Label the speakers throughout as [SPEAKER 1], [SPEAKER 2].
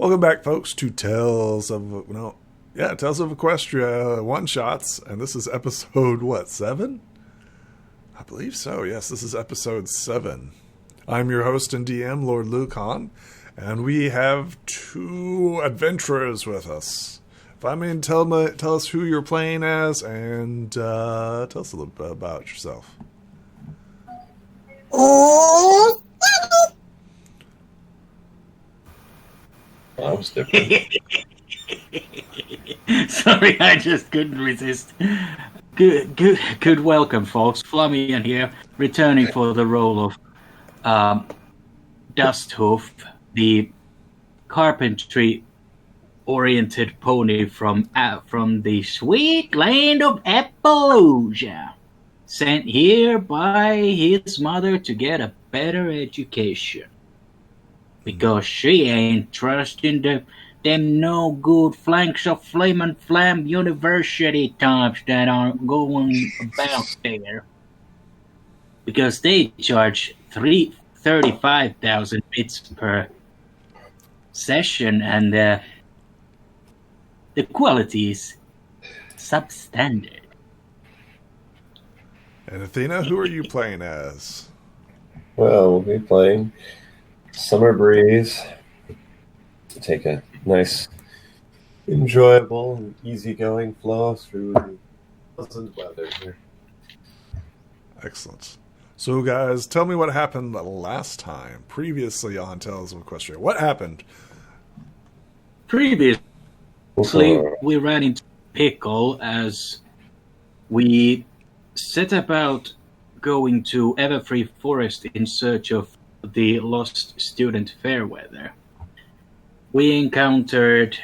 [SPEAKER 1] Welcome back, folks, to Tales of Equestria One Shots, and this is episode 7? I believe so. Yes, this is episode 7. I'm your host and DM, Lord Lucan, and we have 2 adventurers with us. If I mean, tell us who you're playing as, and tell us a little bit about yourself.
[SPEAKER 2] That was different.
[SPEAKER 3] Sorry, I just couldn't resist. Good welcome, folks. Flamian here, returning for the role of Dust Hoof, the carpentry-oriented pony from the sweet land of Appaloosa, sent here by his mother to get a better education. Because she ain't trusting them no good flanks of Flamin' Flam University types that are going about there. Because they charge 35,000 bits per session, and the quality is substandard.
[SPEAKER 1] And Athena, who are you playing as?
[SPEAKER 2] Well, we'll be playing Summer Breeze to take a nice, enjoyable, and easygoing flow through the pleasant weather here.
[SPEAKER 1] Excellent. So, guys, tell me what happened the last time, previously on Tales of Equestria. What happened?
[SPEAKER 3] Previously, we ran into pickle as we set about going to Everfree Forest in search of the lost student Fairweather. We encountered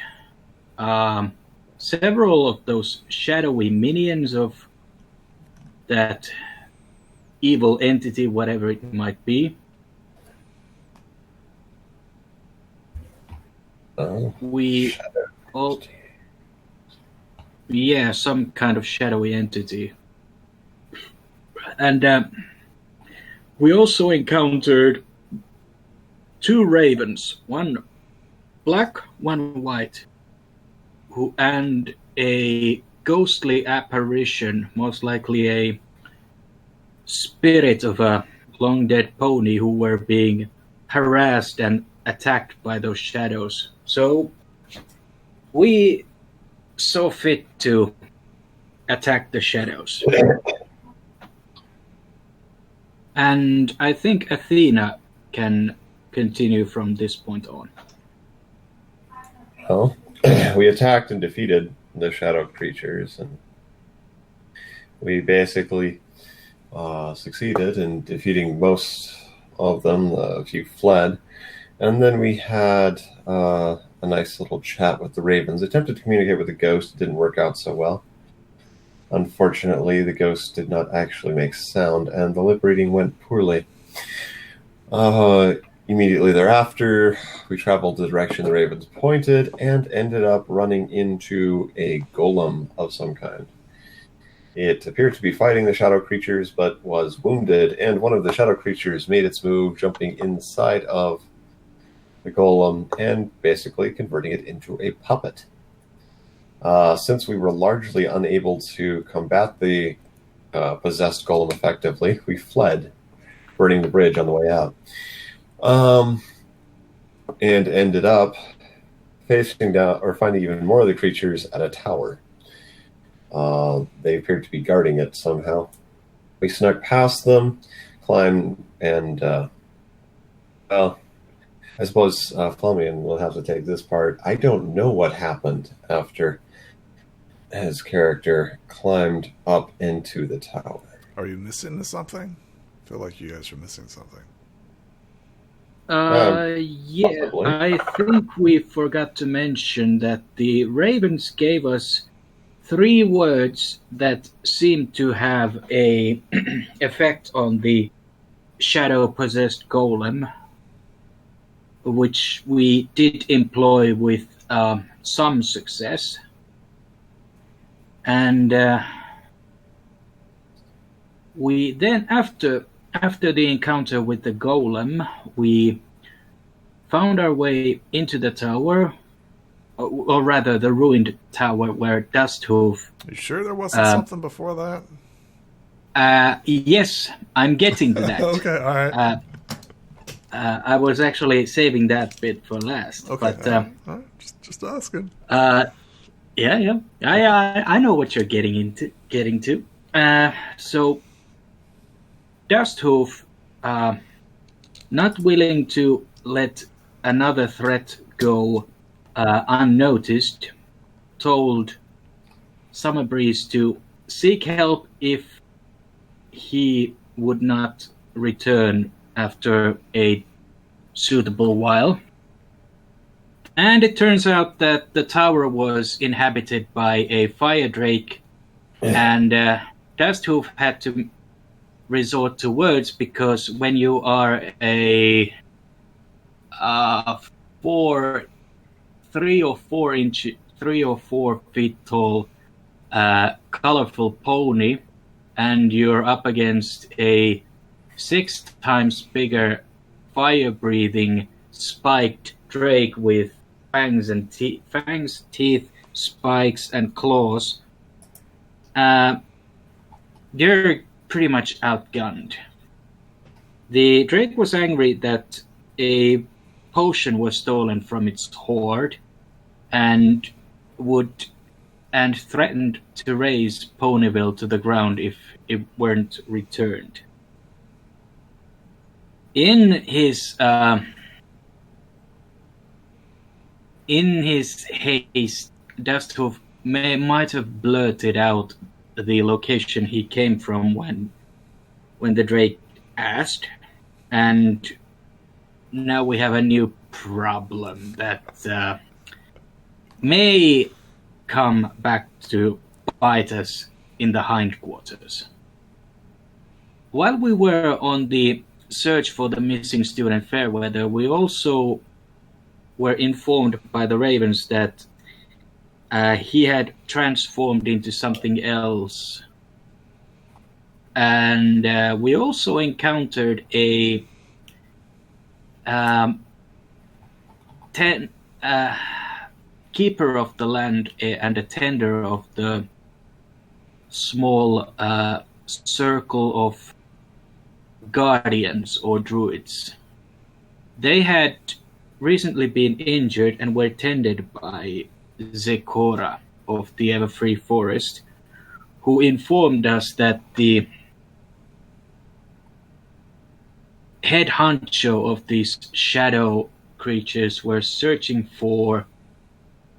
[SPEAKER 3] several of those shadowy minions of that evil entity, whatever it might be. Some kind of shadowy entity. And we also encountered 2 ravens, one black, one white, and a ghostly apparition, most likely a spirit of a long-dead pony who were being harassed and attacked by those shadows. So we saw fit to attack the shadows. And I think Athena can continue from this point on.
[SPEAKER 2] Well, we attacked and defeated the shadow creatures, and we basically succeeded in defeating most of them. A few fled, and then we had a nice little chat with the ravens. Attempted to communicate with the ghost. It didn't work out so well. Unfortunately, the ghost did not actually make sound, and the lip reading went poorly. Immediately thereafter, we traveled the direction the ravens pointed and ended up running into a golem of some kind. It appeared to be fighting the shadow creatures, but was wounded, and one of the shadow creatures made its move, jumping inside of the golem and basically converting it into a puppet. Since we were largely unable to combat the possessed golem effectively, we fled, burning the bridge on the way out. And ended up facing down, or finding even more of the creatures at a tower. They appeared to be guarding it somehow. We snuck past them, climbed, and, I suppose Flamian will have to take this part. I don't know what happened after his character climbed up into the tower.
[SPEAKER 1] Are you missing something? I feel like you guys are missing something.
[SPEAKER 3] Possibly. I think we forgot to mention that the ravens gave us 3 words that seem to have a effect on the shadow-possessed golem, which we did employ with some success. And we then, after the encounter with the golem, we found our way into the tower, or rather the ruined tower where Dusthoof...
[SPEAKER 1] You sure there wasn't something before that?
[SPEAKER 3] Yes, I'm getting to that.
[SPEAKER 1] Okay, all right.
[SPEAKER 3] I was actually saving that bit for last.
[SPEAKER 1] Okay,
[SPEAKER 3] but
[SPEAKER 1] all right. Just asking.
[SPEAKER 3] Yeah. I know what you're getting to. So Dusthoof, not willing to let another threat go unnoticed, told Summer Breeze to seek help if he would not return after a suitable while. And it turns out that the tower was inhabited by a Firedrake, and Dusthoof had to resort to words because when you are a 3 or 4 feet tall, colorful pony, and you're up against a 6 times bigger, fire-breathing, spiked drake with fangs, teeth, spikes, and claws, you're pretty much outgunned. The drake was angry that a potion was stolen from its hoard, and threatened to raze Ponyville to the ground if it weren't returned. In his haste, Dusthoof might have blurted out the location he came from when the drake asked, and now we have a new problem that may come back to bite us in the hindquarters. While we were on the search for the missing student Fairweather, we also were informed by the Ravens that he had transformed into something else. And we also encountered a keeper of the land and a tender of the small circle of guardians or druids. They had recently been injured and were tended by Zecora of the Everfree forest, who informed us that the head honcho of these shadow creatures were searching for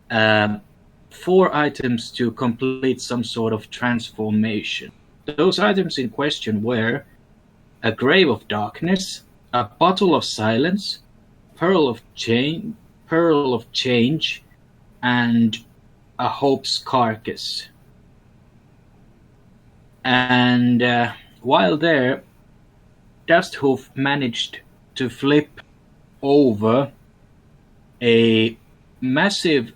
[SPEAKER 3] 4 items to complete some sort of transformation. Those items in question were a Grave of Darkness, a Bottle of Silence, Pearl of Change, and a Hope's Carcass. And while there, Dusthoof managed to flip over a massive,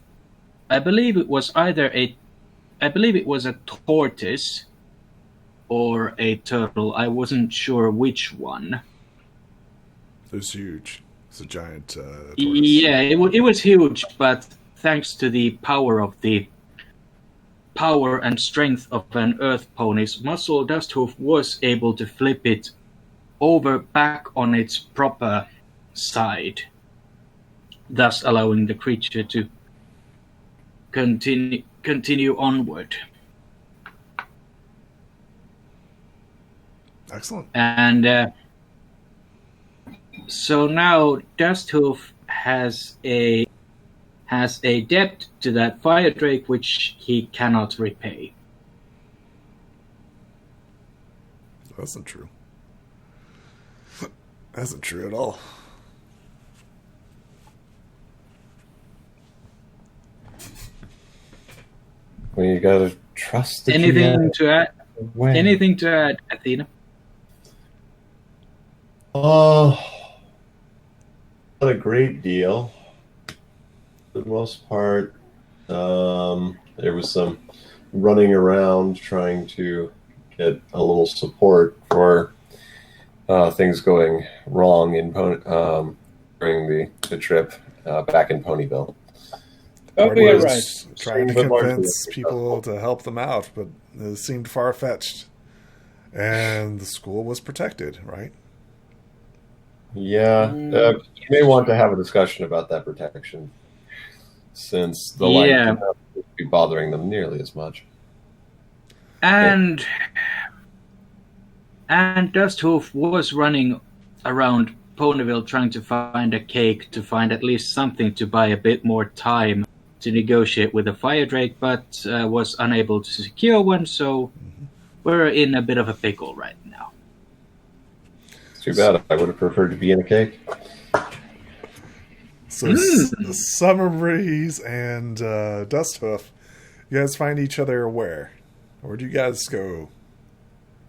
[SPEAKER 3] I believe it was a tortoise or a turtle. I wasn't sure which one.
[SPEAKER 1] It was huge. It's a giant tortoise.
[SPEAKER 3] Yeah, it was huge, but thanks to the power and strength of an earth pony's muscle, Dusthoof was able to flip it over back on its proper side, thus allowing the creature to continue onward.
[SPEAKER 1] Excellent.
[SPEAKER 3] And so now Dusthoof has a debt to that Firedrake which he cannot repay.
[SPEAKER 1] That's not true. That's not true at all.
[SPEAKER 2] Well, you gotta trust the
[SPEAKER 3] Anything to add?
[SPEAKER 2] When?
[SPEAKER 3] Anything to add, Athena?
[SPEAKER 2] Oh, not a great deal. For the most part, there was some running around trying to get a little support for things going wrong in the trip back in Ponyville.
[SPEAKER 4] Oh,
[SPEAKER 1] Tortoise
[SPEAKER 4] yeah, right.
[SPEAKER 1] was trying to
[SPEAKER 2] But largely
[SPEAKER 1] convince people to help them out, but it seemed far-fetched. And the school was protected, right?
[SPEAKER 2] Yeah, you may want to have a discussion about that protection, since the light
[SPEAKER 3] Yeah.
[SPEAKER 2] did not be bothering them nearly as much.
[SPEAKER 3] And Dust Hoof was running around Ponyville trying to find a cake, to find at least something to buy a bit more time to negotiate with the Firedrake, but was unable to secure one, so we're in a bit of a pickle right now.
[SPEAKER 2] It's too bad. I would have preferred to be in a cake.
[SPEAKER 1] So Summer Breeze and Dust Hoof, you guys find each other where? Where do you guys go?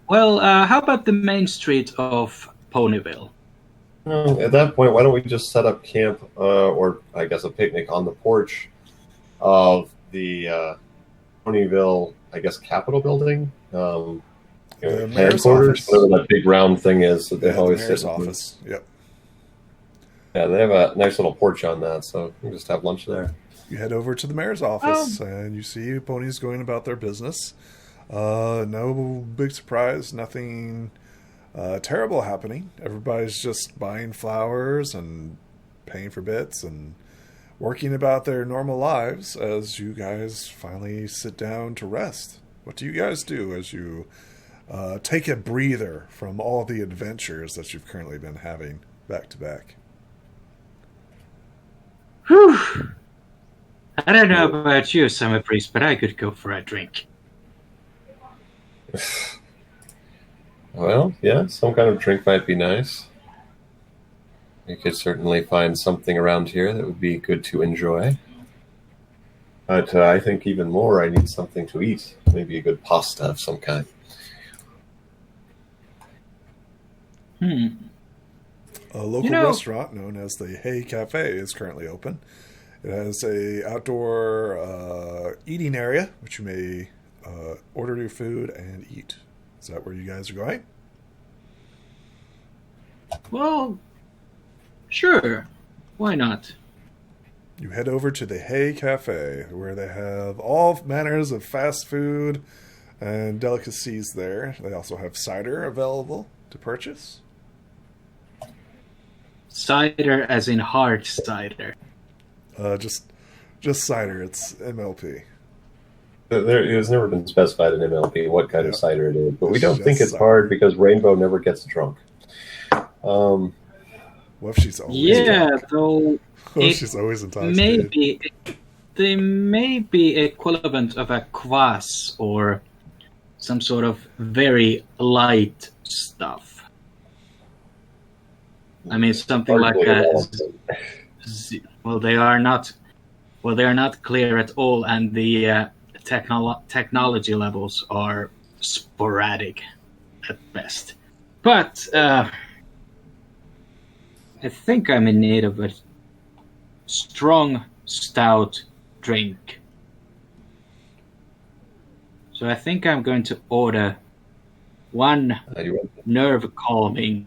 [SPEAKER 3] Well, how about the main street of Ponyville?
[SPEAKER 2] At that point, why don't we just set up camp, or I guess a picnic on the porch of the Ponyville, I guess, Capitol building?
[SPEAKER 1] The mayor's
[SPEAKER 2] Headquarters,
[SPEAKER 1] office.
[SPEAKER 2] whatever that big round thing is that they
[SPEAKER 1] The
[SPEAKER 2] always
[SPEAKER 1] mayor's
[SPEAKER 2] sit in.
[SPEAKER 1] office. Yep.
[SPEAKER 2] Yeah, they have a nice little porch on that, so we can just have lunch there.
[SPEAKER 1] You head over to the mayor's office, and you see ponies going about their business. No big surprise, nothing terrible happening. Everybody's just buying flowers and paying for bits and working about their normal lives as you guys finally sit down to rest. What do you guys do as you take a breather from all the adventures that you've currently been having back to back?
[SPEAKER 3] Whew. I don't know about you, Summer Priest, but I could go for a drink.
[SPEAKER 2] Well, yeah, some kind of drink might be nice. You could certainly find something around here that would be good to enjoy. But I think even more, I need something to eat. Maybe a good pasta of some kind.
[SPEAKER 1] A local restaurant known as the Hay Cafe is currently open. It has a outdoor eating area, which you may order your food and eat. Is that where you guys are going?
[SPEAKER 3] Well, sure. Why not?
[SPEAKER 1] You head over to the Hay Cafe, where they have all manners of fast food and delicacies there. They also have cider available to purchase.
[SPEAKER 3] Cider as in hard cider.
[SPEAKER 1] Just cider. It's MLP.
[SPEAKER 2] It has never been specified in MLP what kind of cider it is, but we
[SPEAKER 1] It's
[SPEAKER 2] don't think
[SPEAKER 1] just
[SPEAKER 2] it's hard because Rainbow never gets drunk.
[SPEAKER 1] What if she's always drunk?
[SPEAKER 3] Though
[SPEAKER 1] What if
[SPEAKER 3] it
[SPEAKER 1] she's always intoxicated?
[SPEAKER 3] they may be equivalent of a kvass or some sort of very light stuff. I mean, something like well, they are not clear at all, and the technology levels are sporadic at best. But I think I'm in need of a strong, stout drink. So I think I'm going to order one nerve-calming,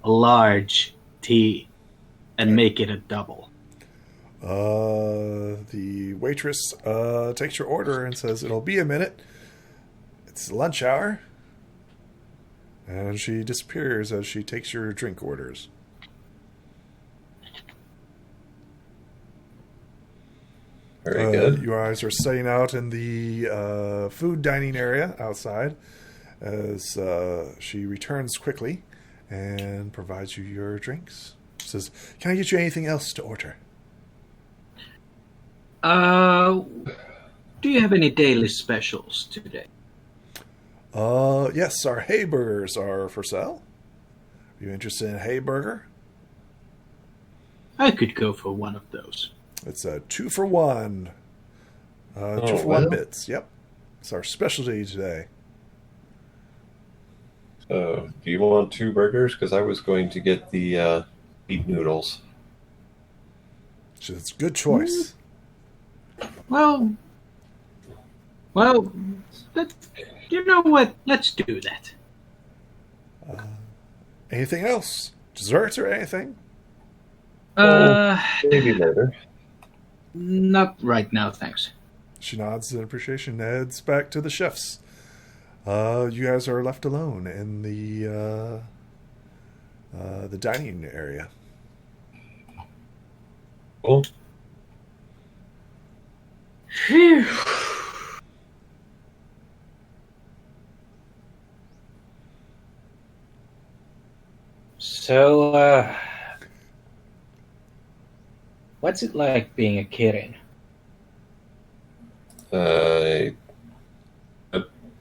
[SPEAKER 3] large tea and make it a double.
[SPEAKER 1] The waitress takes your order and says it'll be a minute. It's lunch hour. And she disappears as she takes your drink orders.
[SPEAKER 2] Very good.
[SPEAKER 1] You guys are setting out in the food dining area outside as she returns quickly and provides you your drinks. Says, "Can I get you anything else to order?"
[SPEAKER 3] Do you have any daily specials today?
[SPEAKER 1] Yes, our hay burgers are for sale. Are you interested in a hay burger?
[SPEAKER 3] I could go for one of those.
[SPEAKER 1] It's a 2-for-1. 2-for-1
[SPEAKER 2] well.
[SPEAKER 1] bits. Yep. It's our specialty today.
[SPEAKER 2] So, do you want 2 burgers? Because I was going to get the beef noodles.
[SPEAKER 1] So it's a good choice.
[SPEAKER 3] Well, you know what? Let's do that.
[SPEAKER 1] Anything else? Desserts or anything?
[SPEAKER 2] Maybe later.
[SPEAKER 3] Not right now, thanks.
[SPEAKER 1] She nods in appreciation and heads back to the chefs. You guys are left alone in the dining area.
[SPEAKER 2] Cool.
[SPEAKER 3] Phew. So, what's it like being a Kirin?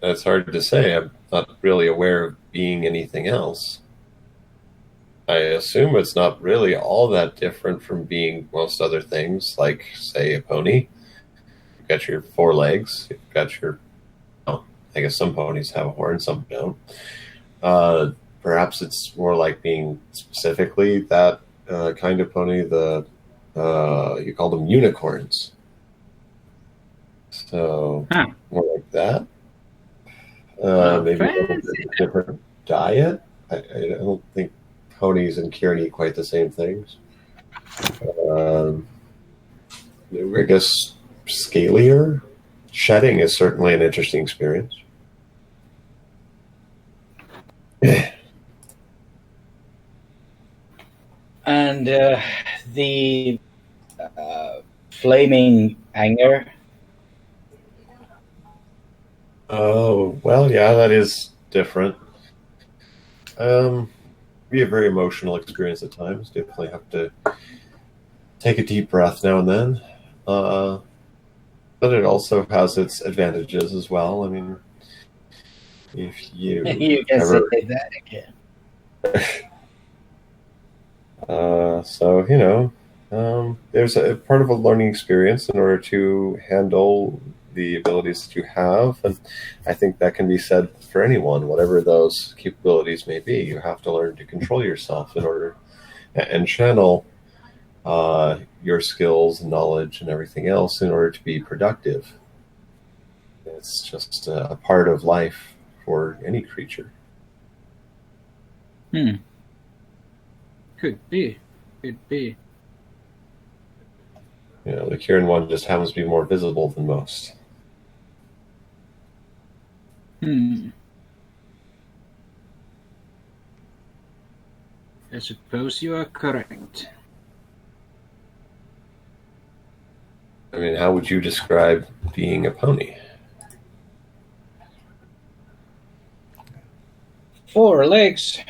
[SPEAKER 2] That's hard to say. I'm not really aware of being anything else. I assume it's not really all that different from being most other things, like, say, a pony. You've got your 4 legs. You've got your... Oh, I guess some ponies have a horn, some don't. Perhaps it's more like being specifically that kind of pony. You call them unicorns. So, more like that. Maybe a little bit different diet. I don't think ponies and Kirin eat quite the same things. I guess scalier. Shedding is certainly an interesting experience.
[SPEAKER 3] And the flaming anger.
[SPEAKER 2] Oh, well, yeah, that is different. Be a very emotional experience at times. Definitely have to take a deep breath now and then. But it also has its advantages as well. I mean, if you
[SPEAKER 3] You can
[SPEAKER 2] ever...
[SPEAKER 3] say that again.
[SPEAKER 2] So, there's a part of a learning experience in order to handle the abilities that you have, and I think that can be said for anyone, whatever those capabilities may be. You have to learn to control yourself in order and channel your skills, knowledge, and everything else in order to be productive. It's just a part of life for any creature.
[SPEAKER 3] Could be.
[SPEAKER 2] The Kirin one just happens to be more visible than most.
[SPEAKER 3] I suppose you are correct.
[SPEAKER 2] I mean, how would you describe being a pony?
[SPEAKER 3] 4 legs,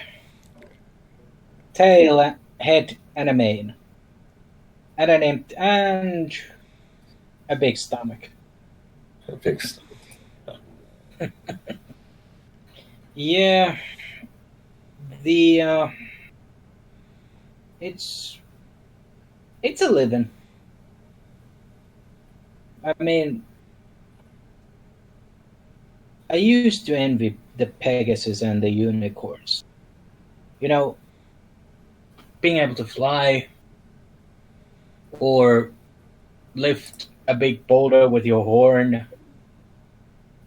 [SPEAKER 3] tail, head, and a mane, and a big stomach.
[SPEAKER 2] A big stomach.
[SPEAKER 3] Yeah, it's a living. I mean, I used to envy the Pegasus and the unicorns. Being able to fly or lift a big boulder with your horn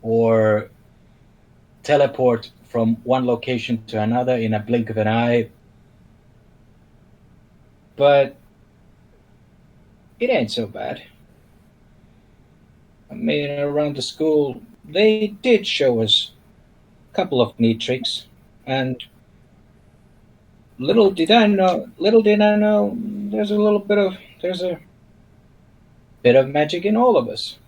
[SPEAKER 3] or teleport from one location to another in a blink of an eye. But it ain't so bad. I mean, around the school, they did show us a couple of neat tricks, and little did I know, there's a bit of magic in all of us.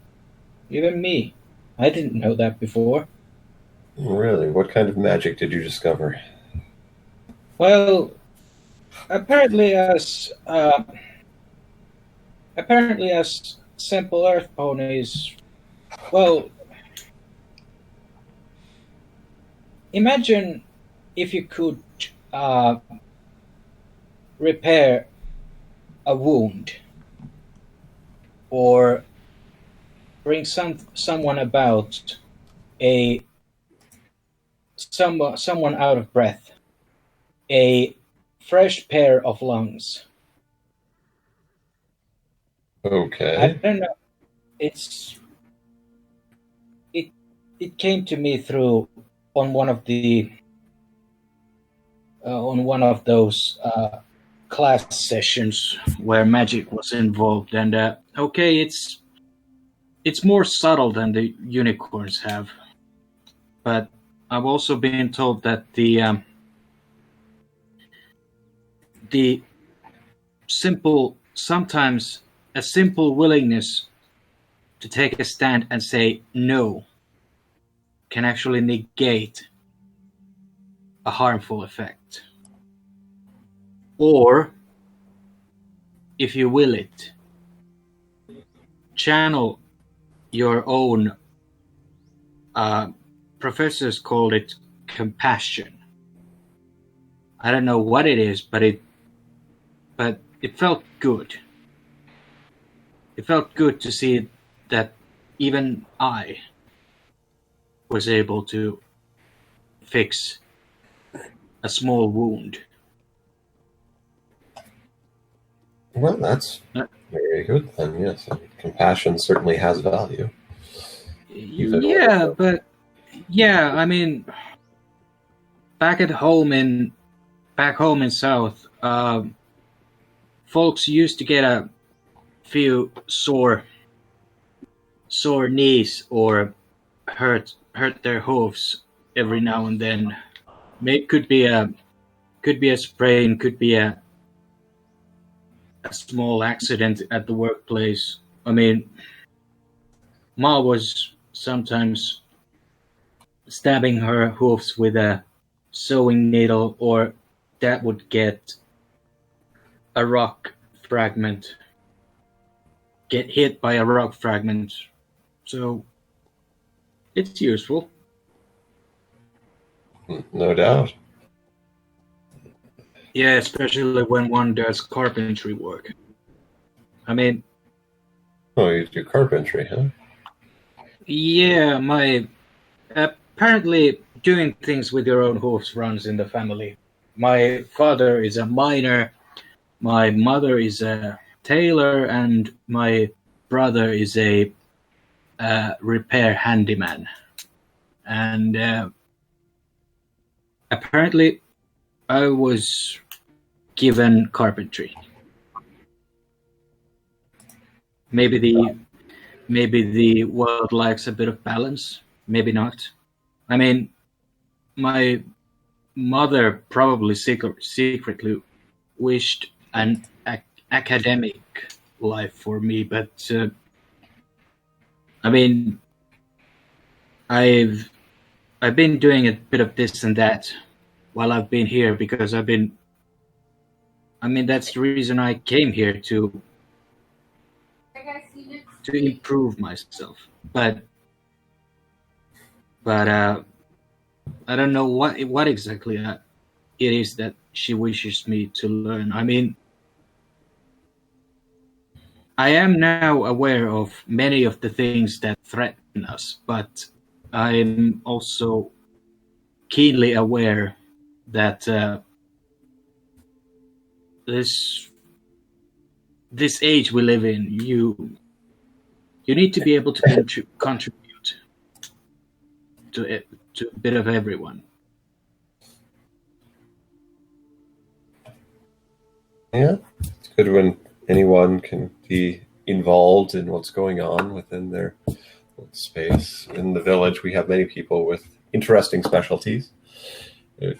[SPEAKER 3] Even me. I didn't know that before.
[SPEAKER 2] Really? What kind of magic did you discover?
[SPEAKER 3] Well, apparently as simple earth ponies, well, imagine if you could repair a wound or bring someone about someone out of breath, a fresh pair of lungs.
[SPEAKER 2] Okay.
[SPEAKER 3] I don't know. It came to me through on one of those class sessions where magic was involved, and okay, it's more subtle than the unicorns have, but I've also been told that the sometimes a simple willingness to take a stand and say no can actually negate a harmful effect. Or, if you will it, channel your own, professors called it compassion. I don't know what it is, but it felt good. It felt good to see that even I was able to fix a small wound.
[SPEAKER 2] Well, that's very good then, yes. I mean, compassion certainly has value.
[SPEAKER 3] Yeah, but yeah, I mean, back home in South, folks used to get a few sore knees or hurt their hoofs every now and then. Could be a sprain, could be a small accident at the workplace. I mean, Ma was sometimes stabbing her hoofs with a sewing needle, or Dad would get a rock fragment, get hit by a rock fragment. So it's useful.
[SPEAKER 2] No doubt.
[SPEAKER 3] Yeah, especially when one does carpentry work. I mean...
[SPEAKER 2] Oh, you do carpentry, huh?
[SPEAKER 3] Yeah, apparently doing things with your own hoofs runs in the family. My father is a miner, my mother is a tailor, and my brother is a repair handyman. And apparently I was given carpentry. Maybe the world likes a bit of balance, maybe not. I mean, my mother probably secretly wished an academic life for me, but I mean, I've been doing a bit of this and that while I've been here, because that's the reason I came here, to improve myself. But I don't know what exactly it is that she wishes me to learn. I mean, I am now aware of many of the things that threaten us, but I'm also keenly aware that this age we live in, you need to be able to contribute to a bit of everyone.
[SPEAKER 2] Yeah, it's good when anyone can be involved in what's going on within their space. In the village, we have many people with interesting specialties. It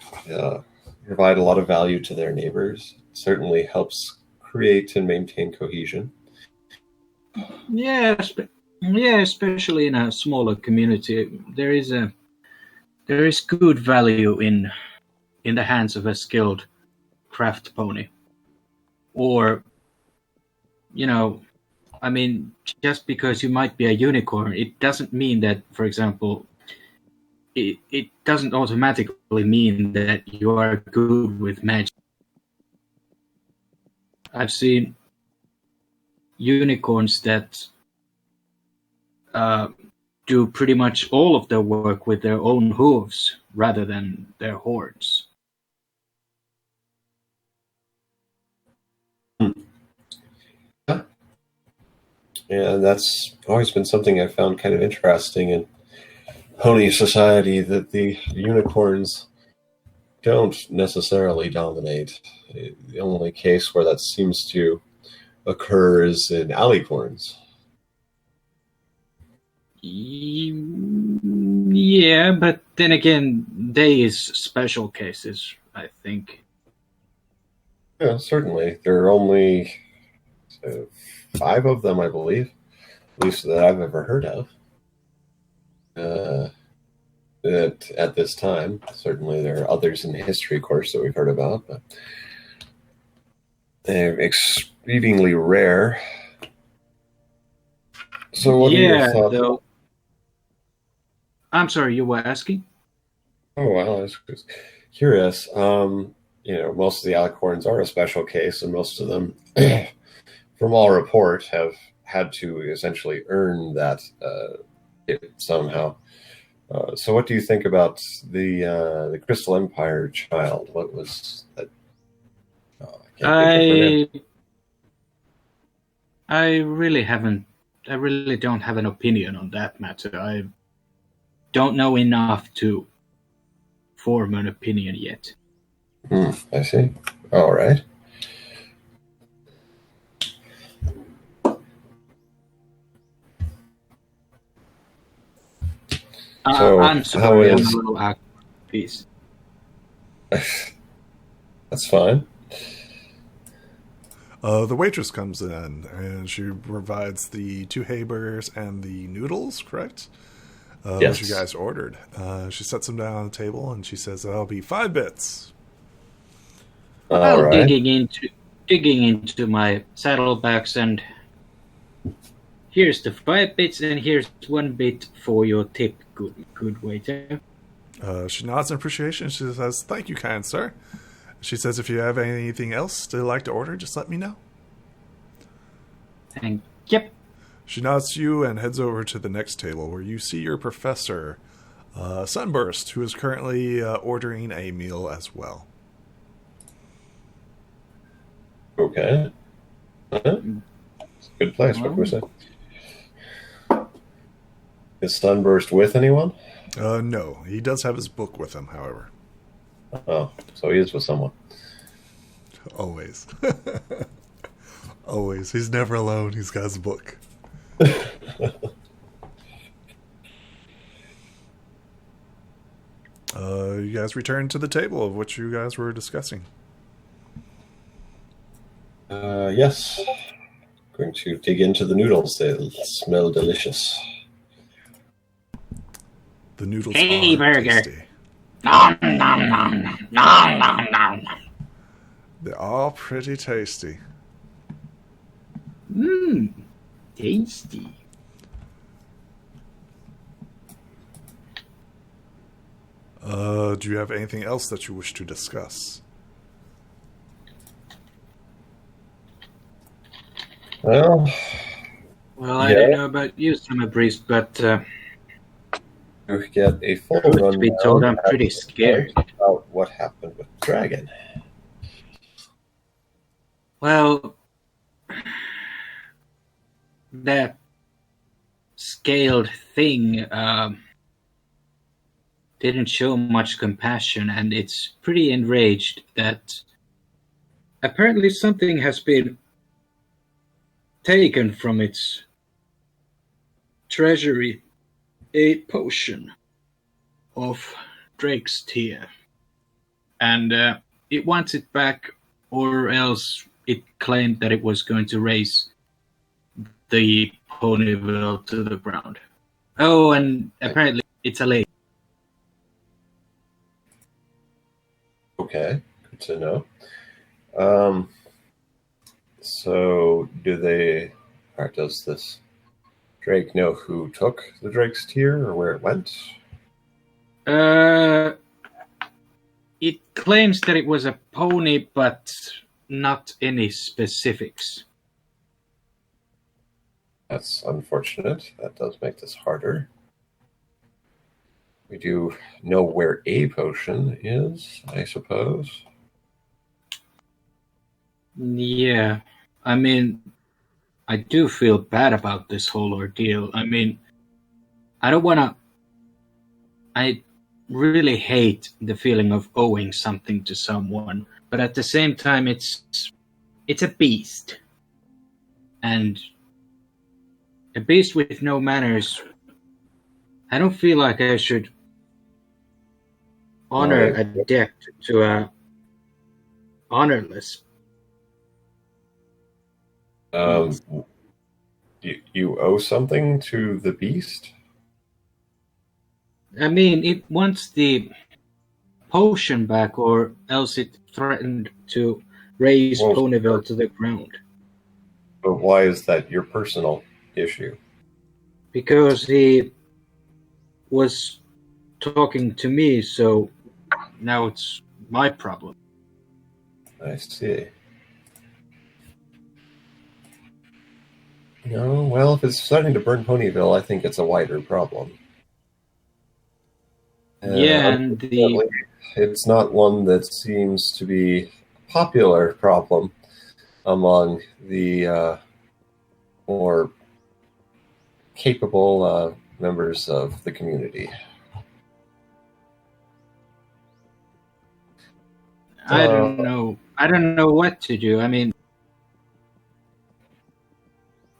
[SPEAKER 2] provide a lot of value to their neighbors. It certainly helps create and maintain cohesion.
[SPEAKER 3] Yeah, especially in a smaller community, there is good value in the hands of a skilled craft pony. Or, I mean, just because you might be a unicorn, it doesn't mean that, for example, it doesn't automatically mean that you are good with magic. I've seen unicorns that do pretty much all of their work with their own hooves rather than their horns.
[SPEAKER 2] Yeah, that's always been something I've found kind of interesting in pony society, that the unicorns don't necessarily dominate. The only case where that seems to occur is in alicorns.
[SPEAKER 3] Yeah, but then again, they is special cases, I think.
[SPEAKER 2] Yeah, certainly. There are only 5 of them, I believe, at least that I've ever heard of. At this time, certainly there are others in the history course that we've heard about, but they're exceedingly rare. So, what are your thoughts?
[SPEAKER 3] Though. I'm sorry, you were asking?
[SPEAKER 2] Oh, well, I was just curious. Most of the alicorns are a special case, and most of them, from all report, have had to essentially earn that somehow. So, what do you think about the Crystal Empire child? What was that?
[SPEAKER 3] I really haven't. I really don't have an opinion on that matter. I don't know enough to form an opinion yet.
[SPEAKER 2] I see. All right. So,
[SPEAKER 3] I'm sorry, I'm a little out of piece.
[SPEAKER 2] That's fine.
[SPEAKER 1] The waitress comes in, and she provides the 2 hamburgers and the noodles, correct?
[SPEAKER 2] Yes.
[SPEAKER 1] Which you guys ordered. She sets them down on the table, and she says, that'll be 5 bits.
[SPEAKER 2] All right.
[SPEAKER 3] Digging into my saddlebags, and here's the 5 bits, and here's 1 bit for your tip, good waiter.
[SPEAKER 1] She nods in appreciation. She says, thank you, kind sir. She says, if you have anything else to like to order, just let me know.
[SPEAKER 3] And yep.
[SPEAKER 1] She nods to you and heads over to the next table where you see your professor, Sunburst, who is currently ordering a meal as well.
[SPEAKER 2] Okay. It's a good place. What can we say? Is Sunburst with anyone?
[SPEAKER 1] No. He does have his book with him, however.
[SPEAKER 2] Oh, so he is with someone.
[SPEAKER 1] Always. Always. He's never alone. He's got his book. You guys return to the table of which you guys were discussing.
[SPEAKER 2] Yes. Going to dig into the noodles. They smell delicious.
[SPEAKER 1] The noodles
[SPEAKER 3] Hey,
[SPEAKER 1] are
[SPEAKER 3] burger.
[SPEAKER 1] tasty.
[SPEAKER 3] Nom, nom, nom, nom, nom, nom, nom.
[SPEAKER 1] They're all pretty tasty.
[SPEAKER 3] Tasty.
[SPEAKER 1] Do you have anything else that you wish to discuss?
[SPEAKER 2] Well,
[SPEAKER 3] I don't know about you, Summer Breeze, but
[SPEAKER 2] to get a full
[SPEAKER 3] truth
[SPEAKER 2] rundown,
[SPEAKER 3] to be told, I'm pretty scared.
[SPEAKER 2] about what happened with the dragon.
[SPEAKER 3] Well, that scaled thing didn't show much compassion, and it's pretty enraged that apparently something has been taken from its treasury, a potion of Drake's tear, and it wants it back, or else it claimed that it was going to raise the Ponyville to the ground. Oh, and apparently it's a lady.
[SPEAKER 2] Okay, good to know. So does this Drake know who took the Drake's tear or where it went?
[SPEAKER 3] It claims that it was a pony, but not any specifics.
[SPEAKER 2] That's unfortunate. That does make this harder. We do know where a potion is, I suppose.
[SPEAKER 3] Yeah, I mean, I do feel bad about this whole ordeal. I mean, I don't want to... really hate the feeling of owing something to someone, but at the same time, it's a beast, and a beast with no manners. I don't feel like I should honor a debt to a honorless.
[SPEAKER 2] You owe something to the beast?
[SPEAKER 3] I mean, it wants the potion back, or else it threatened to raise Ponyville to the ground.
[SPEAKER 2] But why is that your personal issue?
[SPEAKER 3] Because he was talking to me, so now it's my problem.
[SPEAKER 2] I see. No, well, if it's starting to burn Ponyville, I think it's a wider problem.
[SPEAKER 3] And
[SPEAKER 2] it's not one that seems to be a popular problem among the more capable members of the community.
[SPEAKER 3] I don't know. I don't know what to do. I mean,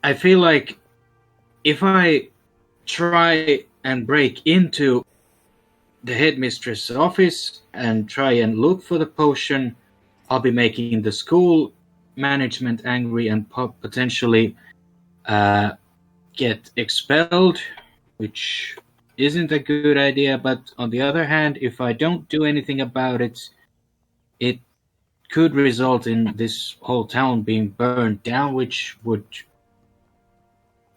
[SPEAKER 3] I feel like if I try and break into the headmistress' office and try and look for the potion, I'll be making the school management angry and potentially get expelled, which isn't a good idea. But on the other hand, if I don't do anything about it, it could result in this whole town being burned down, which would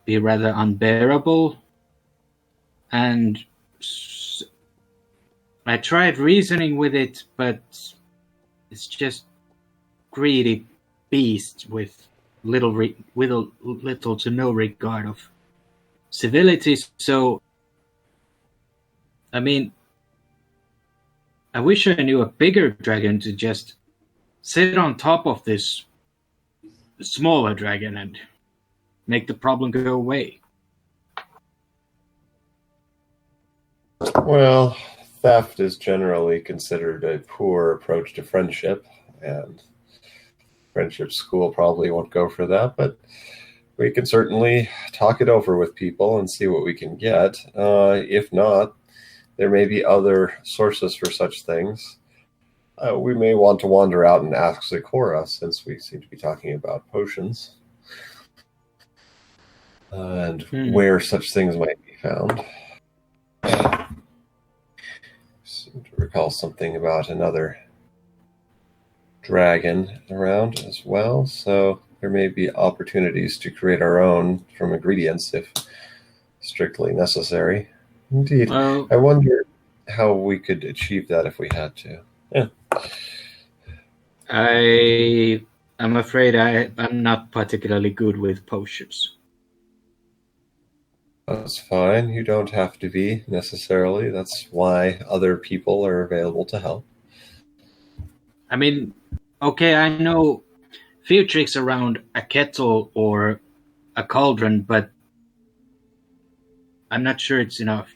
[SPEAKER 3] be rather unbearable. And I tried reasoning with it, but it's just greedy beast with little to no regard of civility. So, I mean, I wish I knew a bigger dragon to just sit on top of this smaller dragon and make the problem go away.
[SPEAKER 2] Well, theft is generally considered a poor approach to friendship, and friendship school probably won't go for that, but we can certainly talk it over with people and see what we can get. If not, there may be other sources for such things. We may want to wander out and ask Zecora, since we seem to be talking about potions, and where such things might be found. I seem to recall something about another dragon around as well, so there may be opportunities to create our own from ingredients if strictly necessary. Indeed. I wonder how we could achieve that if we had to. Yeah.
[SPEAKER 3] I'm afraid I'm not particularly good with potions.
[SPEAKER 2] That's fine. You don't have to be, necessarily. That's why other people are available to help.
[SPEAKER 3] I mean, okay, I know few tricks around a kettle or a cauldron, but I'm not sure it's enough.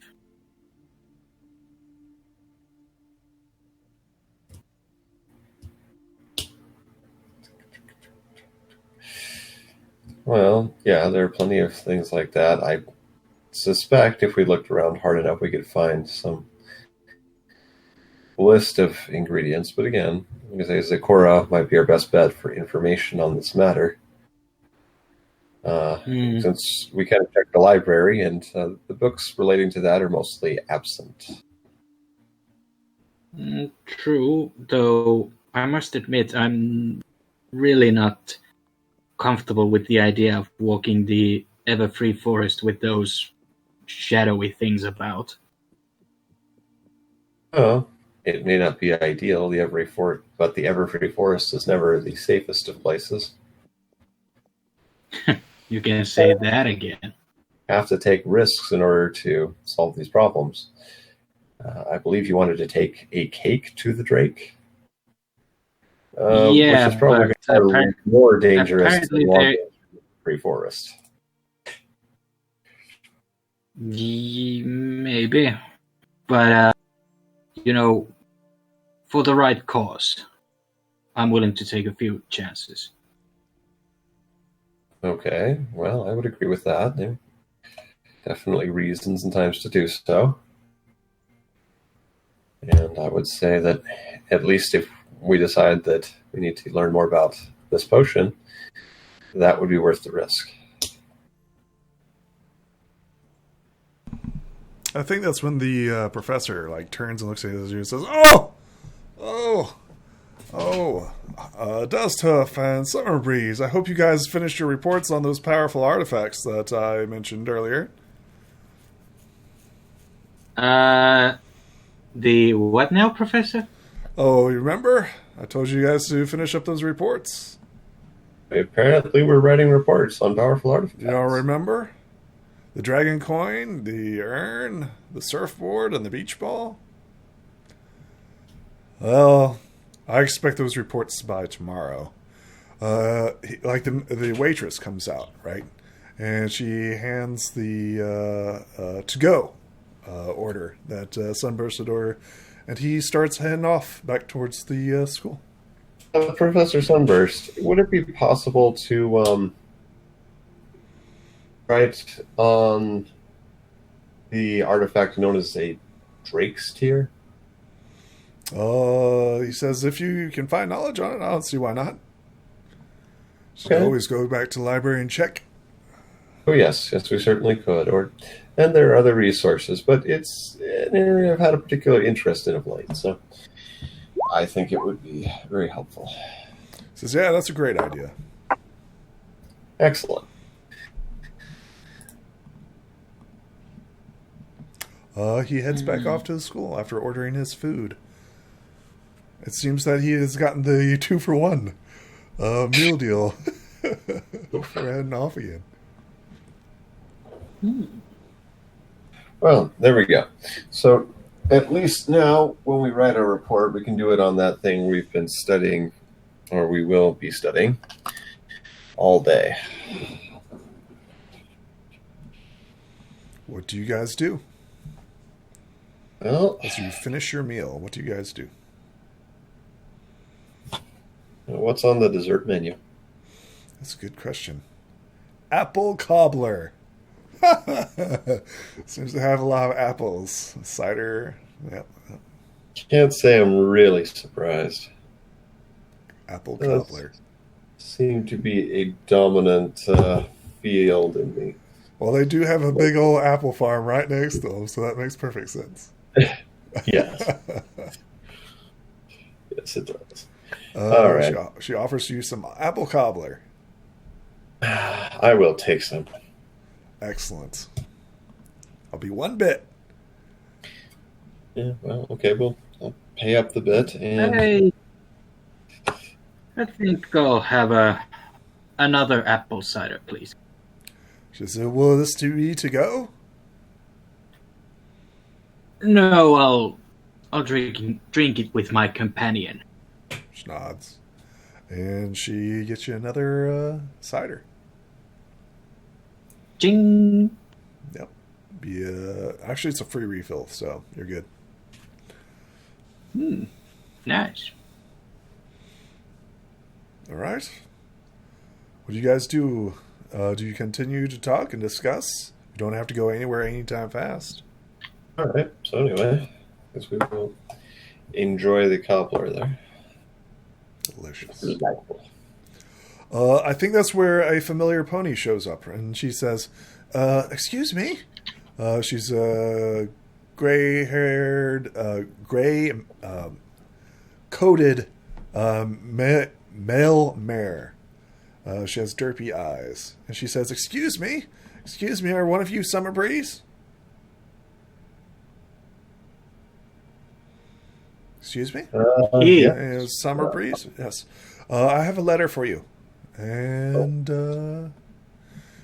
[SPEAKER 2] Well, yeah, there are plenty of things like that. I suspect if we looked around hard enough, we could find some list of ingredients. But again, I'm going to say Zecora might be our best bet for information on this matter. Since we kind of checked the library, and the books relating to that are mostly absent.
[SPEAKER 3] True, though I must admit I'm really not comfortable with the idea of walking the Everfree forest with those shadowy things about.
[SPEAKER 2] Oh, it may not be ideal, but the Everfree forest is never the safest of places.
[SPEAKER 3] You can say that again.
[SPEAKER 2] Have to take risks in order to solve these problems. I believe you wanted to take a cake to the Drake.
[SPEAKER 3] Yeah,
[SPEAKER 2] which is probably more dangerous than walking through the free forest.
[SPEAKER 3] Maybe. But for the right cause, I'm willing to take a few chances.
[SPEAKER 2] Okay, well, I would agree with that. There are definitely reasons and times to do so. And I would say that at least if we decide that we need to learn more about this potion, that would be worth the risk.
[SPEAKER 1] I think that's when the professor turns and looks at you and says, Dust Hoof and Summer Breeze. I hope you guys finished your reports on those powerful artifacts that I mentioned earlier.
[SPEAKER 3] The what now, Professor?
[SPEAKER 1] Oh, you remember? I told you guys to finish up those reports.
[SPEAKER 2] Apparently we're writing reports on powerful artifacts.
[SPEAKER 1] You all remember? The dragon coin, the urn, the surfboard, and the beach ball? Well, I expect those reports by tomorrow. The waitress comes out, right? And she hands the to-go order, that Sunburst had ordered, and he starts heading off back towards the school.
[SPEAKER 2] Professor Sunburst, would it be possible to write on the artifact known as a Drake's Tear?
[SPEAKER 1] He says if you can find knowledge on it, I don't see why not. So always go back to the library and check.
[SPEAKER 2] Oh yes, we certainly could. And there are other resources, but it's an area I've had a particular interest in of late, so I think it would be very helpful.
[SPEAKER 1] He says, yeah, that's a great idea.
[SPEAKER 2] Excellent.
[SPEAKER 1] He heads back off to the school after ordering his food. It seems that he has gotten the 2-for-1 meal deal. We're heading off again.
[SPEAKER 2] Well, there we go. So at least now, when we write our report, we can do it on that thing we've been studying, or we will be studying, all day.
[SPEAKER 1] What do you guys do?
[SPEAKER 2] Well,
[SPEAKER 1] as you finish your meal, what do you guys do?
[SPEAKER 2] What's on the dessert menu?
[SPEAKER 1] That's a good question. Apple cobbler. Seems to have a lot of apples. Cider. Yep.
[SPEAKER 2] Can't say I'm really surprised.
[SPEAKER 1] Apple cobbler.
[SPEAKER 2] Seemed to be a dominant field in me.
[SPEAKER 1] Well, they do have a big old apple farm right next to them, so that makes perfect sense.
[SPEAKER 2] Yes. Yes, it does. All right.
[SPEAKER 1] She offers you some apple cobbler.
[SPEAKER 2] I will take some.
[SPEAKER 1] Excellent. I'll be 1 bit.
[SPEAKER 2] Yeah, well, okay, I'll pay up the bit. And
[SPEAKER 3] I think I'll have another apple cider, please.
[SPEAKER 1] She said, will this be to go?
[SPEAKER 3] No, I'll drink it with my companion.
[SPEAKER 1] She nods. And she gets you another cider.
[SPEAKER 3] Jing!
[SPEAKER 1] Yep. Actually, it's a free refill, so you're good.
[SPEAKER 3] Nice.
[SPEAKER 1] All right. What do you guys do? Do you continue to talk and discuss? You don't have to go anywhere anytime fast.
[SPEAKER 2] All right. So anyway, I guess we will enjoy the cobbler there.
[SPEAKER 1] Delicious. I think that's where a familiar pony shows up, and she says, excuse me? She's a gray-haired, coated male mare. She has derpy eyes. And she says, excuse me, are one of you Summer Breeze? Excuse me?
[SPEAKER 2] Yeah.
[SPEAKER 1] Summer Breeze? Yes. I have a letter for you. And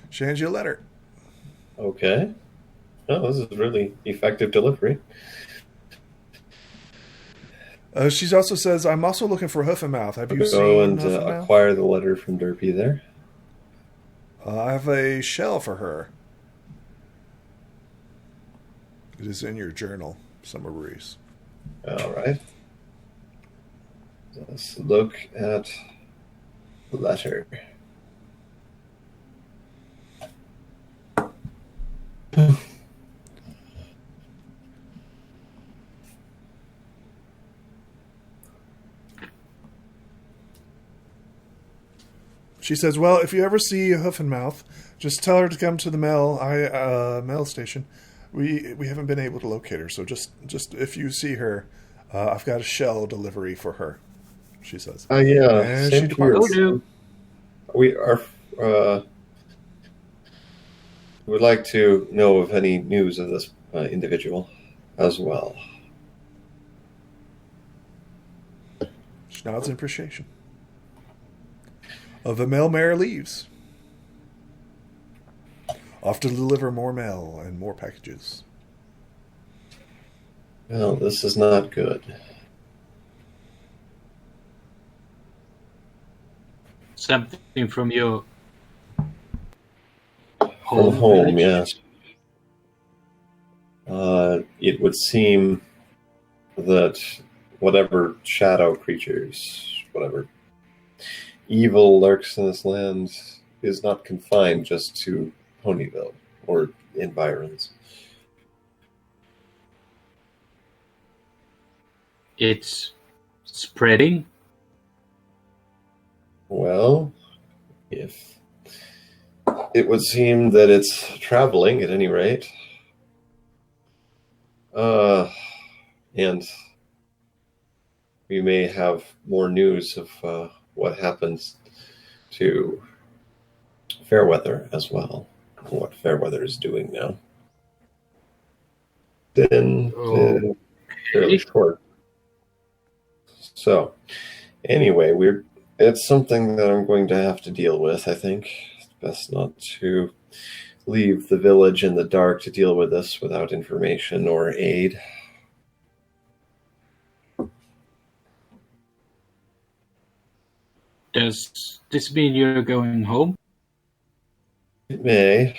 [SPEAKER 1] she hands you a letter.
[SPEAKER 2] Okay. Oh, this is really effective delivery.
[SPEAKER 1] She also says, I'm also looking for Hoof and Mouth. Have you seen
[SPEAKER 2] Go and
[SPEAKER 1] Hoof and Mouth?
[SPEAKER 2] acquire the letter from Derpy there.
[SPEAKER 1] I have a shell for her. It is in your journal, Summer Breeze.
[SPEAKER 2] All right. Let's look at the letter.
[SPEAKER 1] She says, "Well, if you ever see Hoof and Mouth, just tell her to come to the mail station. We haven't been able to locate her, so just if you see her, I've got a shell delivery for her." She says.
[SPEAKER 2] Yeah,
[SPEAKER 1] And
[SPEAKER 2] same
[SPEAKER 1] she
[SPEAKER 2] here.
[SPEAKER 1] departs.
[SPEAKER 2] We would like to know of any news of this individual as well.
[SPEAKER 1] She nods in appreciation. The mail mare leaves, off to deliver more mail and more packages.
[SPEAKER 2] Well, this is not good.
[SPEAKER 3] Something from your
[SPEAKER 2] From
[SPEAKER 3] home
[SPEAKER 2] home,
[SPEAKER 3] village?
[SPEAKER 2] yes. It would seem that whatever shadow creatures, whatever evil lurks in this land is not confined just to Ponyville or environs.
[SPEAKER 3] It's spreading.
[SPEAKER 2] Well, if it would seem that it's traveling at any rate. And we may have more news of what happens to Fairweather as well, what Fairweather is doing now. Then fairly short. So, anyway, it's something that I'm going to have to deal with, I think. It's best not to leave the village in the dark to deal with this without information or aid.
[SPEAKER 3] Does this mean you're going home?
[SPEAKER 2] It may. I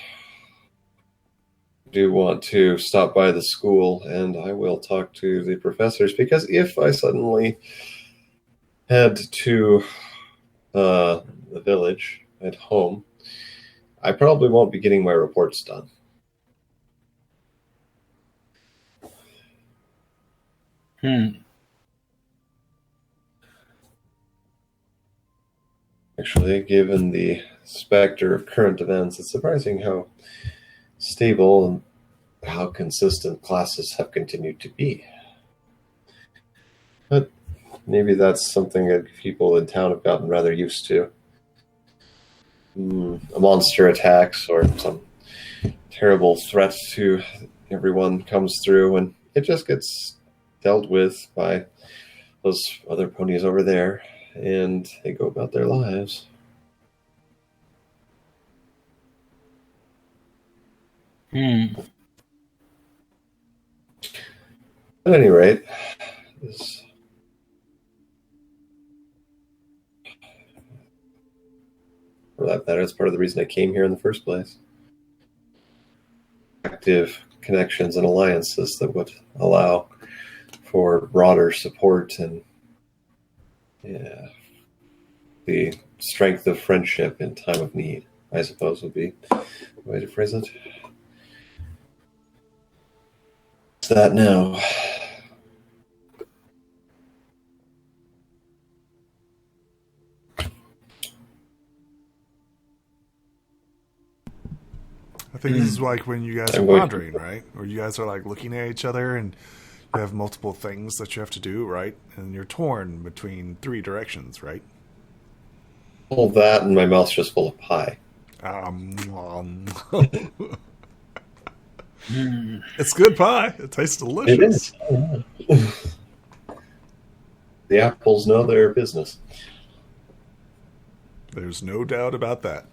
[SPEAKER 2] do want to stop by the school, and I will talk to the professors, because if I suddenly head to the village at home, I probably won't be getting my reports done. Actually, given the specter of current events, it's surprising how stable and how consistent classes have continued to be. But maybe that's something that people in town have gotten rather used to. A monster attacks or some terrible threat to everyone comes through, and it just gets dealt with by those other ponies over there, and they go about their lives. At any rate, for that matter, it's part of the reason I came here in the first place. Active connections and alliances that would allow for broader support and the strength of friendship in time of need, I suppose would be the way to phrase it. It's that now.
[SPEAKER 1] I think this is like when you guys are wandering, right? Or you guys are like looking at each other and you have multiple things that you have to do, right? And you're torn between 3 directions, right?
[SPEAKER 2] All that, and my mouth's just full of pie.
[SPEAKER 1] It's good pie. It tastes delicious.
[SPEAKER 2] It is. The apples know their business.
[SPEAKER 1] There's no doubt about that.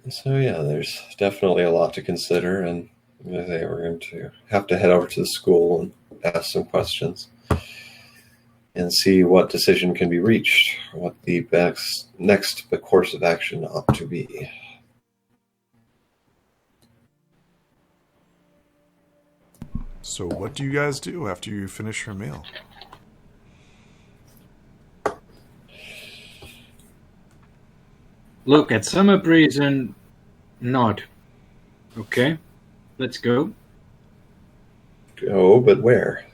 [SPEAKER 2] So yeah, there's definitely a lot to consider, and we're going to have to head over to the school and ask some questions and see what decision can be reached, what the next course of action ought to be.
[SPEAKER 1] So what do you guys do after you finish your meal?
[SPEAKER 3] Look at Summer Breeze and nod. Okay, let's go.
[SPEAKER 2] Oh, but where?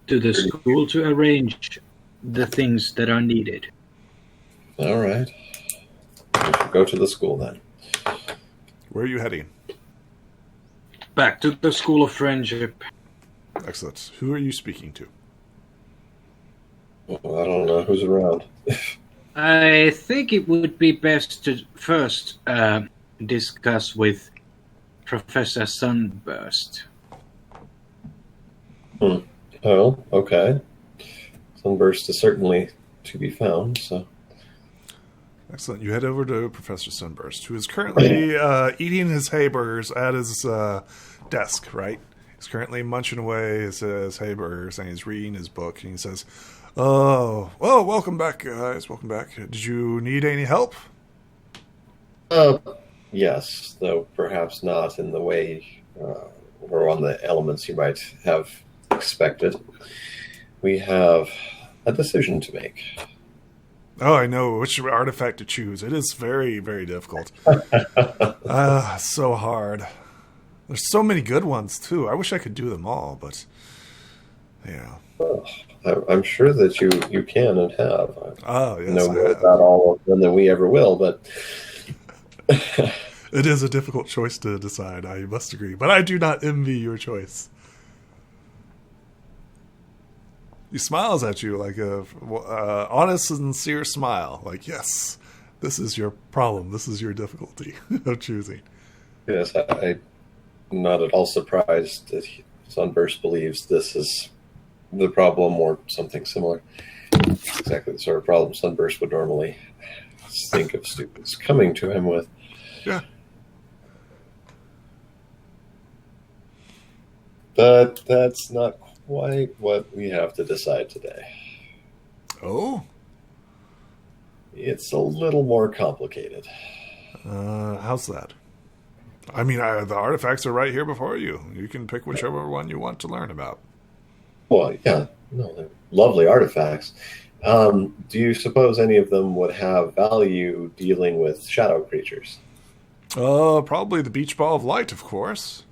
[SPEAKER 3] To the school to arrange the things that are needed.
[SPEAKER 2] All right. We should go to the school then.
[SPEAKER 1] Where are you heading?
[SPEAKER 3] Back to the School of Friendship.
[SPEAKER 1] Excellent. Who are you speaking to?
[SPEAKER 2] Well, I don't know who's around.
[SPEAKER 3] I think it would be best to first discuss with Professor Sunburst.
[SPEAKER 2] Oh, okay. Sunburst is certainly to be found, so...
[SPEAKER 1] Excellent. You head over to Professor Sunburst, who is currently eating his hayburgers at his desk, right? He's currently munching away his hayburgers, and he's reading his book, and he says, "Oh, well, welcome back, guys. Welcome back. Did you need any help?"
[SPEAKER 2] Yes, though perhaps not in the way or on the elements you might have expected. We have a decision to make.
[SPEAKER 1] Oh, I know which artifact to choose. It is very, very difficult. So hard. There's so many good ones, too. I wish I could do them all, but... yeah.
[SPEAKER 2] Well, I'm sure that you can and have.
[SPEAKER 1] Oh, yes,
[SPEAKER 2] know more about all of them than we ever will, but...
[SPEAKER 1] It is a difficult choice to decide, I must agree. But I do not envy your choice. He smiles at you like a honest, sincere smile. Like, yes, this is your problem. This is your difficulty of choosing.
[SPEAKER 2] Yes, I'm not at all surprised that Sunburst believes this is the problem or something similar. Exactly the sort of problem Sunburst would normally think of students coming to him with.
[SPEAKER 1] Yeah.
[SPEAKER 2] But that's not quite what we have to decide today.
[SPEAKER 1] Oh?
[SPEAKER 2] It's a little more complicated.
[SPEAKER 1] How's that? I mean, the artifacts are right here before you. You can pick whichever one you want to learn about.
[SPEAKER 2] Well, yeah. No, they're lovely artifacts. Do you suppose any of them would have value dealing with shadow creatures?
[SPEAKER 1] Probably the beach ball of light, of course.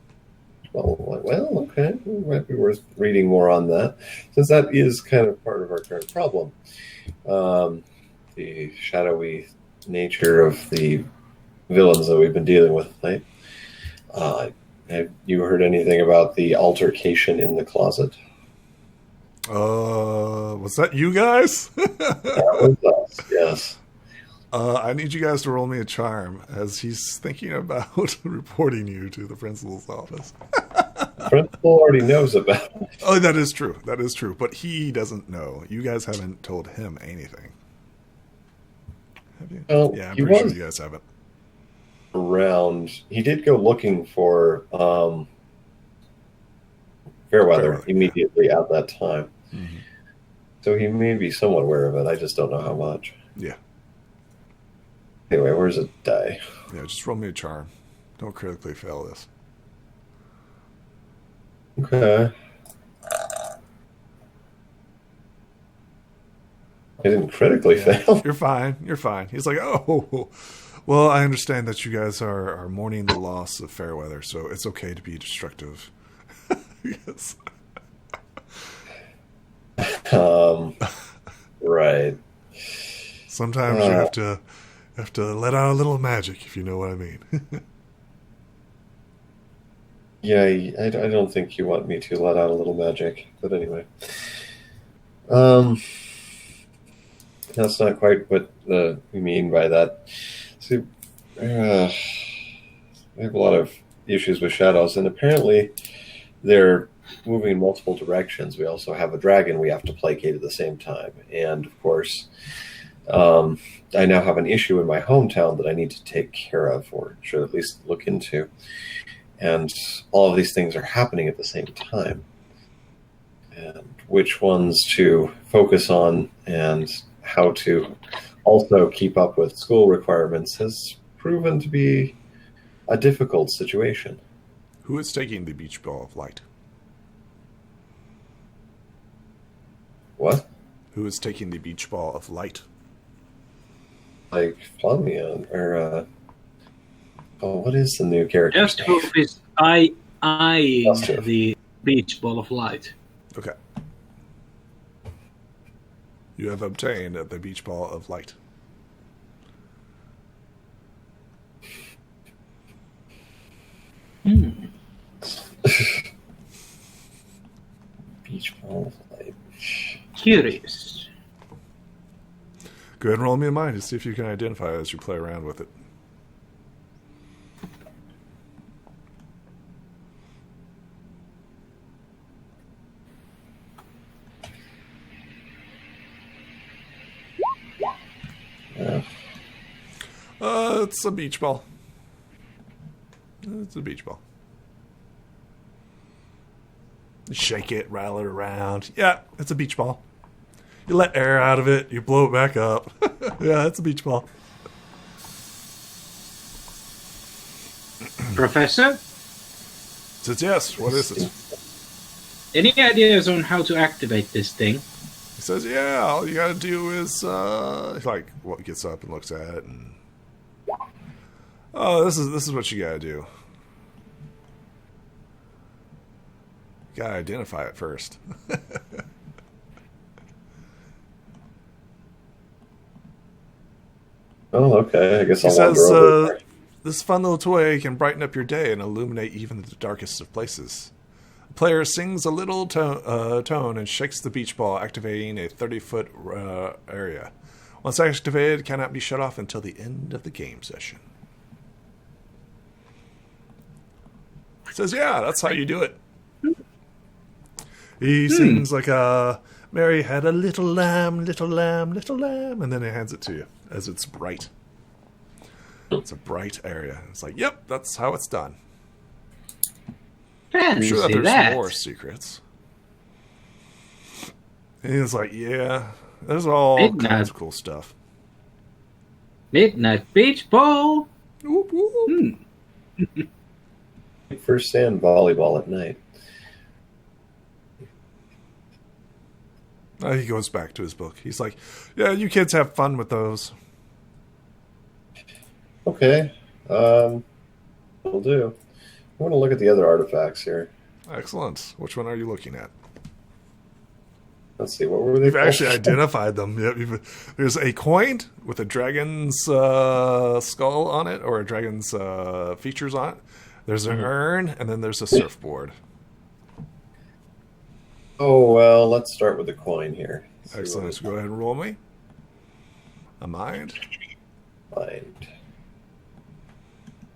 [SPEAKER 2] Well, okay. It might be worth reading more on that, since that is kind of part of our current problem. The shadowy nature of the villains that we've been dealing with tonight. Have you heard anything about the altercation in the closet?
[SPEAKER 1] Was that you guys?
[SPEAKER 2] That was us, yes.
[SPEAKER 1] I need you guys to roll me a charm, as he's thinking about reporting you to the principal's office.
[SPEAKER 2] The principal already knows about it.
[SPEAKER 1] Oh, that is true. That is true. But he doesn't know. You guys haven't told him anything. Have you?
[SPEAKER 2] Well,
[SPEAKER 1] yeah, I'm pretty sure you guys haven't.
[SPEAKER 2] Around, he did go looking for Fairweather immediately at that time.
[SPEAKER 1] Mm-hmm.
[SPEAKER 2] So he may be somewhat aware of it. I just don't know how much.
[SPEAKER 1] Yeah.
[SPEAKER 2] Anyway, where's a die?
[SPEAKER 1] Yeah, just roll me a charm. Don't critically fail this.
[SPEAKER 2] Okay. I didn't critically fail.
[SPEAKER 1] You're fine. You're fine. He's like, oh, well, I understand that you guys are mourning the loss of Fairweather, so it's okay to be destructive. Yes.
[SPEAKER 2] Right.
[SPEAKER 1] Sometimes you have to let out a little magic, if you know what I mean.
[SPEAKER 2] Yeah, I don't think you want me to let out a little magic, but anyway. That's not quite what we mean by that. See, we have a lot of issues with shadows, and apparently they're moving in multiple directions. We also have a dragon we have to placate at the same time, and of course, I now have an issue in my hometown that I need to take care of, or should at least look into. And all of these things are happening at the same time. And which ones to focus on and how to also keep up with school requirements has proven to be a difficult situation.
[SPEAKER 1] Who is taking the beach ball of light?
[SPEAKER 2] What?
[SPEAKER 1] Who is taking the beach ball of light?
[SPEAKER 2] Like Flamion or what is the new character?
[SPEAKER 3] Just Hoof is eyeing
[SPEAKER 2] Just Hoof.
[SPEAKER 3] the beach ball of light.
[SPEAKER 1] Okay. You have obtained the beach ball of light.
[SPEAKER 2] Beach ball of light.
[SPEAKER 3] Curious.
[SPEAKER 1] Go ahead and roll me a mind to see if you can identify it as you play around with it.
[SPEAKER 2] Yeah.
[SPEAKER 1] It's a beach ball. It's a beach ball. You shake it, rattle it around. Yeah, it's a beach ball. You let air out of it, you blow it back up. Yeah, it's a beach ball.
[SPEAKER 3] Professor,
[SPEAKER 1] Says yes, what is it?
[SPEAKER 3] any ideas on how to activate this thing?
[SPEAKER 1] He says, yeah, all you gotta do is, like, what gets up and looks at it, and... Oh, this is what you gotta do. You gotta identify it first.
[SPEAKER 2] Oh, okay. I guess
[SPEAKER 1] He
[SPEAKER 2] I'll
[SPEAKER 1] says,
[SPEAKER 2] wander over there.
[SPEAKER 1] this fun little toy can brighten up your day and illuminate even the darkest of places. The player sings a little tone and shakes the beach ball, activating a 30-foot area. Once activated, it cannot be shut off until the end of the game session. He says, yeah, that's how you do it. He sings like a Mary had a little lamb, little lamb, little lamb, and then he hands it to you as it's bright. It's a bright area. It's like, yep, that's how it's done. I'm
[SPEAKER 3] Fancy
[SPEAKER 1] sure that there's
[SPEAKER 3] that.
[SPEAKER 1] more secrets. And he's like, yeah, there's all
[SPEAKER 3] Midnight.
[SPEAKER 1] kinds of cool stuff.
[SPEAKER 3] Midnight beach ball.
[SPEAKER 1] Whoop, whoop.
[SPEAKER 2] First sand volleyball at night.
[SPEAKER 1] He goes back to his book. He's like, yeah, you kids have fun with those.
[SPEAKER 2] Okay. Will do. I want to look at the other artifacts here.
[SPEAKER 1] Excellent. Which one are you looking at?
[SPEAKER 2] Let's see. What were they?
[SPEAKER 1] You've
[SPEAKER 2] called?
[SPEAKER 1] actually identified them. Yep, there's a coin with a dragon's skull on it, or a dragon's features on it. There's an urn, and then there's a surfboard.
[SPEAKER 2] Oh, well, let's start with the coin here.
[SPEAKER 1] Excellent. So go ahead and roll me a mind.
[SPEAKER 2] Mind.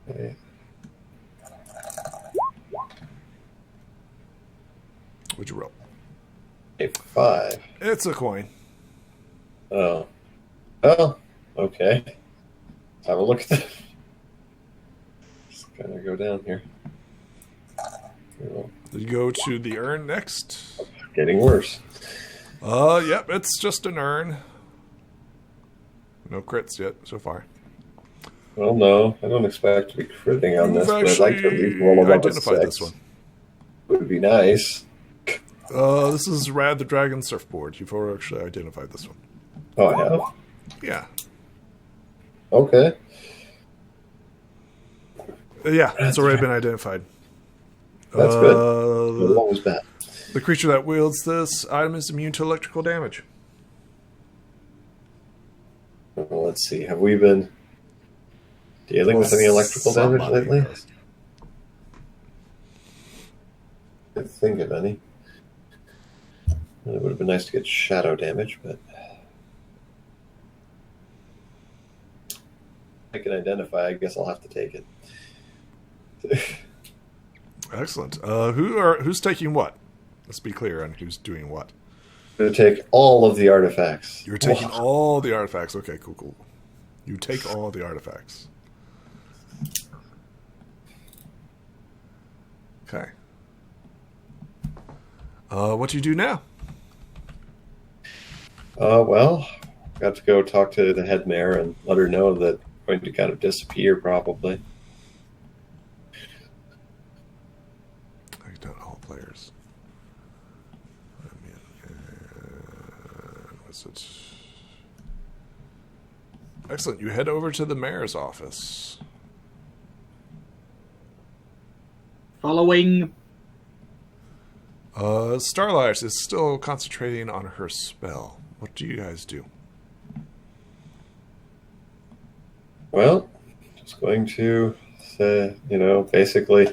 [SPEAKER 2] Okay.
[SPEAKER 1] What'd you roll?
[SPEAKER 2] A 5.
[SPEAKER 1] It's a coin.
[SPEAKER 2] Oh. Oh, okay. Let's have a look at that. Just gotta go down here. Oh,
[SPEAKER 1] You go to the urn next.
[SPEAKER 2] getting worse.
[SPEAKER 1] Yep, it's just an urn. No crits yet so far.
[SPEAKER 2] Well, no, I don't expect to be critting on this,
[SPEAKER 1] You've
[SPEAKER 2] but I'd like to at least roll above a
[SPEAKER 1] identified
[SPEAKER 2] 6.
[SPEAKER 1] this one.
[SPEAKER 2] Would be nice.
[SPEAKER 1] This is Rad the Dragon Surfboard. You've already actually identified this one.
[SPEAKER 2] Oh, I have?
[SPEAKER 1] Yeah.
[SPEAKER 2] Okay.
[SPEAKER 1] Yeah, it's already been identified.
[SPEAKER 2] That's good. What was bad?
[SPEAKER 1] The creature that wields this item is immune to electrical damage.
[SPEAKER 2] Well, let's see. Have we been dealing with any electrical damage
[SPEAKER 1] Somebody
[SPEAKER 2] lately?
[SPEAKER 1] does.
[SPEAKER 2] Can't think of any. It would have been nice to get shadow damage, but I can identify. I guess I'll have to take it.
[SPEAKER 1] Excellent. Who's taking what? Let's be clear on who's doing what.
[SPEAKER 2] I'm going to take all of the artifacts.
[SPEAKER 1] You're taking all the artifacts. Okay, cool. You take all the artifacts. Okay. What do you do now?
[SPEAKER 2] Well, got to go talk to the head mayor and let her know that I'm going to kind of disappear probably.
[SPEAKER 1] is it? Excellent. You head over to the mayor's office.
[SPEAKER 3] Following.
[SPEAKER 1] Starlight is still concentrating on her spell. What do you guys do?
[SPEAKER 2] Well, just going to say, basically,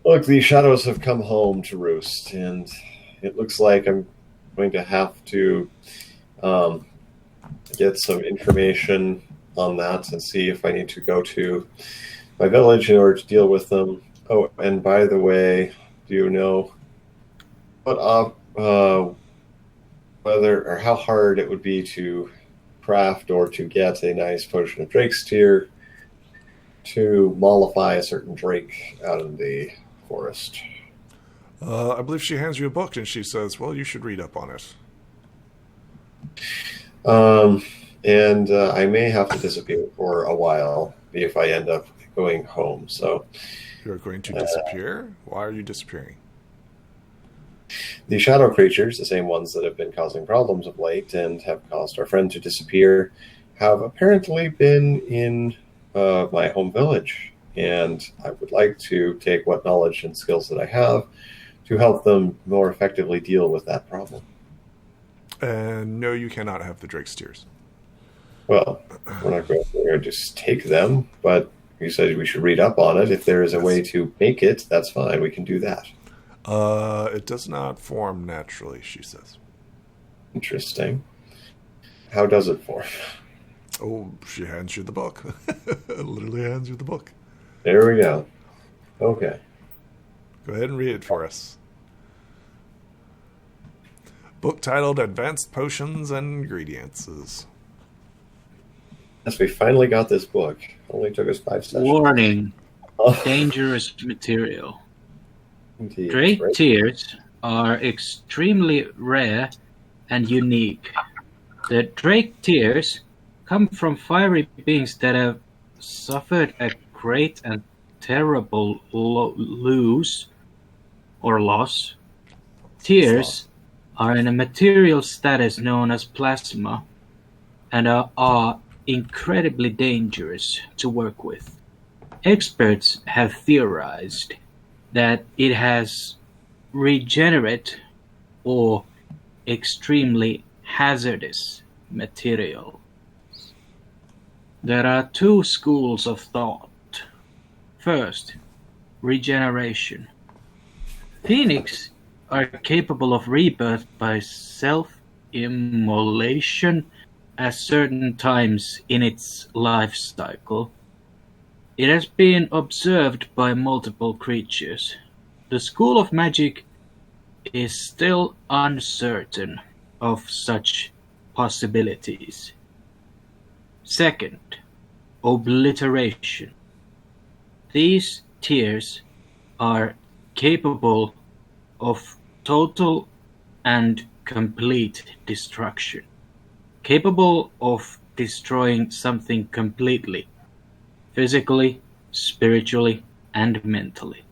[SPEAKER 2] look, these shadows have come home to roost, and it looks like I'm going to have to get some information on that and see if I need to go to my village in order to deal with them. Oh, and by the way, do you know what whether or how hard it would be to craft or to get a nice potion of Drake's Tear to mollify a certain Drake out in the forest?
[SPEAKER 1] I believe she hands you a book and she says, well, you should read up on it.
[SPEAKER 2] And I may have to disappear for a while if I end up going home. So
[SPEAKER 1] you're going to disappear? Why are you disappearing?
[SPEAKER 2] The shadow creatures, the same ones that have been causing problems of late and have caused our friend to disappear, have apparently been in my home village. And I would like to take what knowledge and skills that I have to help them more effectively deal with that problem.
[SPEAKER 1] And no, you cannot have the Drake's Tears.
[SPEAKER 2] Well, we're not going to just take them, but you said we should read up on it. If there is a way to make it, that's fine. We can do that.
[SPEAKER 1] It does not form naturally, she says.
[SPEAKER 2] Interesting. How does it form?
[SPEAKER 1] Oh, she hands you the book. Literally hands you the book.
[SPEAKER 2] There we go. Okay.
[SPEAKER 1] Go ahead and read it for us. Book titled Advanced Potions and Ingredients.
[SPEAKER 2] Yes, we finally got this book. Only took us 5 sessions.
[SPEAKER 3] Warning. Dangerous material.
[SPEAKER 2] Indeed,
[SPEAKER 3] Drake
[SPEAKER 2] right?
[SPEAKER 3] tears are extremely rare and unique. The Drake tears come from fiery beings that have suffered a great and terrible loss. Tears are in a material status known as plasma and are incredibly dangerous to work with. Experts have theorized that it has regenerate or extremely hazardous material. There are 2 schools of thought. First, regeneration. Phoenix are capable of rebirth by self-immolation at certain times in its life cycle. It has been observed by multiple creatures. The School of Magic is still uncertain of such possibilities. Second, obliteration. These tears are capable of total and complete destruction. Capable of destroying something completely. Physically, spiritually, and mentally.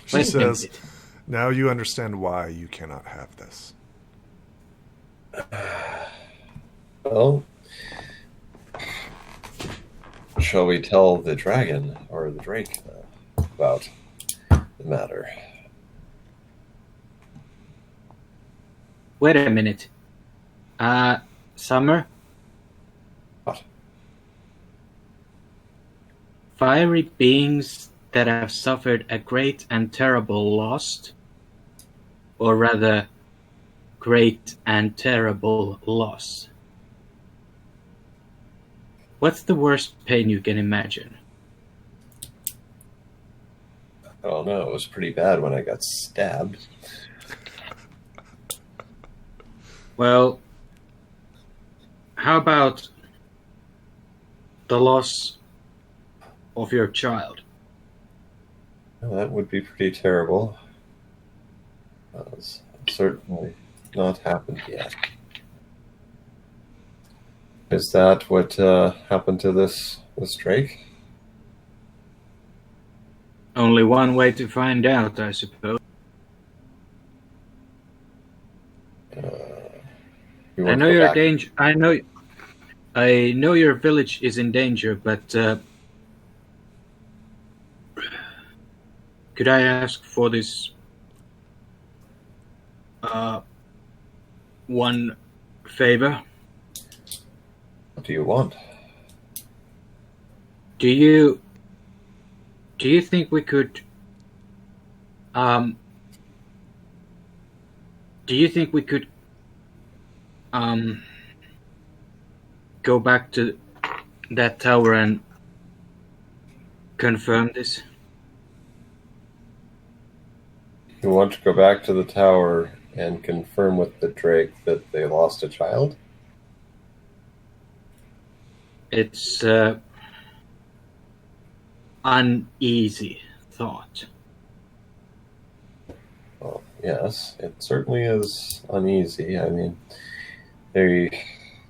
[SPEAKER 1] She says, now you understand why you cannot have this.
[SPEAKER 2] Well, shall we tell the dragon or the drake about the matter?
[SPEAKER 3] Wait a minute. Summer?
[SPEAKER 2] What?
[SPEAKER 3] Fiery beings that have suffered a great and terrible loss, or rather, great and terrible loss. What's the worst pain you can imagine?
[SPEAKER 2] I don't know. It was pretty bad when I got stabbed.
[SPEAKER 3] Well, how about the loss of your child?
[SPEAKER 2] Well, that would be pretty terrible. That's certainly not happened yet. Is that what happened to this drake?
[SPEAKER 3] Only one way to find out, I suppose.
[SPEAKER 2] You
[SPEAKER 3] I
[SPEAKER 2] want
[SPEAKER 3] know
[SPEAKER 2] to go
[SPEAKER 3] you're
[SPEAKER 2] back?
[SPEAKER 3] danger. I know your village is in danger, but could I ask for this one favor?
[SPEAKER 2] What do you want?
[SPEAKER 3] Do you think we could do you think we could go back to that tower and confirm this?
[SPEAKER 2] You want to go back to the tower and confirm with the Drake that they lost a child?
[SPEAKER 3] It's uneasy thought.
[SPEAKER 2] Well, yes, it certainly is uneasy. I mean, there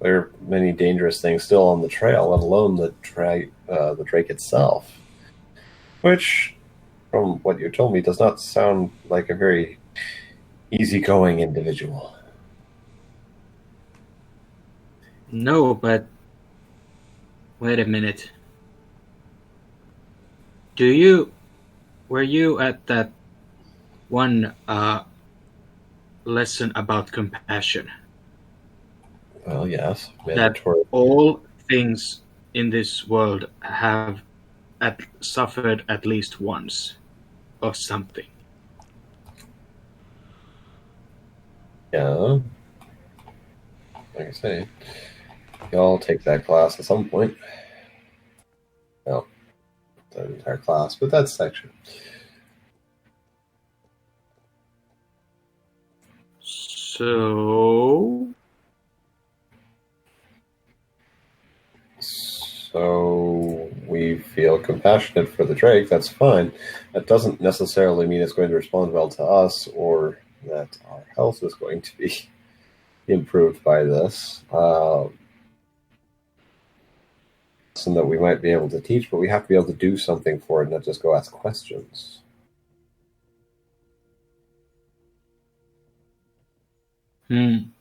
[SPEAKER 2] are many dangerous things still on the trail, let alone the Drake itself. Which, from what you told me, does not sound like a very easygoing individual.
[SPEAKER 3] No, but wait a minute. Were you at that one lesson about compassion?
[SPEAKER 2] Well, yes.
[SPEAKER 3] That
[SPEAKER 2] Mandatory.
[SPEAKER 3] all things in this world have suffered at least once or something.
[SPEAKER 2] Yeah. Like I say, y'all take that class at some point. Well, the entire class, but that section. So we feel compassionate for the Drake, that's fine. That doesn't necessarily mean it's going to respond well to us or that our health is going to be improved by this. Something that we might be able to teach, but we have to be able to do something for it, not just go ask questions. And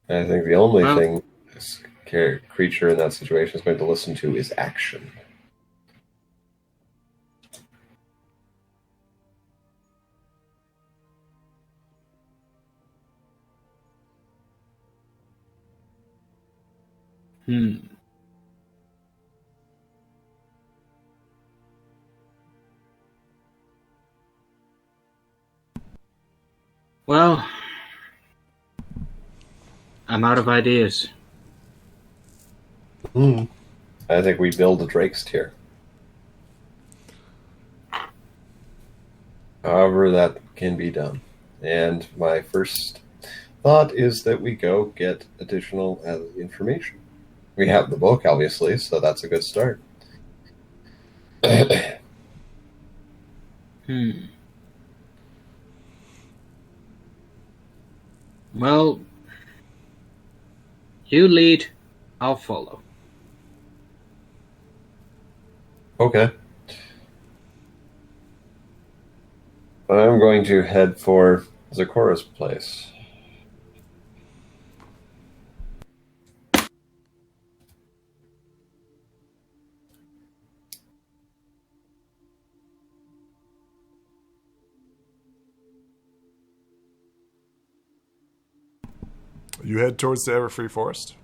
[SPEAKER 2] I think the only thing this creature in that situation is going to listen to is action.
[SPEAKER 3] Well, I'm out of ideas.
[SPEAKER 2] I think we build a Drake's tier. However that can be done. And my first thought is that we go get additional information. We have the book, obviously, so that's a good start.
[SPEAKER 3] Well, you lead, I'll follow.
[SPEAKER 2] Okay. I'm going to head for Zecora's place.
[SPEAKER 1] You head towards the Everfree Forest?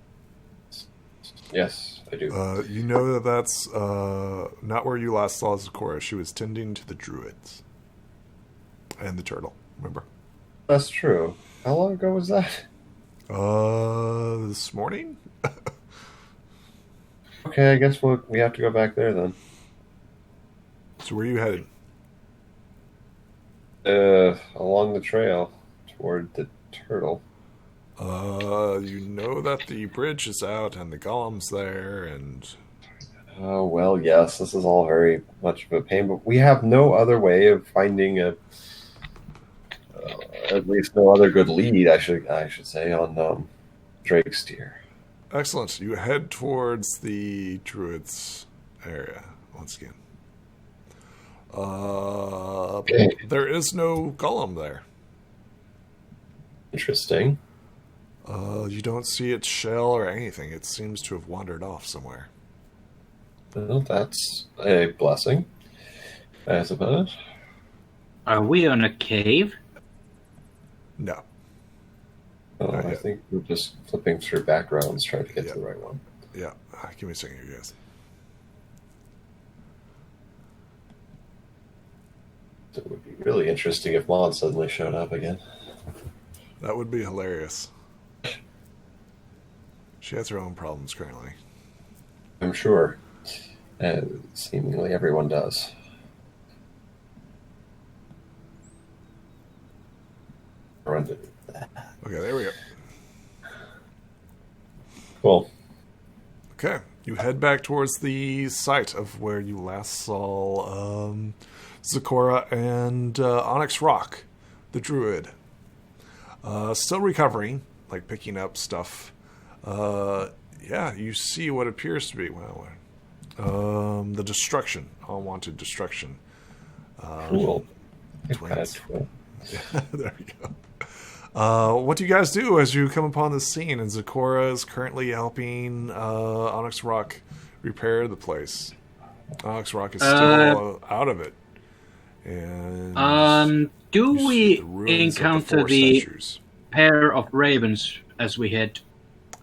[SPEAKER 2] Yes, I do.
[SPEAKER 1] You know that that's not where you last saw Zecora. She was tending to the druids. And the turtle, remember?
[SPEAKER 2] That's true. How long ago was that?
[SPEAKER 1] This morning?
[SPEAKER 2] Okay, I guess we have to go back there then.
[SPEAKER 1] So where are you heading?
[SPEAKER 2] Along the trail toward the turtle.
[SPEAKER 1] You know that the bridge is out and the golem's there and...
[SPEAKER 2] Oh, well, yes, this is all very much of a pain, but we have no other way of finding at least no other good lead, I should say, on Drake's tier.
[SPEAKER 1] Excellent. You head towards the druids area once again.
[SPEAKER 2] Okay.
[SPEAKER 1] There is no golem there.
[SPEAKER 2] Interesting.
[SPEAKER 1] You don't see its shell or anything. It seems to have wandered off somewhere.
[SPEAKER 2] Well, that's a blessing, I suppose.
[SPEAKER 3] Are we on a cave?
[SPEAKER 1] No.
[SPEAKER 2] Oh,
[SPEAKER 1] Not
[SPEAKER 2] I
[SPEAKER 1] yet.
[SPEAKER 2] think we're just flipping through backgrounds trying to get
[SPEAKER 1] Yeah.
[SPEAKER 2] to the right one.
[SPEAKER 1] Yeah. Give me a second, you guys.
[SPEAKER 2] So it would be really interesting if Maud suddenly showed up again.
[SPEAKER 1] That would be hilarious. She has her own problems currently.
[SPEAKER 2] I'm sure. And seemingly everyone does. Run to that.
[SPEAKER 1] Okay, there we go.
[SPEAKER 2] Cool.
[SPEAKER 1] Okay, you head back towards the site of where you last saw Zecora and Onyx Rock, the druid. Still recovering, like picking up stuff. Yeah, you see what appears to be, the destruction, unwanted destruction.
[SPEAKER 2] Cool.
[SPEAKER 1] Twins.
[SPEAKER 2] Cool.
[SPEAKER 1] Yeah, there we go. What do you guys do as you come upon this scene? And Zecora is currently helping Onyx Rock repair the place. Onyx Rock is still out of it. And
[SPEAKER 3] do
[SPEAKER 1] you
[SPEAKER 3] we
[SPEAKER 1] see the ruins of
[SPEAKER 3] encounter
[SPEAKER 1] four
[SPEAKER 3] the
[SPEAKER 1] statues.
[SPEAKER 3] pair of ravens as we head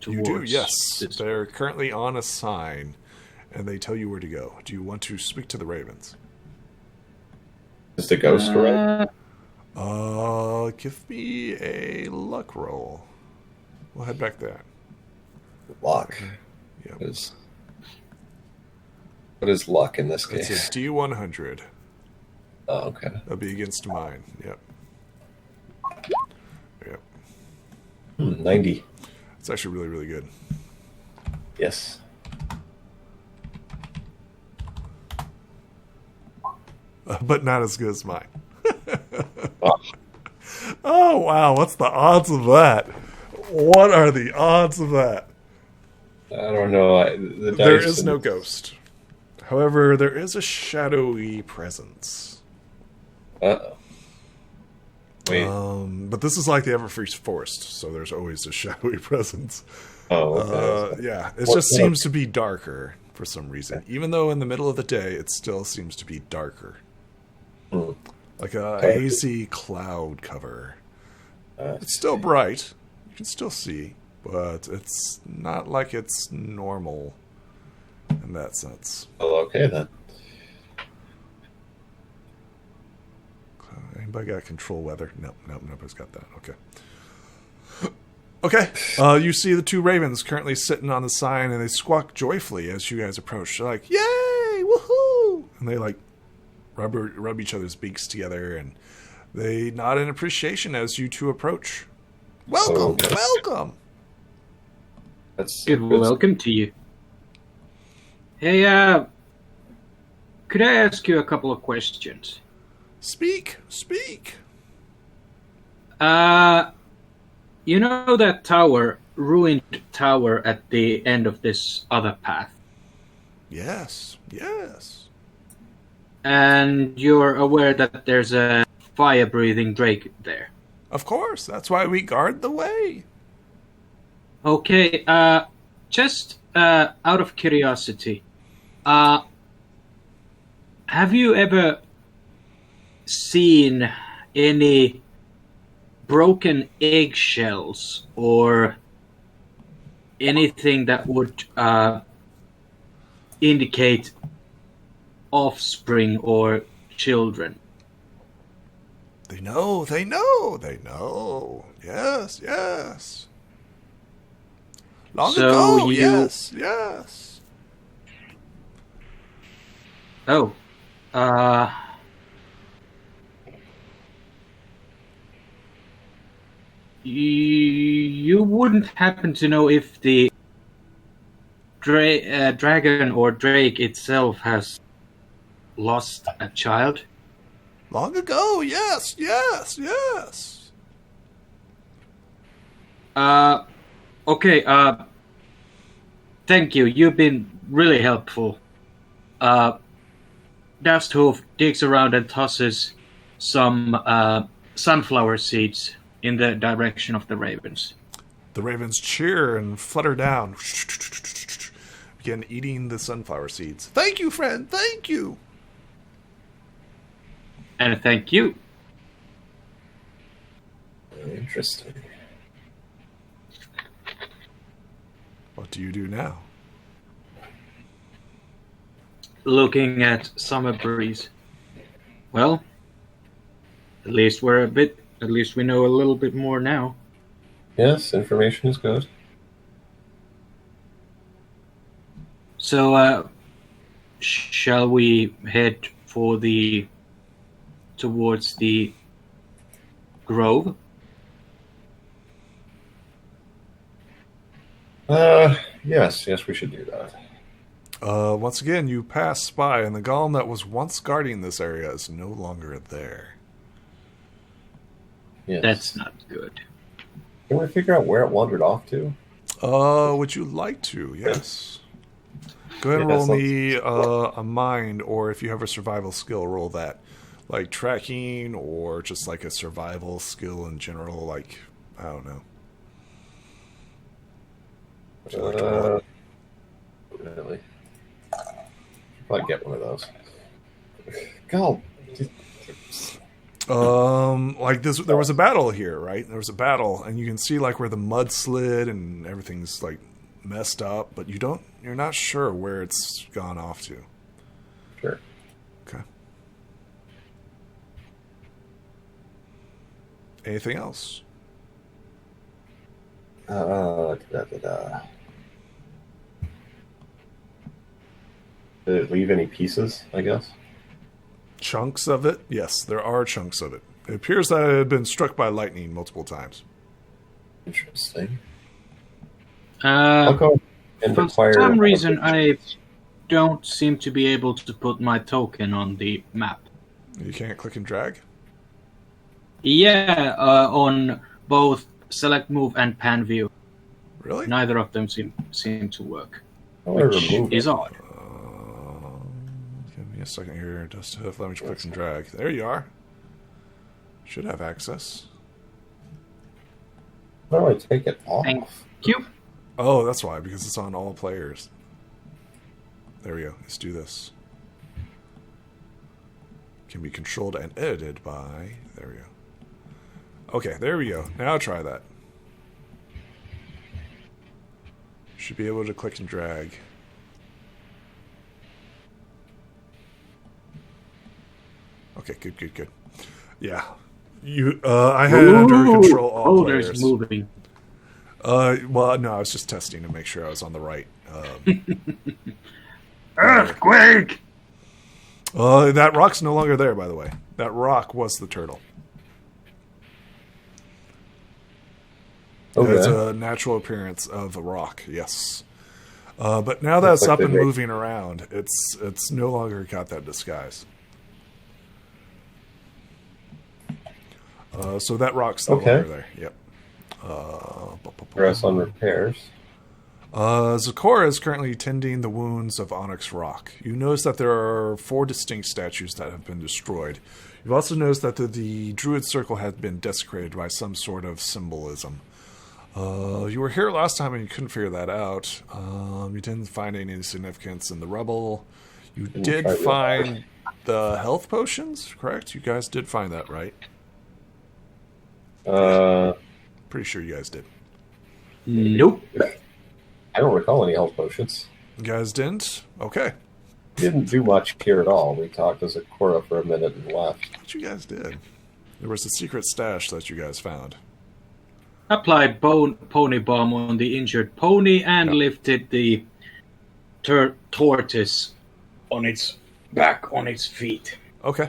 [SPEAKER 1] You
[SPEAKER 3] towards?
[SPEAKER 1] do, yes.
[SPEAKER 3] this?
[SPEAKER 1] They're currently on a sign, and they tell you where to go. Do you want to speak to the ravens?
[SPEAKER 2] Is the ghost around?
[SPEAKER 1] Give me a luck roll. We'll head back there.
[SPEAKER 2] Luck.
[SPEAKER 1] Yeah.
[SPEAKER 2] What is luck in this
[SPEAKER 1] It's
[SPEAKER 2] case?
[SPEAKER 1] a D100.
[SPEAKER 2] Oh, okay.
[SPEAKER 1] That'll be against mine. Yep. Yep.
[SPEAKER 2] 90.
[SPEAKER 1] It's actually really, really good.
[SPEAKER 2] Yes.
[SPEAKER 1] But not as good as mine.
[SPEAKER 2] Oh,
[SPEAKER 1] Oh, wow. What's the odds of that? What are the odds of that?
[SPEAKER 2] I don't know. The
[SPEAKER 1] There
[SPEAKER 2] dice
[SPEAKER 1] is
[SPEAKER 2] and-
[SPEAKER 1] no ghost. However, there is a shadowy presence.
[SPEAKER 2] Uh-oh. Wait.
[SPEAKER 1] But this is like the Everfree forest, so there's always a shadowy presence.
[SPEAKER 2] Okay.
[SPEAKER 1] Yeah, it
[SPEAKER 2] What-
[SPEAKER 1] just seems to be darker for some reason. Even though in the middle of the day, it still seems to be darker.
[SPEAKER 2] Hmm.
[SPEAKER 1] Like a
[SPEAKER 2] Okay.
[SPEAKER 1] hazy cloud cover. It's still bright. You can still see, but it's not like it's normal in that sense.
[SPEAKER 2] Oh, okay then.
[SPEAKER 1] Anybody got control weather? Nope, nobody's got that. Okay. Okay. You see the two ravens currently sitting on the sign, and they squawk joyfully as you guys approach. They're like, "Yay! Woohoo!" And they like rub each other's beaks together, and they nod in appreciation as you two approach. Welcome,
[SPEAKER 2] Okay.
[SPEAKER 1] welcome.
[SPEAKER 2] That's
[SPEAKER 3] Good welcome to you. Hey, could I ask you a couple of questions?
[SPEAKER 1] Speak.
[SPEAKER 3] You know that tower, ruined tower at the end of this other path?
[SPEAKER 1] Yes.
[SPEAKER 3] And you're aware that there's a fire-breathing drake there?
[SPEAKER 1] Of course. That's why we guard the way.
[SPEAKER 3] Okay, just out of curiosity, have you ever seen any broken eggshells or anything that would indicate offspring or children?
[SPEAKER 1] They know. Yes. Long
[SPEAKER 3] So
[SPEAKER 1] ago,
[SPEAKER 3] you-
[SPEAKER 1] yes.
[SPEAKER 3] Oh, you wouldn't happen to know if the dragon or drake itself has lost a child?
[SPEAKER 1] Long ago, yes.
[SPEAKER 3] Okay, thank you. You've been really helpful. Hoof digs around and tosses some sunflower seeds in the direction of the ravens.
[SPEAKER 1] The ravens cheer and flutter down, begin eating the sunflower seeds. Thank you, friend. Thank you.
[SPEAKER 3] And thank you.
[SPEAKER 2] Interesting.
[SPEAKER 1] What do you do now?
[SPEAKER 3] Looking at Summer Breeze. Well, at least we know a little bit more now.
[SPEAKER 2] Yes, information is good.
[SPEAKER 3] So, shall we head towards the grove?
[SPEAKER 2] Yes, we should do that.
[SPEAKER 1] Once again, you pass by, and the golem that was once guarding this area is no longer there.
[SPEAKER 2] Yes.
[SPEAKER 3] That's not good.
[SPEAKER 2] Can we figure out where it wandered off to?
[SPEAKER 1] Would you like to? Yes. Go ahead and roll me a mind, or if you have a survival skill, roll that. Like tracking, or just like a survival skill in general, like, I don't know. Would you like to roll it?
[SPEAKER 2] Really? I'll get one of those. God.
[SPEAKER 1] Like this, there was a battle here, right? There was a battle, and you can see like where the mud slid and everything's like messed up, but you're not sure where it's gone off to.
[SPEAKER 2] Sure.
[SPEAKER 1] Okay. Anything else?
[SPEAKER 2] Did it leave any pieces, I guess?
[SPEAKER 1] Chunks of it? Yes, there are chunks of it. It appears that it had been struck by lightning multiple times.
[SPEAKER 2] Interesting.
[SPEAKER 3] I'll
[SPEAKER 2] go and
[SPEAKER 3] for
[SPEAKER 2] require
[SPEAKER 3] some reason, I don't seem to be able to put my token on the map.
[SPEAKER 1] You can't click and drag?
[SPEAKER 3] Yeah, on both select move and pan view.
[SPEAKER 1] Really?
[SPEAKER 3] Neither of them seem to work,
[SPEAKER 2] which
[SPEAKER 3] is odd.
[SPEAKER 1] Give me a second here. Just let me click and drag. There you are. Should have access.
[SPEAKER 2] How do I take it off?
[SPEAKER 3] Thank you.
[SPEAKER 1] Oh, that's why, because it's on all players. There we go. Let's do this. Can be controlled and edited by... There we go. Okay, there we go. Now try that. Should be able to click and drag. Okay, good. Yeah. I had it under control all players.
[SPEAKER 3] There's moving.
[SPEAKER 1] Well, no, I was just testing to make sure I was on the right.
[SPEAKER 3] Earthquake!
[SPEAKER 1] That rock's no longer there, by the way. That rock was the turtle.
[SPEAKER 2] Okay.
[SPEAKER 1] It's a natural appearance of a rock, yes. But now that it's up and moving around, it's no longer got that disguise. So that rock's no longer there. Yep.
[SPEAKER 2] Progress on repairs.
[SPEAKER 1] Zecora is currently tending the wounds of Onyx Rock. You notice that there are 4 distinct statues that have been destroyed. You've also noticed that the Druid Circle had been desecrated by some sort of symbolism. You were here last time and you couldn't figure that out. You didn't find any significance in the rubble. You did find the health potions, correct? You guys did find that, right? Pretty sure you guys did.
[SPEAKER 3] Nope.
[SPEAKER 2] I don't recall any health potions.
[SPEAKER 1] You guys didn't? Okay.
[SPEAKER 2] We didn't do much here at all. We talked to Zecora for a minute and left.
[SPEAKER 1] What you guys did? There was a secret stash that you guys found.
[SPEAKER 3] Applied pony bomb on the injured pony and lifted the tortoise on its back, on its feet.
[SPEAKER 1] Okay.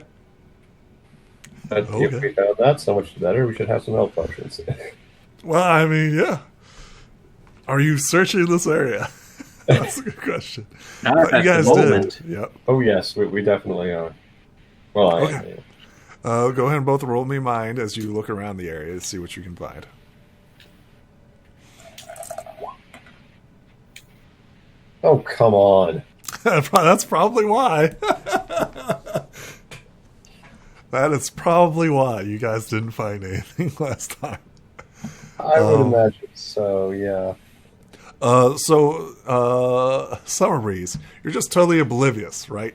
[SPEAKER 2] If we found that, so much better. We should have some health potions.
[SPEAKER 1] Well, I mean, yeah. Are you searching this area? That's a good question.
[SPEAKER 3] Not
[SPEAKER 1] you guys did. Yep.
[SPEAKER 2] Oh, yes, we definitely are. Well, I am.
[SPEAKER 1] Go ahead and both roll me mind as you look around the area to see what you can find.
[SPEAKER 2] Oh, come on.
[SPEAKER 1] That's probably why. That is probably why you guys didn't find anything last time.
[SPEAKER 2] I would imagine so, yeah.
[SPEAKER 1] Summer Breeze, you're just totally oblivious, right?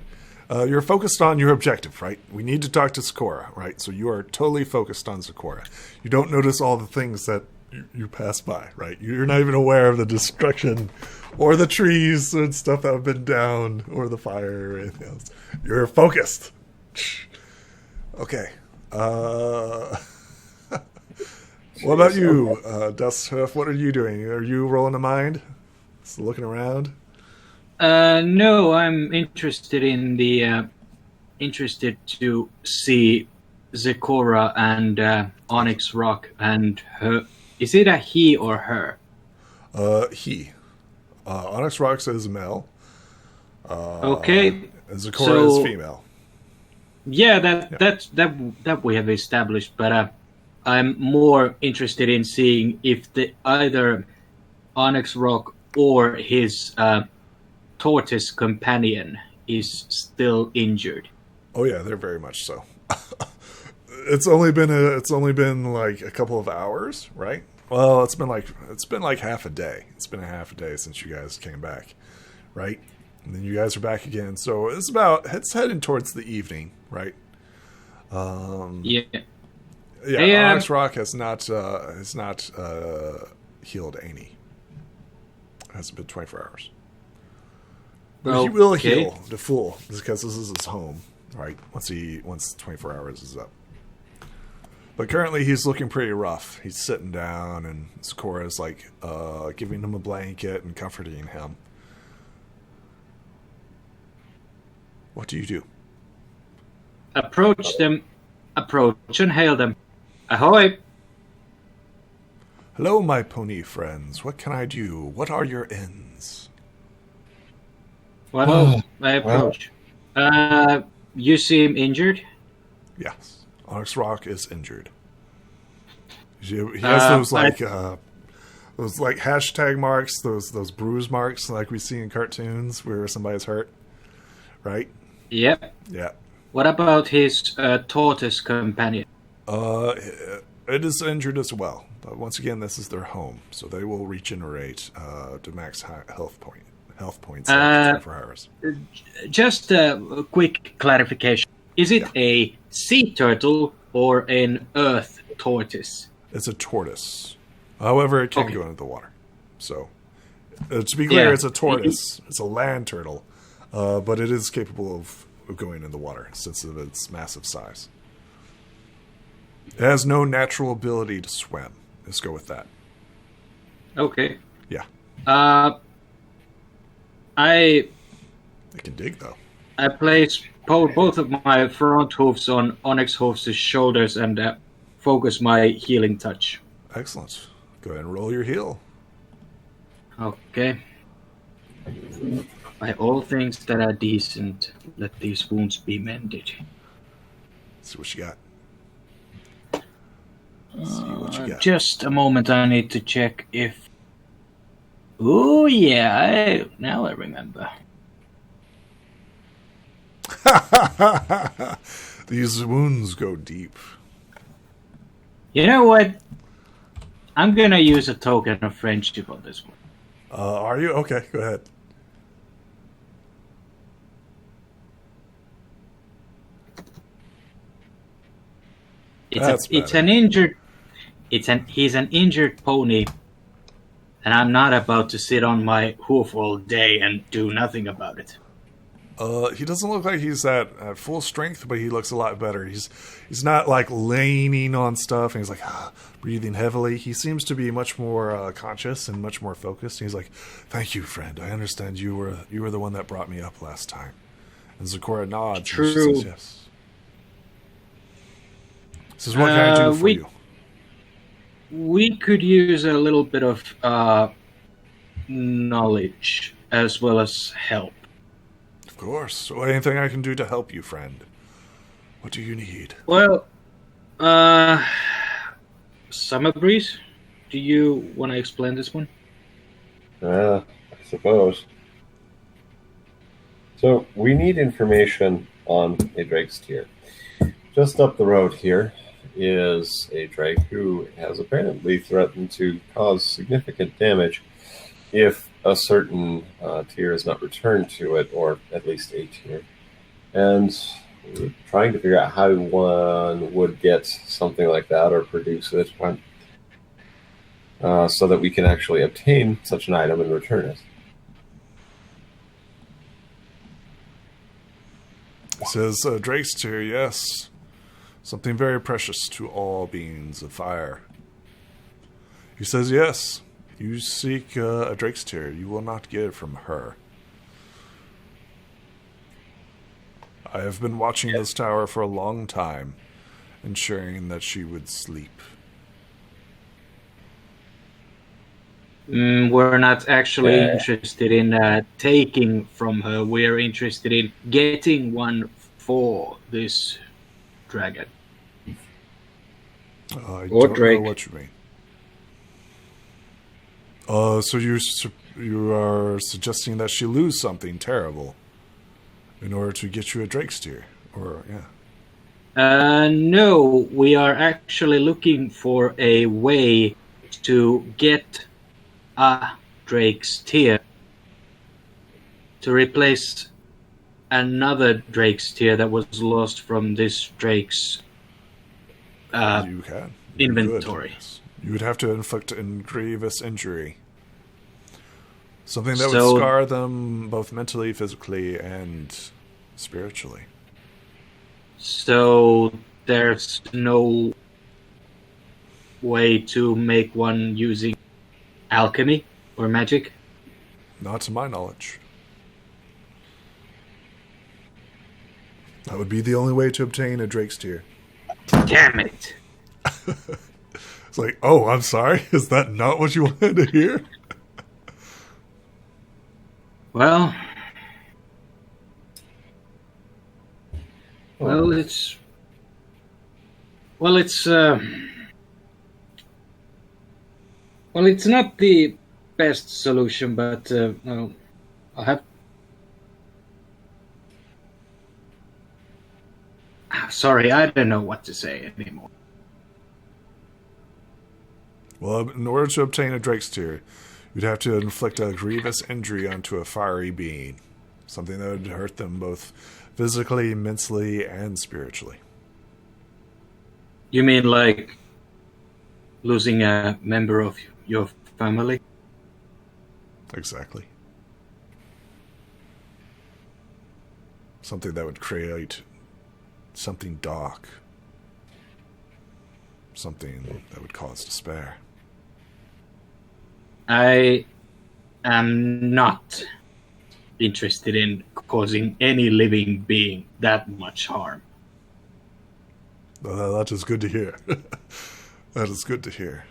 [SPEAKER 1] You're focused on your objective, right? We need to talk to Zecora, right? So you are totally focused on Zecora. You don't notice all the things that you pass by, right? You're not even aware of the destruction or the trees and stuff that have been down or the fire or anything else. You're focused. Okay. What about you, Dust Hoof? What are you doing? Are you rolling a mind? Just looking around?
[SPEAKER 3] No, I'm interested to see Zecora and Onyx Rock and her. Is it a he or her?
[SPEAKER 1] He. Onyx Rock is male.
[SPEAKER 3] Okay.
[SPEAKER 1] And Zecora is female.
[SPEAKER 3] Yeah, that we have established, but I'm more interested in seeing if either Onyx Rock or his Tortoise companion is still injured.
[SPEAKER 1] Oh yeah, they're very much so. It's only been like a couple of hours, right? Well, it's been like half a day. It's been a half a day since you guys came back, right? And then you guys are back again. So it's heading towards the evening, right?
[SPEAKER 3] Yeah.
[SPEAKER 1] Yeah, Onyx Rock has not healed Annie. It hasn't been 24 hours. But he will heal the full because this is his home, right? Once 24 hours is up. But currently he's looking pretty rough. He's sitting down and Zecora is like giving him a blanket and comforting him. What do you do?
[SPEAKER 3] Approach and hail them. Ahoy!
[SPEAKER 1] Hello, my pony friends. What can I do? What are your ends?
[SPEAKER 3] Well, I approach. You seem injured?
[SPEAKER 1] Yes. Onyx Rock is injured. He has those hashtag marks, those bruise marks like we see in cartoons where somebody's hurt, right?
[SPEAKER 3] Yep.
[SPEAKER 1] Yeah.
[SPEAKER 3] What about his tortoise companion?
[SPEAKER 1] It is injured as well. But once again, this is their home, so they will regenerate to max health points for hours.
[SPEAKER 3] Just a quick clarification. Is it a sea turtle or an earth tortoise?
[SPEAKER 1] It's a tortoise. However, it can go into the water. So, to be clear, it's a tortoise. It's a land turtle, but it is capable of going in the water since of its massive size. It has no natural ability to swim. Let's go with that.
[SPEAKER 3] Okay.
[SPEAKER 1] Yeah.
[SPEAKER 3] It
[SPEAKER 1] can dig, though.
[SPEAKER 3] I place both of my front hoofs on Onyx Hoof's shoulders and focus my healing touch.
[SPEAKER 1] Excellent. Go ahead and roll your heal.
[SPEAKER 3] Okay. By all things that are decent, let these wounds be mended.
[SPEAKER 1] Let's see what you got.
[SPEAKER 3] Just a moment, I need to check if... Oh, yeah, now I remember.
[SPEAKER 1] These wounds go deep.
[SPEAKER 3] You know what? I'm gonna use a token of friendship on this one.
[SPEAKER 1] Are you? Okay, go ahead.
[SPEAKER 3] He's an injured pony, and I'm not about to sit on my hoof all day and do nothing about it.
[SPEAKER 1] He doesn't look like he's at full strength, but he looks a lot better. He's not like leaning on stuff, and he's like breathing heavily. He seems to be much more conscious and much more focused. And he's like, "Thank you, friend. I understand you were the one that brought me up last time." And Zecora nods.
[SPEAKER 3] True.
[SPEAKER 1] And she says, "Yes." Says, "What can I do for you?"
[SPEAKER 3] We could use a little bit of knowledge as well as help.
[SPEAKER 1] Of course. So anything I can do to help you, friend? What do you need?
[SPEAKER 3] Well, Summer Breeze, do you want to explain this one?
[SPEAKER 2] I suppose. So, we need information on a Drake's tier. just up the road here is a drake who has apparently threatened to cause significant damage if a certain tier is not returned to it, or at least a tier. And we're trying to figure out how one would get something like that or produce it, so that we can actually obtain such an item and return it.
[SPEAKER 1] It says, Drake's tier, yes. Something very precious to all beings of fire. He says, yes. You seek a Drake's tier. You will not get it from her. I have been watching this tower for a long time, ensuring that she would sleep.
[SPEAKER 3] We're not actually interested in taking from her. We're interested in getting one for this dragon.
[SPEAKER 1] I
[SPEAKER 3] Or
[SPEAKER 1] don't
[SPEAKER 3] Drake.
[SPEAKER 1] know what you mean. So you are suggesting that she lose something terrible in order to get you a Drake's tier, or yeah?
[SPEAKER 3] No, we are actually looking for a way to get a Drake's tier to replace another Drake's tier that was lost from this Drake's
[SPEAKER 1] You can.
[SPEAKER 3] inventory.
[SPEAKER 1] Yes. You would have to inflict a grievous injury. Something that would scar them both mentally, physically, and spiritually.
[SPEAKER 3] So there's no way to make one using alchemy or magic?
[SPEAKER 1] Not to my knowledge. That would be the only way to obtain a Drake's tier.
[SPEAKER 3] Damn it.
[SPEAKER 1] It's like, oh, I'm sorry. Is that not what you wanted to hear?
[SPEAKER 3] Well, it's not the best solution, but I'll have. Sorry, I don't know what to say anymore.
[SPEAKER 1] Well, in order to obtain a Drake's tier, you'd have to inflict a grievous injury onto a fiery being. Something that would hurt them both physically, mentally, and spiritually.
[SPEAKER 3] You mean like losing a member of your family?
[SPEAKER 1] Exactly. Something that would create something dark. Something that would cause despair.
[SPEAKER 3] I am not interested in causing any living being that much harm.
[SPEAKER 1] Well, that is good to hear. That is good to hear.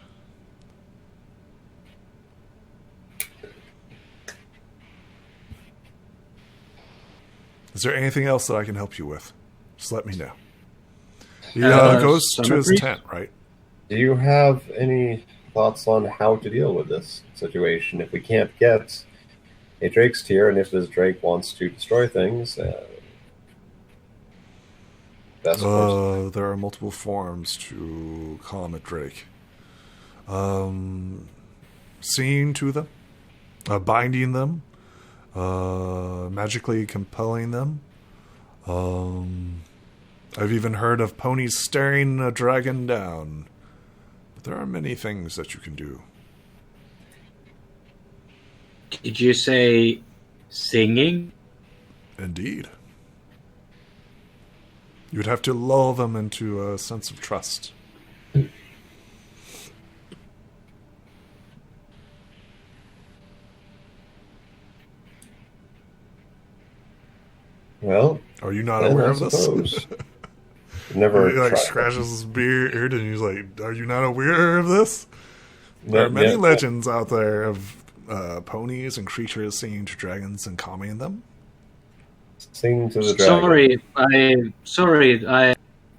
[SPEAKER 1] Is there anything else that I can help you with? Just let me know. He goes to his tent, right?
[SPEAKER 2] Do you have any thoughts on how to deal with this situation if we can't get a Drake's tier, and if this Drake wants to destroy things? That's
[SPEAKER 1] there are multiple forms to calm a Drake. Seeing to them, binding them, magically compelling them. I've even heard of ponies staring a dragon down. But there are many things that you can do.
[SPEAKER 3] Did you say singing?
[SPEAKER 1] Indeed. You would have to lull them into a sense of trust.
[SPEAKER 2] Well,
[SPEAKER 1] are you not aware of this?
[SPEAKER 2] Never.
[SPEAKER 1] He like scratches his beard and he's like, "Are you not aware of this?" There are many legends out there of ponies and creatures singing to dragons and calming them.
[SPEAKER 2] Sing to the dragon.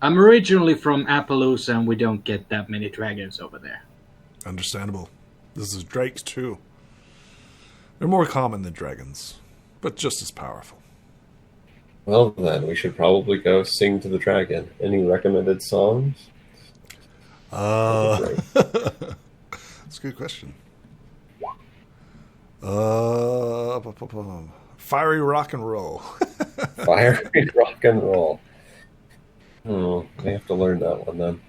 [SPEAKER 3] I'm originally from Appaloosa, and we don't get that many dragons over there.
[SPEAKER 1] Understandable. This is drakes too. They're more common than dragons, but just as powerful.
[SPEAKER 2] Well, then, we should probably go sing to the dragon. Any recommended songs?
[SPEAKER 1] That's a good question. Fiery rock and roll.
[SPEAKER 2] Fiery rock and roll. Oh, I have to learn that one then.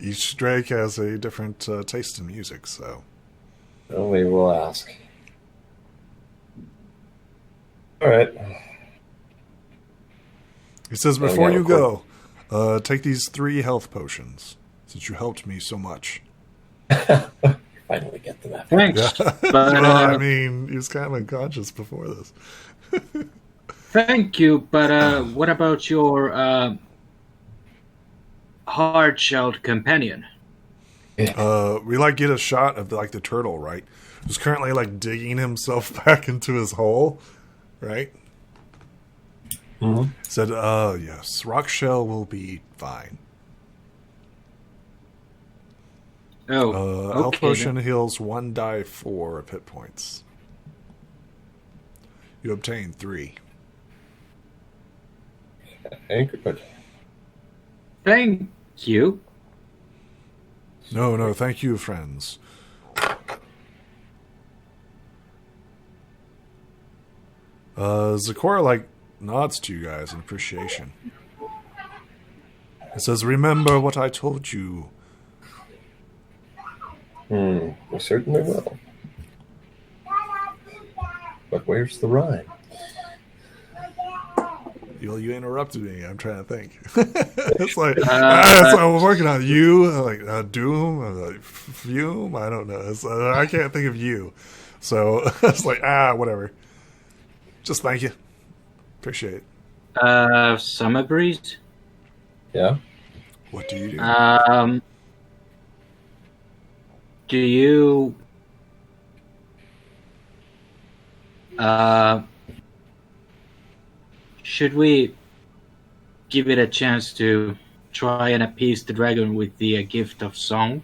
[SPEAKER 1] Each Drake has a different taste in music, so.
[SPEAKER 2] Well, maybe we'll ask. All right.
[SPEAKER 1] He says, before you go, take these 3 health potions, since you helped me so much.
[SPEAKER 2] Finally get them after.
[SPEAKER 3] Thanks.
[SPEAKER 1] Yeah.
[SPEAKER 3] But,
[SPEAKER 1] Well, I mean, he was kind of unconscious before this.
[SPEAKER 3] thank you, but what about your hard-shelled companion?
[SPEAKER 1] We get a shot of the turtle, right? Who's currently digging himself back into his hole, right?
[SPEAKER 2] Mm-hmm.
[SPEAKER 1] Said, yes, rock shell will be fine.
[SPEAKER 3] Oh,
[SPEAKER 1] Health
[SPEAKER 3] okay,
[SPEAKER 1] potion
[SPEAKER 3] then.
[SPEAKER 1] heals 1 die 4 of hit points. You obtain 3.
[SPEAKER 2] Okay, good.
[SPEAKER 3] Thank you.
[SPEAKER 1] No, thank you, friends. Zecora nods to you guys in appreciation. It says, remember what I told you.
[SPEAKER 2] We certainly will. But where's the rhyme?
[SPEAKER 1] You interrupted me. I'm trying to think. It's I'm working on you. Doom. Fume. I don't know. I can't think of you. So it's whatever. Just thank you. Appreciate it.
[SPEAKER 3] Summer breeze.
[SPEAKER 2] Yeah?
[SPEAKER 1] What do you do?
[SPEAKER 3] Do you should we give it a chance to try and appease the dragon with the gift of song?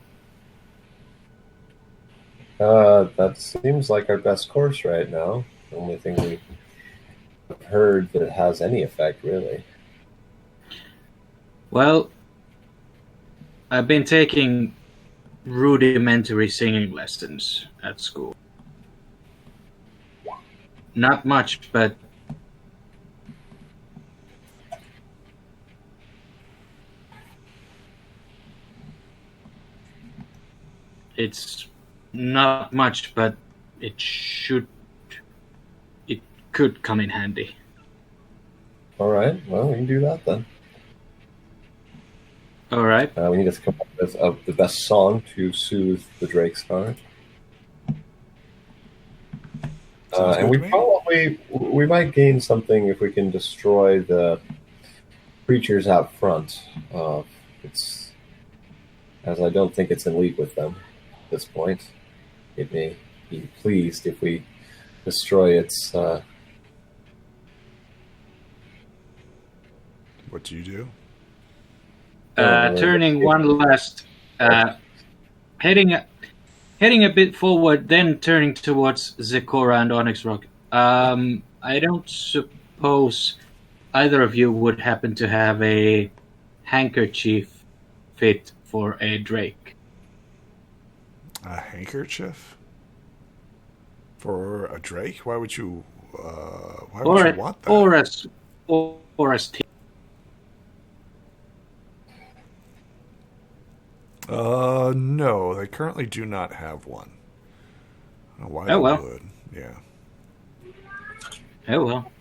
[SPEAKER 2] That seems like our best course right now. The only thing we've heard that it has any effect, really.
[SPEAKER 3] Well, I've been taking rudimentary singing lessons at school. Not much, but it's not much, but it could come in handy.
[SPEAKER 2] All right, well, we can do that then.
[SPEAKER 3] All right.
[SPEAKER 2] We need to come up with the best song to soothe the Drake's heart. And we might gain something if we can destroy the creatures out front. As I don't think it's in league with them at this point. It may be pleased if we destroy its.
[SPEAKER 1] What do you do?
[SPEAKER 3] Turning one last, heading a bit forward, then turning towards Zecora and Onyx Rock. I don't suppose either of you would happen to have a handkerchief fit for a Drake.
[SPEAKER 1] A handkerchief? For a Drake? Why would you want that?
[SPEAKER 3] Or as
[SPEAKER 1] No, they currently do not have one. I don't know why
[SPEAKER 3] they
[SPEAKER 1] would. Yeah.
[SPEAKER 3] Oh well.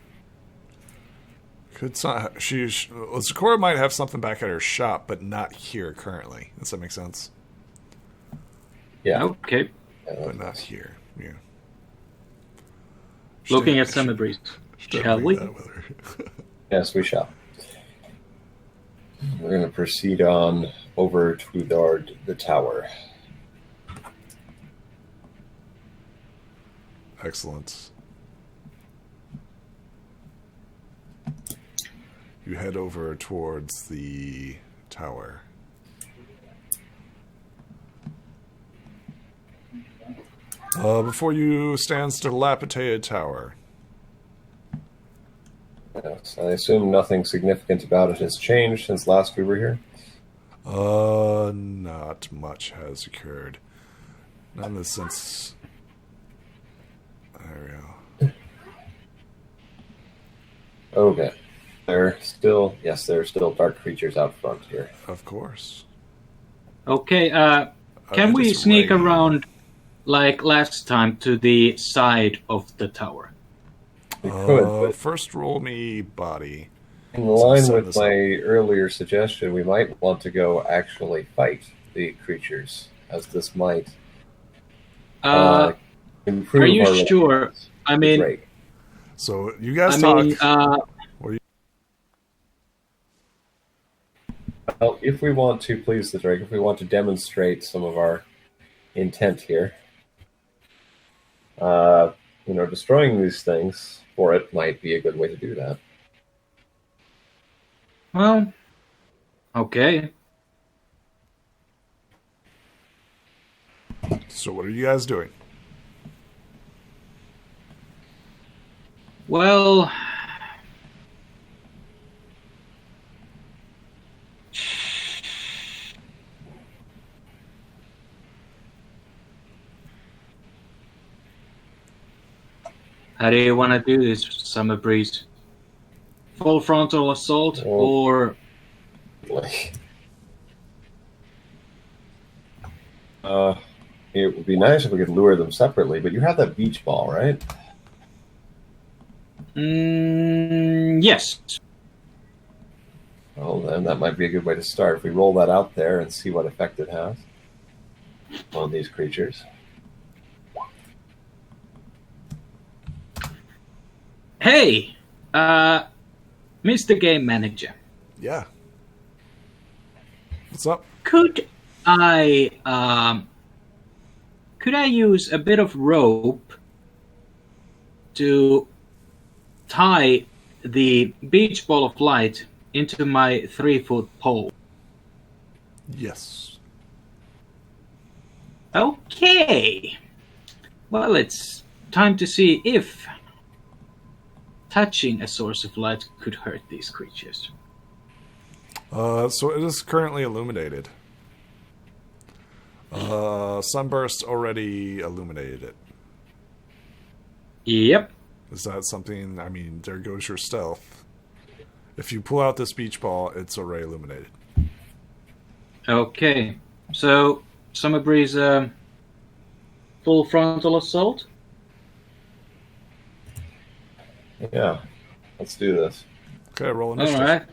[SPEAKER 1] Zecora might have something back at her shop, but not here currently. Does that make sense?
[SPEAKER 2] Yeah.
[SPEAKER 3] Okay.
[SPEAKER 1] But not here. Yeah.
[SPEAKER 3] Looking at Summer Breeze. Shall we?
[SPEAKER 2] Yes, we shall. We're going to proceed on over to the tower.
[SPEAKER 1] Excellent. You head over towards the tower. Before you stands dilapidated tower.
[SPEAKER 2] Yes, I assume nothing significant about it has changed since last we were here.
[SPEAKER 1] Not much has occurred. Not in the sense. There we go.
[SPEAKER 2] Okay. There are still dark creatures out front here.
[SPEAKER 1] Of course.
[SPEAKER 3] Okay, can we sneak around like last time to the side of the tower?
[SPEAKER 2] We could, but
[SPEAKER 1] first roll me body.
[SPEAKER 2] in line with my earlier suggestion, we might want to go actually fight the creatures, as this might improve.
[SPEAKER 3] Are you sure? I mean,
[SPEAKER 2] Drake.
[SPEAKER 1] So you guys talk.
[SPEAKER 2] Well, if we want to please the Drake, if we want to demonstrate some of our intent here, destroying these things for it might be a good way to do that.
[SPEAKER 3] well, okay.
[SPEAKER 1] So what are you guys doing?
[SPEAKER 3] Well, how do you want to do this, Summer Breeze? Full frontal assault or...
[SPEAKER 2] It would be nice if we could lure them separately, but you have that beach ball, right?
[SPEAKER 3] Yes.
[SPEAKER 2] Well, then that might be a good way to start. If we roll that out there and see what effect it has on these creatures.
[SPEAKER 3] Hey, Mr. Game Manager.
[SPEAKER 1] Yeah. What's up?
[SPEAKER 3] Could I use a bit of rope to tie the beach ball of light into my 3-foot pole?
[SPEAKER 1] Yes.
[SPEAKER 3] Okay. Well, it's time to see if touching a source of light could hurt these creatures.
[SPEAKER 1] So it is currently illuminated. Sunburst already illuminated it.
[SPEAKER 3] Yep.
[SPEAKER 1] Is that something? I mean, there goes your stealth. If you pull out this beach ball, it's already illuminated.
[SPEAKER 3] Okay. So, Summer Breeze, full frontal assault?
[SPEAKER 2] Yeah, let's do this.
[SPEAKER 1] Okay, roll initiative.
[SPEAKER 3] Alright.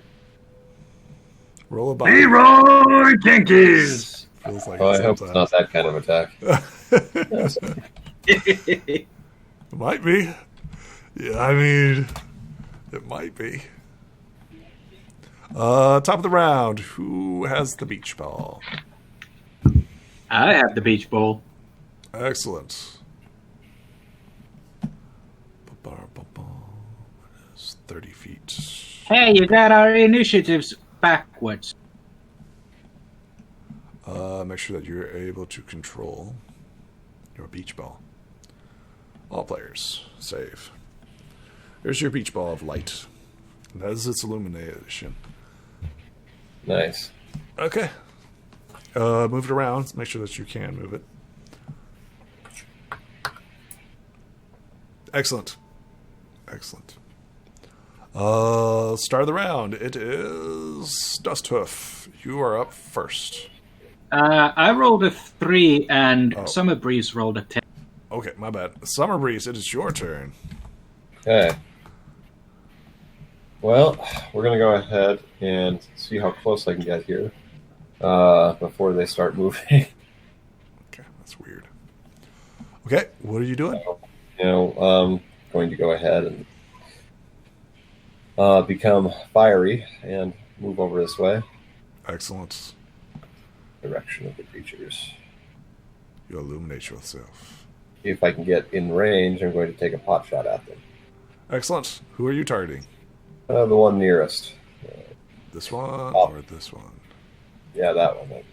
[SPEAKER 1] Roll a body.
[SPEAKER 3] Leroy Jenkins!
[SPEAKER 1] Feels like
[SPEAKER 2] I hope it's not that kind of attack.
[SPEAKER 1] It might be. Yeah, I mean, it might be. Top of the round. Who has the beach ball?
[SPEAKER 3] I have the beach ball.
[SPEAKER 1] Excellent. It is 30 feet.
[SPEAKER 3] Hey, you got our initiatives backwards.
[SPEAKER 1] Make sure that you're able to control your beach ball. All players, save. Here's your beach ball of light. That is its illumination.
[SPEAKER 2] Nice.
[SPEAKER 1] Okay. Move it around. Make sure that you can move it. Excellent. Excellent. Start of the round. It is Dust Hoof. You are up first.
[SPEAKER 3] I rolled a 3 and Summer Breeze rolled a 10.
[SPEAKER 1] Okay, my bad. Summer Breeze, it is your turn.
[SPEAKER 2] Okay. Well, we're going to go ahead and see how close I can get here before they start moving.
[SPEAKER 1] Okay, that's weird. Okay, what are you doing?
[SPEAKER 2] Going to go ahead and become fiery and move over this way.
[SPEAKER 1] Excellent.
[SPEAKER 2] Direction of the creatures.
[SPEAKER 1] You illuminate yourself.
[SPEAKER 2] If I can get in range, I'm going to take a pot shot at them.
[SPEAKER 1] Excellent. Who are you targeting?
[SPEAKER 2] The one nearest.
[SPEAKER 1] This one or this one?
[SPEAKER 2] Yeah, that one.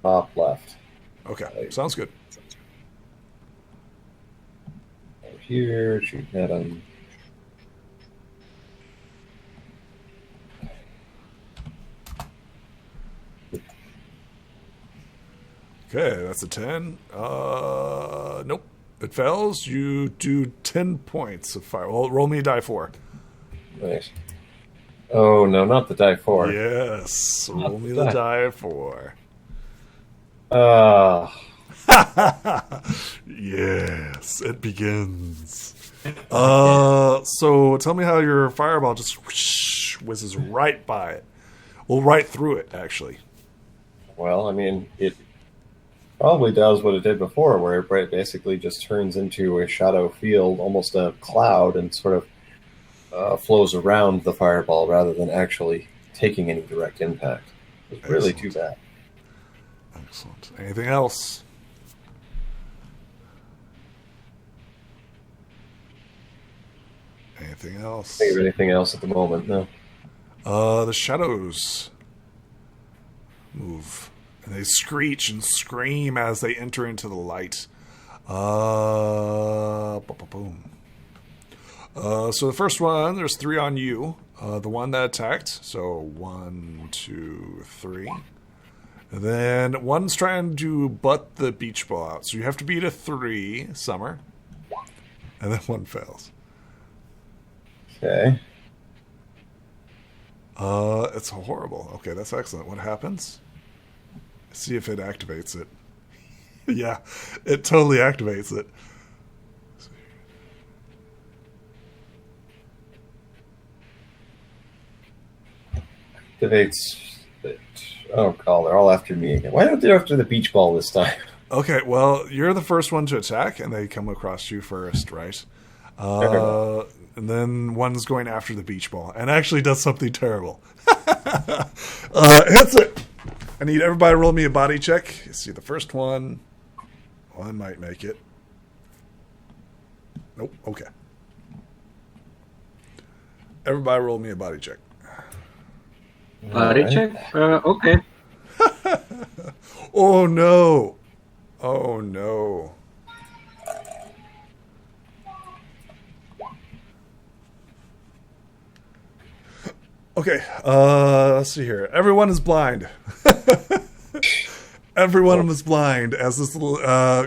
[SPEAKER 2] Top left.
[SPEAKER 1] Okay, sounds good.
[SPEAKER 2] here, shoot at him.
[SPEAKER 1] Okay, that's a 10. Nope. It fails. You do 10 points of fire. Well, roll me a die 4.
[SPEAKER 2] Nice. Oh, no, not the die 4.
[SPEAKER 1] Yes. Roll me the die 4. Yes, it begins. So tell me how your fireball just whizzes right by it. Well, right through it, actually.
[SPEAKER 2] Well, I mean, it probably does what it did before, where it basically just turns into a shadow field, almost a cloud, and sort of flows around the fireball rather than actually taking any direct impact. It's really too bad.
[SPEAKER 1] Excellent. Anything else? Anything else?
[SPEAKER 2] Think of anything else at the moment? No.
[SPEAKER 1] The shadows move. And they screech and scream as they enter into the light. Boom. So the first one, there's 3 on you. The one that attacked. So 1, 2, 3. And then one's trying to butt the beach ball out. So you have to beat a 3, Summer. And then one fails.
[SPEAKER 2] Okay.
[SPEAKER 1] It's horrible. Okay, that's excellent. What happens? See if it activates it. Yeah, it totally activates it.
[SPEAKER 2] Activates it. Oh, God, they're all after me again. Why don't they after the beach ball this time?
[SPEAKER 1] Okay, well, you're the first one to attack, and they come across you first, right? And then one's going after the beach ball, and actually does something terrible. Hits it! I need everybody to roll me a body check. You see the first one. One might make it. Nope, okay. Everybody roll me a body check.
[SPEAKER 3] Body check? Okay.
[SPEAKER 1] Oh, no. Oh, no. Okay, let's see here. Everyone is blind. Everyone is blind as this little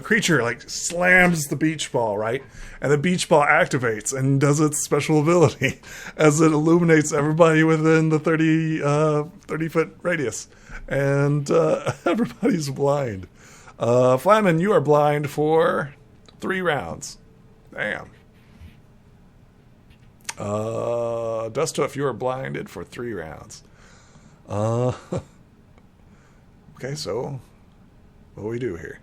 [SPEAKER 1] creature like slams the beach ball, right? And the beach ball activates and does its special ability as it illuminates everybody within the 30-foot radius. And everybody's blind. Flyman, you are blind for 3 rounds. Damn. Dustuff, you are blinded for 3 rounds. Okay, so what do we do here?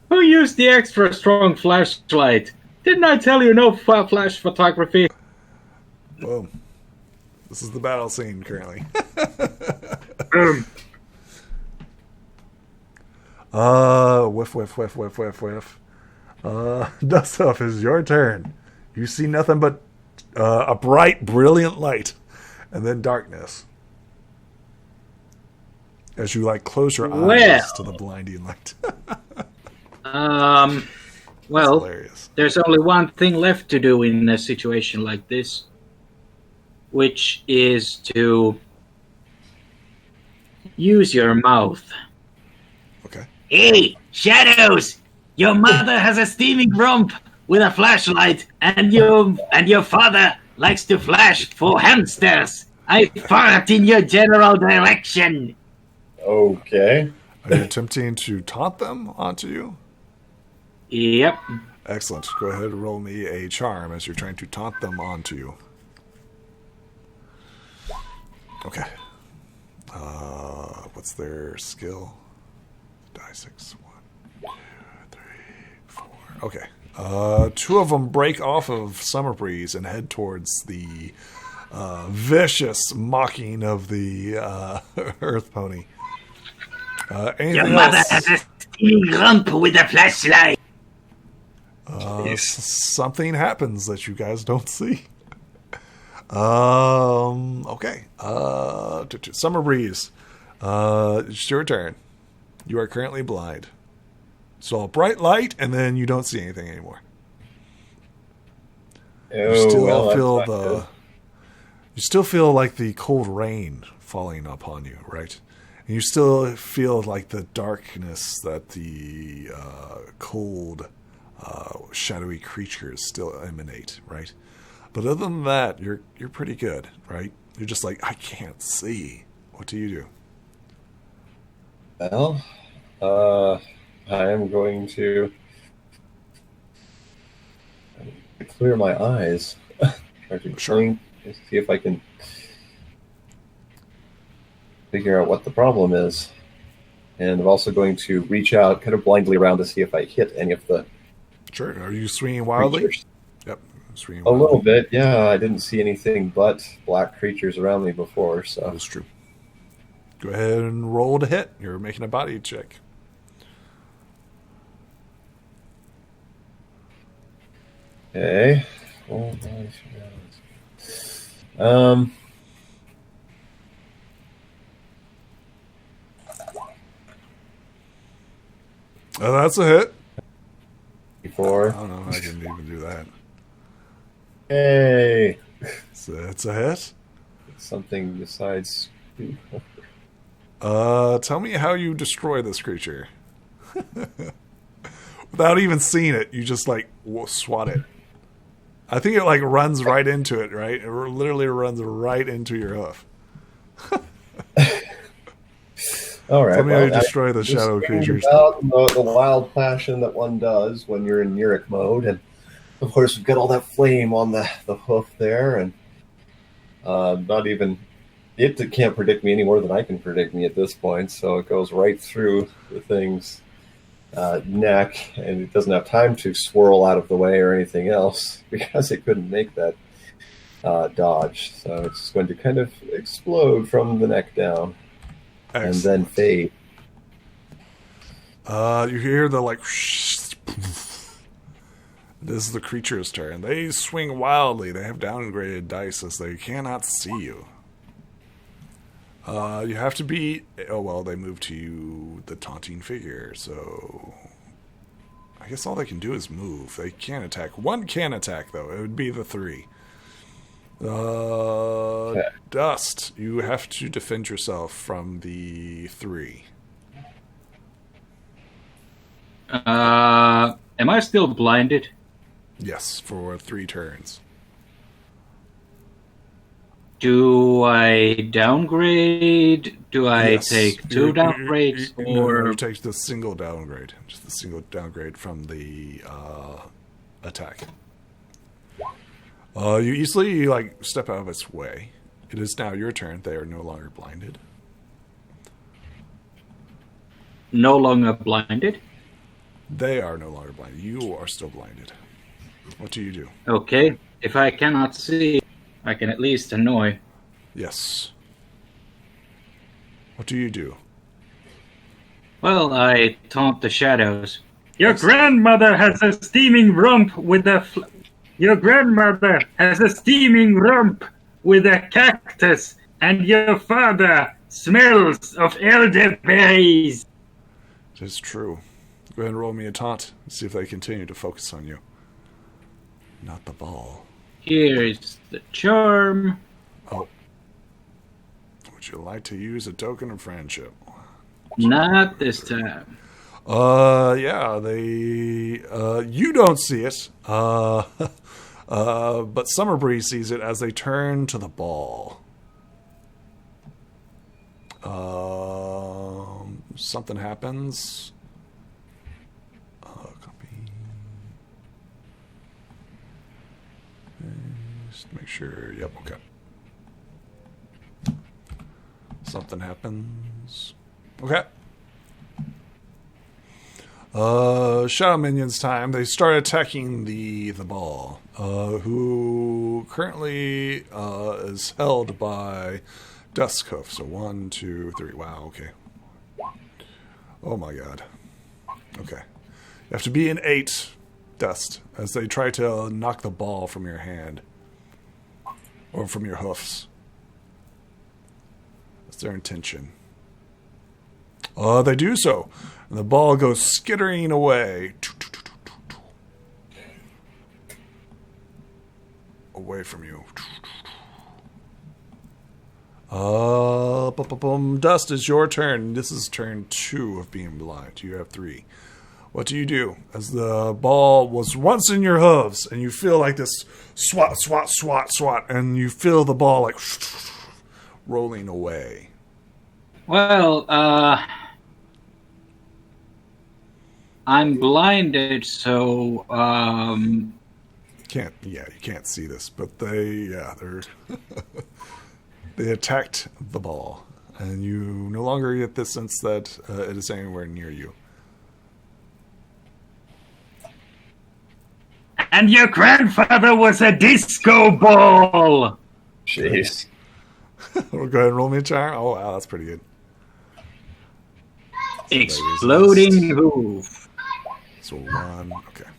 [SPEAKER 3] Who used the extra strong flashlight? Didn't I tell you no flash photography?
[SPEAKER 1] Boom. This is the battle scene currently. Whiff, whiff, whiff, whiff, whiff, whiff. Dustuff, is your turn. You see nothing but a bright, brilliant light, and then darkness. As you close your eyes to the blinding light.
[SPEAKER 3] Well,
[SPEAKER 1] hilarious.
[SPEAKER 3] There's only one thing left to do in a situation like this, which is to use your mouth.
[SPEAKER 1] Okay.
[SPEAKER 3] Hey, Shadows! Your mother has a steaming rump with a flashlight, and your father likes to flash for hamsters. I fart in your general direction.
[SPEAKER 2] Okay.
[SPEAKER 1] Are you attempting to taunt them onto you?
[SPEAKER 3] Yep.
[SPEAKER 1] Excellent. Go ahead and roll me a charm as you're trying to taunt them onto you. Okay. What's their skill? Die 6. 1, 2, 3, 4. Okay. 2 of them break off of Summer Breeze and head towards the vicious mocking of the Earth Pony.
[SPEAKER 3] Your mother has a steaming rump with a flashlight.
[SPEAKER 1] Something happens that you guys don't see. Okay. Summer Breeze. It's your turn. You are currently blind. So a bright light, and then you don't see anything anymore.
[SPEAKER 2] Oh,
[SPEAKER 1] You still
[SPEAKER 2] well,
[SPEAKER 1] feel
[SPEAKER 2] that's not good.
[SPEAKER 1] you still feel like the cold rain falling upon you, right? And you still feel like the darkness that the cold, shadowy creatures still emanate, right? But other than that, you're pretty good, right? You're just like, I can't see. What do you do?
[SPEAKER 2] Well, I am going to clear my eyes. Try to
[SPEAKER 1] Sure.
[SPEAKER 2] blink and see if I can figure out what the problem is. And I'm also going to reach out kind of blindly around to see if I hit any of the
[SPEAKER 1] Sure. Are you swinging wildly?
[SPEAKER 2] creatures.
[SPEAKER 1] Yep. Swinging
[SPEAKER 2] A
[SPEAKER 1] wildly.
[SPEAKER 2] little bit, yeah. I didn't see anything but black creatures around me before,
[SPEAKER 1] That
[SPEAKER 2] so
[SPEAKER 1] is true. Go ahead and roll to hit. You're making a body check.
[SPEAKER 2] okay.
[SPEAKER 1] Oh, that's a hit.
[SPEAKER 2] Before.
[SPEAKER 1] I don't know. I didn't even do that.
[SPEAKER 2] Hey,
[SPEAKER 1] So that's a hit.
[SPEAKER 2] something besides.
[SPEAKER 1] Tell me how you destroy this creature. Without even seeing it, you just like swat it. I think it like runs right into it, right? It literally runs right into your hoof.
[SPEAKER 2] All right.
[SPEAKER 1] Tell me how you
[SPEAKER 2] well,
[SPEAKER 1] destroy the
[SPEAKER 2] just
[SPEAKER 1] shadow
[SPEAKER 2] thinking
[SPEAKER 1] creatures.
[SPEAKER 2] About the wild passion that one does when you're in Neuric mode, and of course we've got all that flame on the hoof there, and not even it can't predict me any more than I can predict me at this point. So it goes right through the thing's neck, and it doesn't have time to swirl out of the way or anything else because it couldn't make that dodge. So it's going to kind of explode from the neck down. And then fade.
[SPEAKER 1] You hear the like. This is the creature's turn. They swing wildly. They have downgraded dice as they cannot see you. You have to beat. Oh well, they move to you, the taunting figure. So I guess all they can do is move. They can't attack. One can attack though. It would be the 3. Dust. You have to defend yourself from the 3.
[SPEAKER 3] Am I still blinded?
[SPEAKER 1] Yes, for 3 turns.
[SPEAKER 3] Do I downgrade? Do I
[SPEAKER 1] Yes.
[SPEAKER 3] take 2 downgrades?
[SPEAKER 1] No, you take the single downgrade. Just the single downgrade from the attack. You easily like step out of its way. It is now your turn. They are no longer blinded.
[SPEAKER 3] No longer blinded?
[SPEAKER 1] They are no longer blinded. You are still blinded. What do you do?
[SPEAKER 3] Okay. If I cannot see, I can at least annoy.
[SPEAKER 1] Yes. What do you do?
[SPEAKER 3] Well, I taunt the shadows.
[SPEAKER 4] Your grandmother has a steaming rump with a... Your grandmother has a steaming rump with a cactus, and your father smells of elderberries.
[SPEAKER 1] It is true. Go ahead and roll me a taunt and see if they continue to focus on you. Not the ball.
[SPEAKER 3] Here's the charm.
[SPEAKER 1] Oh. Would you like to use a token of friendship?
[SPEAKER 3] Not this time.
[SPEAKER 1] Yeah, they, you don't see it, but Summer Breeze sees it as they turn to the ball. Something happens. Copy. Just make sure, yep, okay. Something happens. Okay. Shadow Minions time. They start attacking the ball, who currently is held by Dusk Hoof. So 1, 2, 3. Wow, okay. Oh my god. Okay. You have to be an 8, Dust, as they try to knock the ball from your hand. Or from your hoofs. That's their intention. They do so. And the ball goes skittering away. Away from you. Dust, is your turn. This is turn 2 of being blind. You have 3. What do you do? As the ball was once in your hooves, and you feel like this swat, swat, swat, swat, and you feel the ball like rolling away.
[SPEAKER 3] Well, I'm blinded, so
[SPEAKER 1] You can't see this, but they're they attacked the ball, and you no longer get the sense that it is anywhere near you.
[SPEAKER 4] And your grandfather was a disco ball!
[SPEAKER 2] Jeez.
[SPEAKER 1] We'll go ahead and roll me a charm. Oh, wow, that's pretty good.
[SPEAKER 3] Exploding Hoof.
[SPEAKER 1] So 1, okay.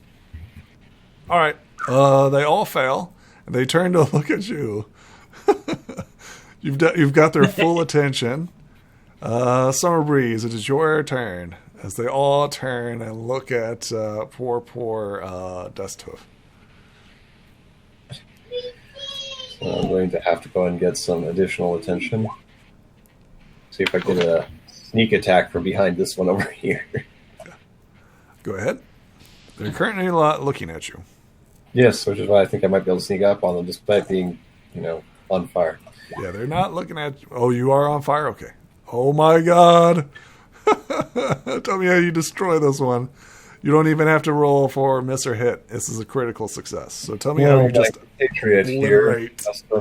[SPEAKER 1] All right, they all fail, and they turn to look at you. You've got their full attention. Summer Breeze, it is your turn. As they all turn and look at poor Dust Hoof.
[SPEAKER 2] So I'm going to have to go and get some additional attention. See if I get a sneak attack from behind this one over here.
[SPEAKER 1] Go ahead. They're currently looking at you.
[SPEAKER 2] Yes, which is why I think I might be able to sneak up on them despite being, on fire.
[SPEAKER 1] Yeah, they're not looking at you. Oh, you are on fire? Okay. Oh my god. Tell me how you destroy this one. You don't even have to roll for miss or hit. This is a critical success. So tell me how you just
[SPEAKER 2] Patriot here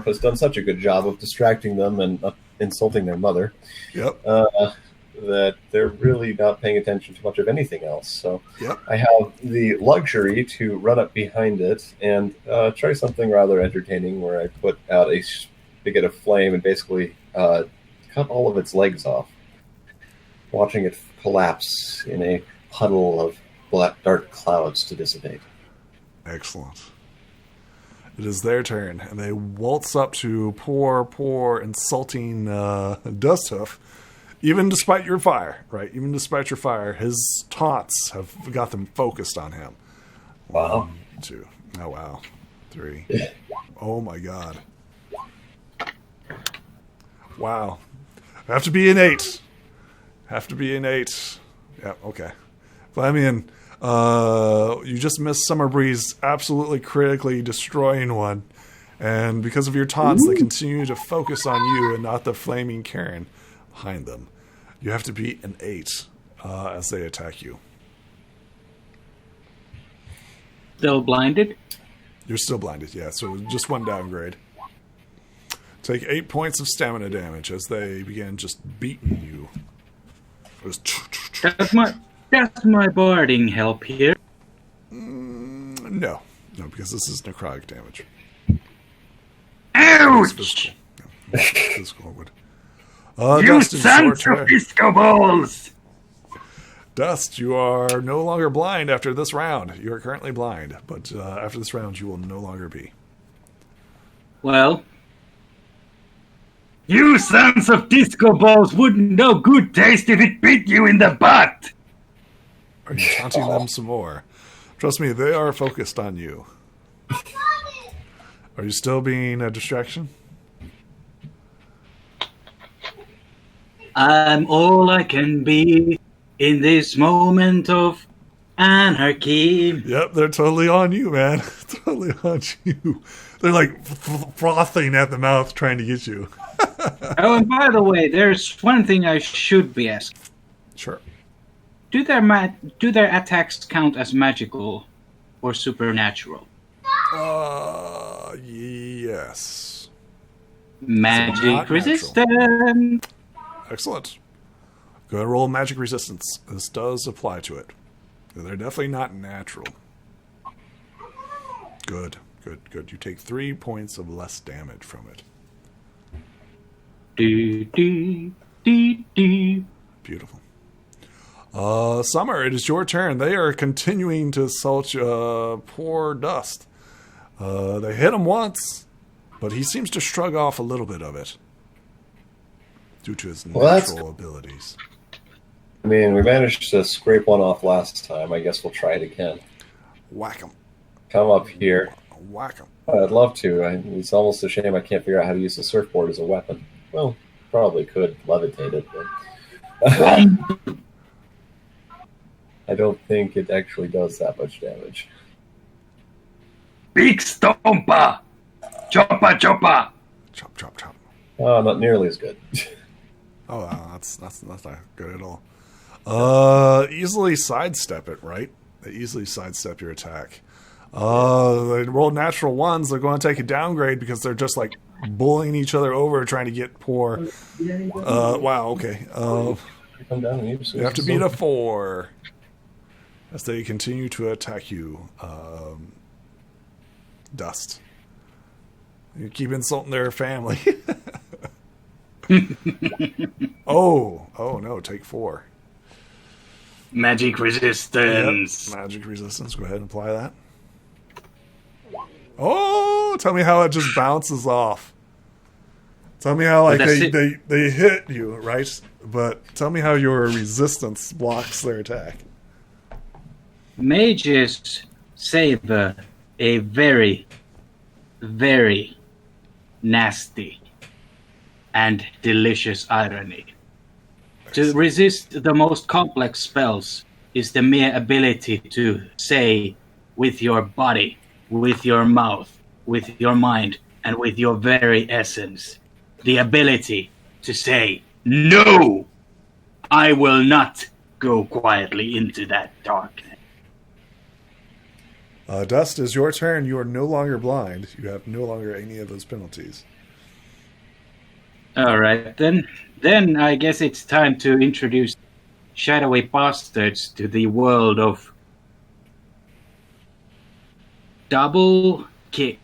[SPEAKER 2] has done such a good job of distracting them and insulting their mother.
[SPEAKER 1] Yep.
[SPEAKER 2] That they're really not paying attention to much of anything else. So
[SPEAKER 1] yep.
[SPEAKER 2] I have the luxury to run up behind it and try something rather entertaining where I put out a spigot of flame and basically cut all of its legs off, watching it collapse in a puddle of black dark clouds to dissipate.
[SPEAKER 1] Excellent. It is their turn, and they waltz up to poor insulting Dust Hoof. Even despite your fire, right? Even despite your fire, his taunts have got them focused on him.
[SPEAKER 2] Wow.
[SPEAKER 1] 1, 2. Oh, wow. 3. Oh, my God. Wow. Have to be an 8. Yeah, okay. Flamian, you just missed Summer Breeze absolutely critically destroying one. And because of your taunts, they continue to focus on you and not the flaming Karen behind them. You have to beat an 8 as they attack you.
[SPEAKER 3] Still blinded?
[SPEAKER 1] You're still blinded, yeah. So just 1 downgrade. Take 8 points of stamina damage as they begin just beating you.
[SPEAKER 3] Does my barding help here?
[SPEAKER 1] No, because this is necrotic damage.
[SPEAKER 4] Ouch!
[SPEAKER 1] Physical. No, physical would.
[SPEAKER 4] You
[SPEAKER 1] Dust,
[SPEAKER 4] sons of disco balls!
[SPEAKER 1] Dust, you are no longer blind after this round. You are currently blind, but after this round, you will no longer be.
[SPEAKER 3] Well,
[SPEAKER 4] you sons of disco balls wouldn't know good taste if it bit you in the butt!
[SPEAKER 1] Are you taunting them some more? Trust me, they are focused on you. Are you still being a distraction?
[SPEAKER 3] I'm all I can be in this moment of anarchy.
[SPEAKER 1] Yep, they're totally on you, man. Totally on you. They're like frothing at the mouth trying to get you.
[SPEAKER 3] Oh, and by the way, there's one thing I should be asking.
[SPEAKER 1] Sure.
[SPEAKER 3] Do their attacks count as magical or supernatural?
[SPEAKER 1] Yes.
[SPEAKER 3] Magic resistant.
[SPEAKER 1] Excellent. Go ahead and roll magic resistance. This does apply to it. They're definitely not natural. Good. You take 3 points of less damage from it. Beautiful. Summer, it is your turn. They are continuing to assault poor Dust. They hit him once, but he seems to shrug off a little bit of it due to his natural abilities.
[SPEAKER 2] I mean, we managed to scrape one off last time. I guess we'll try it again.
[SPEAKER 1] Whack him.
[SPEAKER 2] Come up here.
[SPEAKER 1] Whack him.
[SPEAKER 2] I'd love to. It's almost a shame I can't figure out how to use the surfboard as a weapon. Well, probably could levitate it, but I don't think it actually does that much damage.
[SPEAKER 4] Big Stompa! Choppa choppa!
[SPEAKER 1] Chop, chop, chop.
[SPEAKER 2] Not nearly as good.
[SPEAKER 1] Oh, wow, that's not good at all. Easily sidestep it, right? They easily sidestep your attack. They roll natural ones. They're going to take a downgrade because they're just like bullying each other over, trying to get poor. Wow. Okay.
[SPEAKER 2] Come down and use
[SPEAKER 1] You have to beat a 4 as they continue to attack you. Dust. You keep insulting their family. Oh no! Take 4.
[SPEAKER 4] Magic resistance.
[SPEAKER 1] Yep. Magic resistance. Go ahead and apply that. Oh, tell me how it just bounces off. Tell me how like they hit you, right? But tell me how your resistance blocks their attack.
[SPEAKER 3] Mages savor a very, very nasty and delicious irony. To resist the most complex spells is the mere ability to say with your body, with your mouth, with your mind, and with your very essence, the ability to say, no, I will not go quietly into that darkness.
[SPEAKER 1] Dust, is your turn. You are no longer blind. You have no longer any of those penalties.
[SPEAKER 3] All right, then I guess it's time to introduce shadowy bastards to the world of double kick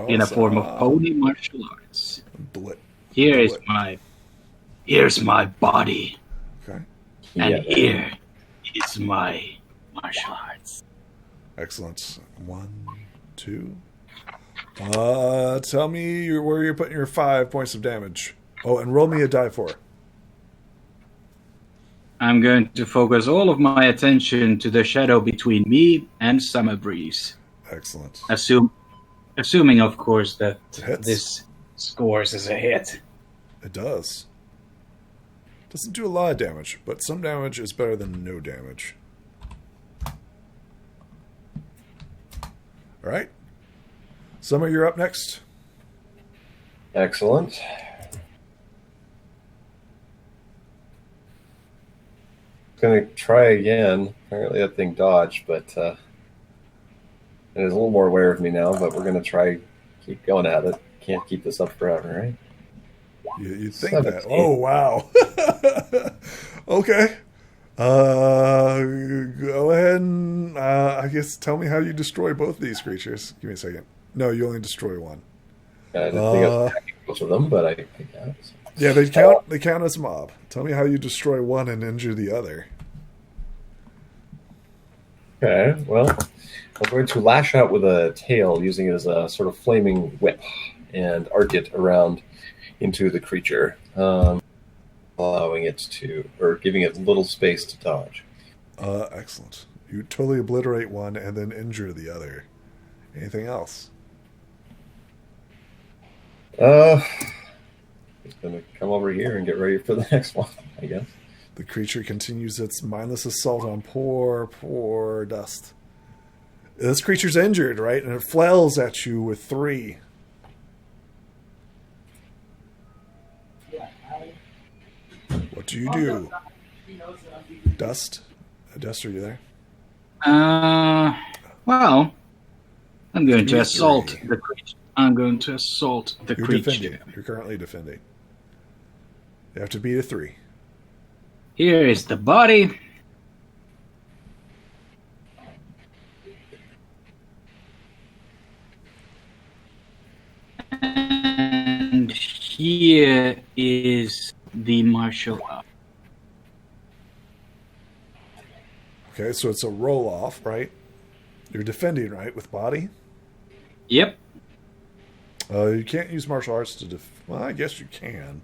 [SPEAKER 3] in a form of pony martial arts. Here's my body,
[SPEAKER 1] okay,
[SPEAKER 3] and here is my martial arts.
[SPEAKER 1] Excellent. 1, 2. Tell me where you're putting your 5 points of damage. Oh, and roll me a die 4.
[SPEAKER 3] I'm going to focus all of my attention to the shadow between me and Summer Breeze.
[SPEAKER 1] Excellent.
[SPEAKER 3] Assuming, of course, that
[SPEAKER 1] Hits.
[SPEAKER 3] this scores as a hit.
[SPEAKER 1] It does. Doesn't do a lot of damage, but some damage is better than no damage. All right. Summer, you're up next.
[SPEAKER 2] Excellent. Gonna try again. Apparently that thing dodged, but it is a little more aware of me now, but we're gonna try keep going at it. Can't keep this up forever, right?
[SPEAKER 1] You think
[SPEAKER 2] 17.
[SPEAKER 1] that? Oh, wow. Okay. Go ahead and I guess tell me how you destroy both of these creatures. Give me a second. No, you only destroy one.
[SPEAKER 2] I didn't think I was attacking both of them, but I guess.
[SPEAKER 1] Yeah, they count. They count as mob. Tell me how you destroy one and injure the other.
[SPEAKER 2] Okay, well, I'm going to lash out with a tail, using it as a sort of flaming whip, and arc it around into the creature, allowing it to, or giving it little space to dodge.
[SPEAKER 1] Excellent. You totally obliterate one and then injure the other. Anything else?
[SPEAKER 2] Just gonna come over here and get ready for the next one, I guess.
[SPEAKER 1] The creature continues its mindless assault on poor Dust. This creature's injured, right? And it flails at you with 3. What do you do? Dust? Dust, are you there?
[SPEAKER 3] Well, I'm going to assault the creature. You're creature.
[SPEAKER 1] Defending. You're currently defending. You have to beat a 3.
[SPEAKER 3] Here is the body. And here is the martial art.
[SPEAKER 1] Okay, so it's a roll-off, right? You're defending, right, with body?
[SPEAKER 3] Yep.
[SPEAKER 1] You can't use martial arts to well, I guess you can,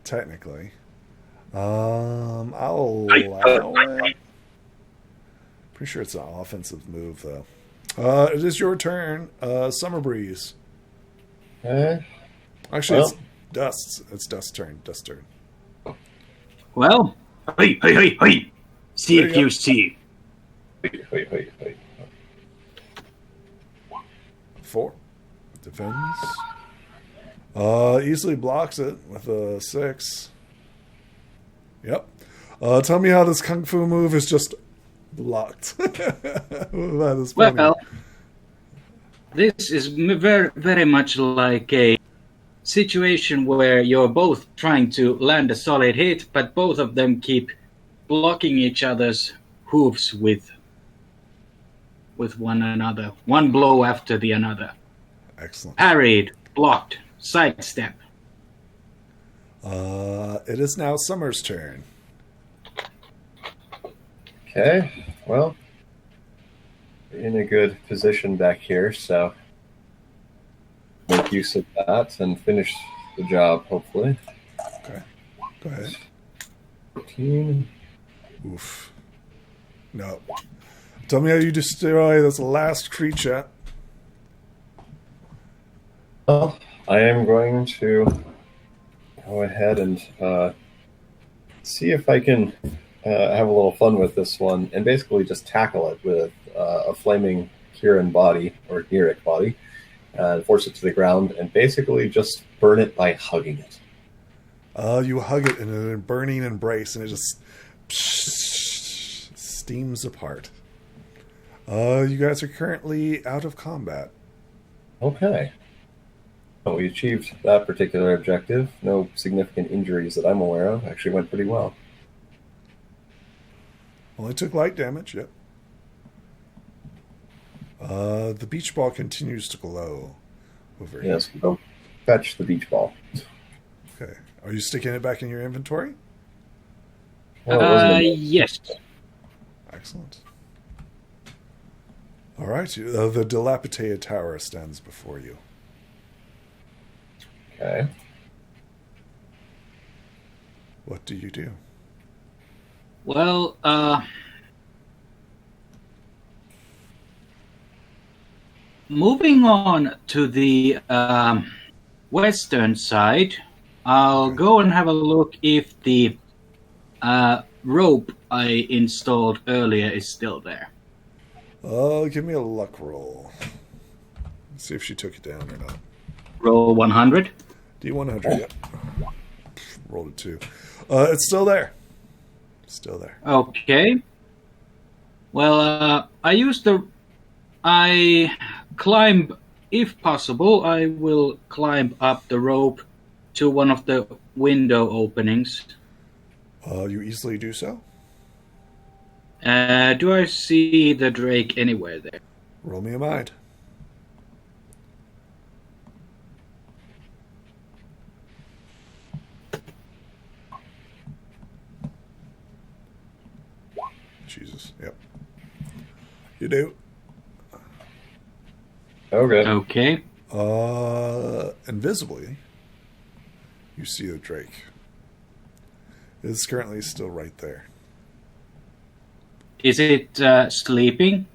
[SPEAKER 1] technically. I'll allow it. Pretty sure it's an offensive move, though. It is your turn, Summer Breeze. Actually,
[SPEAKER 2] Well.
[SPEAKER 1] it's Dust's. It's Dust's turn. Dust's turn.
[SPEAKER 3] Well, hey. See
[SPEAKER 1] There
[SPEAKER 3] if
[SPEAKER 1] you
[SPEAKER 3] you see.
[SPEAKER 2] Wait.
[SPEAKER 1] 4. Defends. Easily blocks it with a 6. Yep. Tell me how this kung fu move is just blocked. By this pony.
[SPEAKER 3] Well, this is very, very much like a situation where you're both trying to land a solid hit, but both of them keep blocking each other's hoofs with one another. One blow after the another.
[SPEAKER 1] Excellent.
[SPEAKER 3] Parried, blocked, sidestep.
[SPEAKER 1] It is now Summer's turn.
[SPEAKER 2] Okay, well, in a good position back here, so make use of that and finish the job, hopefully.
[SPEAKER 1] Okay. Go ahead.
[SPEAKER 2] 14.
[SPEAKER 1] Oof. No. Tell me how you destroy this last creature.
[SPEAKER 2] Well, I am going to go ahead and see if I can have a little fun with this one and basically just tackle it with a flaming Kieran body or Neric body and force it to the ground and basically just burn it by hugging it.
[SPEAKER 1] You hug it in a burning embrace and it just steams apart. You guys are currently out of combat.
[SPEAKER 2] Okay. Well, we achieved that particular objective. No significant injuries that I'm aware of. Actually went pretty well.
[SPEAKER 1] Only took light damage, yep. The beach ball continues to glow over here.
[SPEAKER 2] Yes, go fetch the beach ball.
[SPEAKER 1] Okay. Are you sticking it back in your inventory?
[SPEAKER 2] Well, it wasn't in
[SPEAKER 3] Yes.
[SPEAKER 1] Excellent. All right. The dilapidated tower stands before you.
[SPEAKER 2] Okay.
[SPEAKER 1] What do you do?
[SPEAKER 3] Well, moving on to the western side, I'll go and have a look if the rope I installed earlier is still there.
[SPEAKER 1] Give me a luck roll. Let's see if she took it down or not.
[SPEAKER 3] Roll 100.
[SPEAKER 1] D100, yep. Rolled a 2. It's still there. Still there.
[SPEAKER 3] Okay. Well, I climb, if possible, I will climb up the rope to one of the window openings.
[SPEAKER 1] You easily do so.
[SPEAKER 3] Do I see the Drake anywhere there?
[SPEAKER 1] Roll me a mind. Jesus, yep. You do.
[SPEAKER 2] Okay.
[SPEAKER 3] Okay.
[SPEAKER 1] Invisibly, you see the Drake. It is currently still right there.
[SPEAKER 3] Is it sleeping?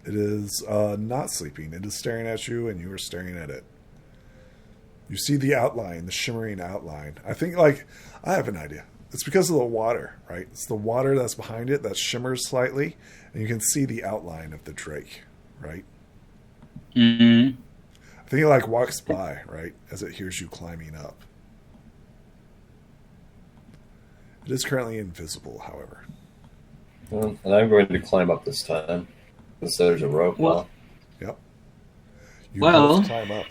[SPEAKER 1] It is not sleeping. It is staring at you, and you are staring at it. You see the outline, the shimmering outline. I think, I have an idea. It's because of the water, right? It's the water that's behind it that shimmers slightly, and you can see the outline of the Drake, right?
[SPEAKER 3] Mm-hmm.
[SPEAKER 1] I think it, walks by, right, as it hears you climbing up. It is currently invisible, however.
[SPEAKER 2] Well, and I'm going to climb up this time. Since there's a rope.
[SPEAKER 3] Well-
[SPEAKER 1] Yep. You
[SPEAKER 3] Well-
[SPEAKER 1] both climb up.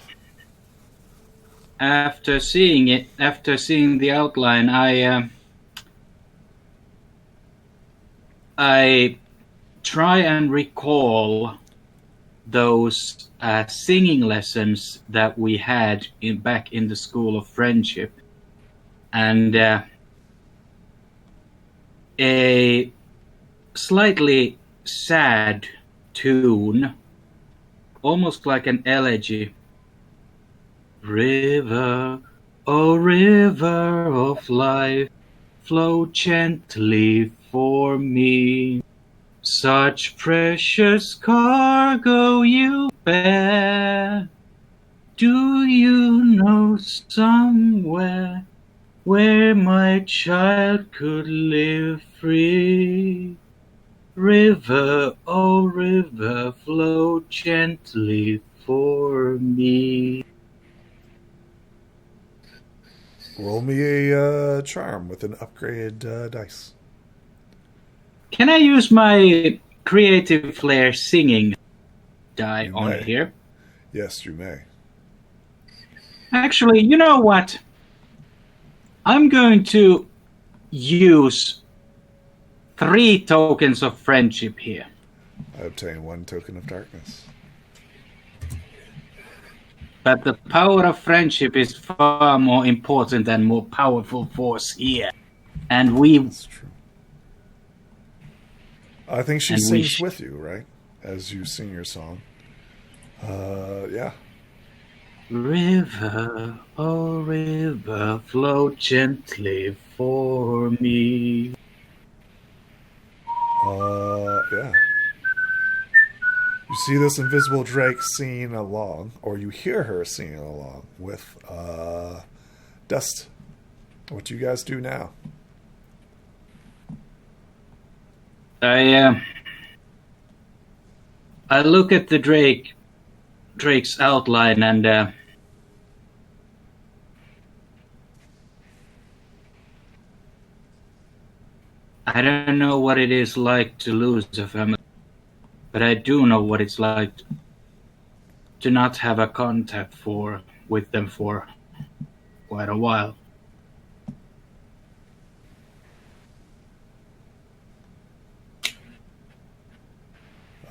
[SPEAKER 3] After seeing the outline, I try and recall those singing lessons that we had back in the School of Friendship, and a slightly sad tune, almost like an elegy. River, oh river of life, flow gently for me. Such precious cargo you bear. Do you know somewhere where my child could live free? River, oh river, flow gently for me.
[SPEAKER 1] Roll me a charm with an upgraded dice.
[SPEAKER 3] Can I use my creative flair singing die
[SPEAKER 1] You
[SPEAKER 3] on
[SPEAKER 1] may.
[SPEAKER 3] here?
[SPEAKER 1] Yes, you may.
[SPEAKER 3] Actually, you know what? I'm going to use 3 tokens of friendship here.
[SPEAKER 1] I obtain 1 token of darkness.
[SPEAKER 3] But the power of friendship is far more important and more powerful force here. And we...
[SPEAKER 1] That's true. I think she
[SPEAKER 3] And we
[SPEAKER 1] sings with you, right? As you sing your song. Yeah.
[SPEAKER 3] River, oh river, flow gently for me.
[SPEAKER 1] Yeah. You see this invisible drake singing along, or you hear her singing along with Dust. What do you guys do now?
[SPEAKER 3] I look at the Drake's outline and I don't know what it is like to lose a family, but I do know what it's like to not have a contact with them for quite a while.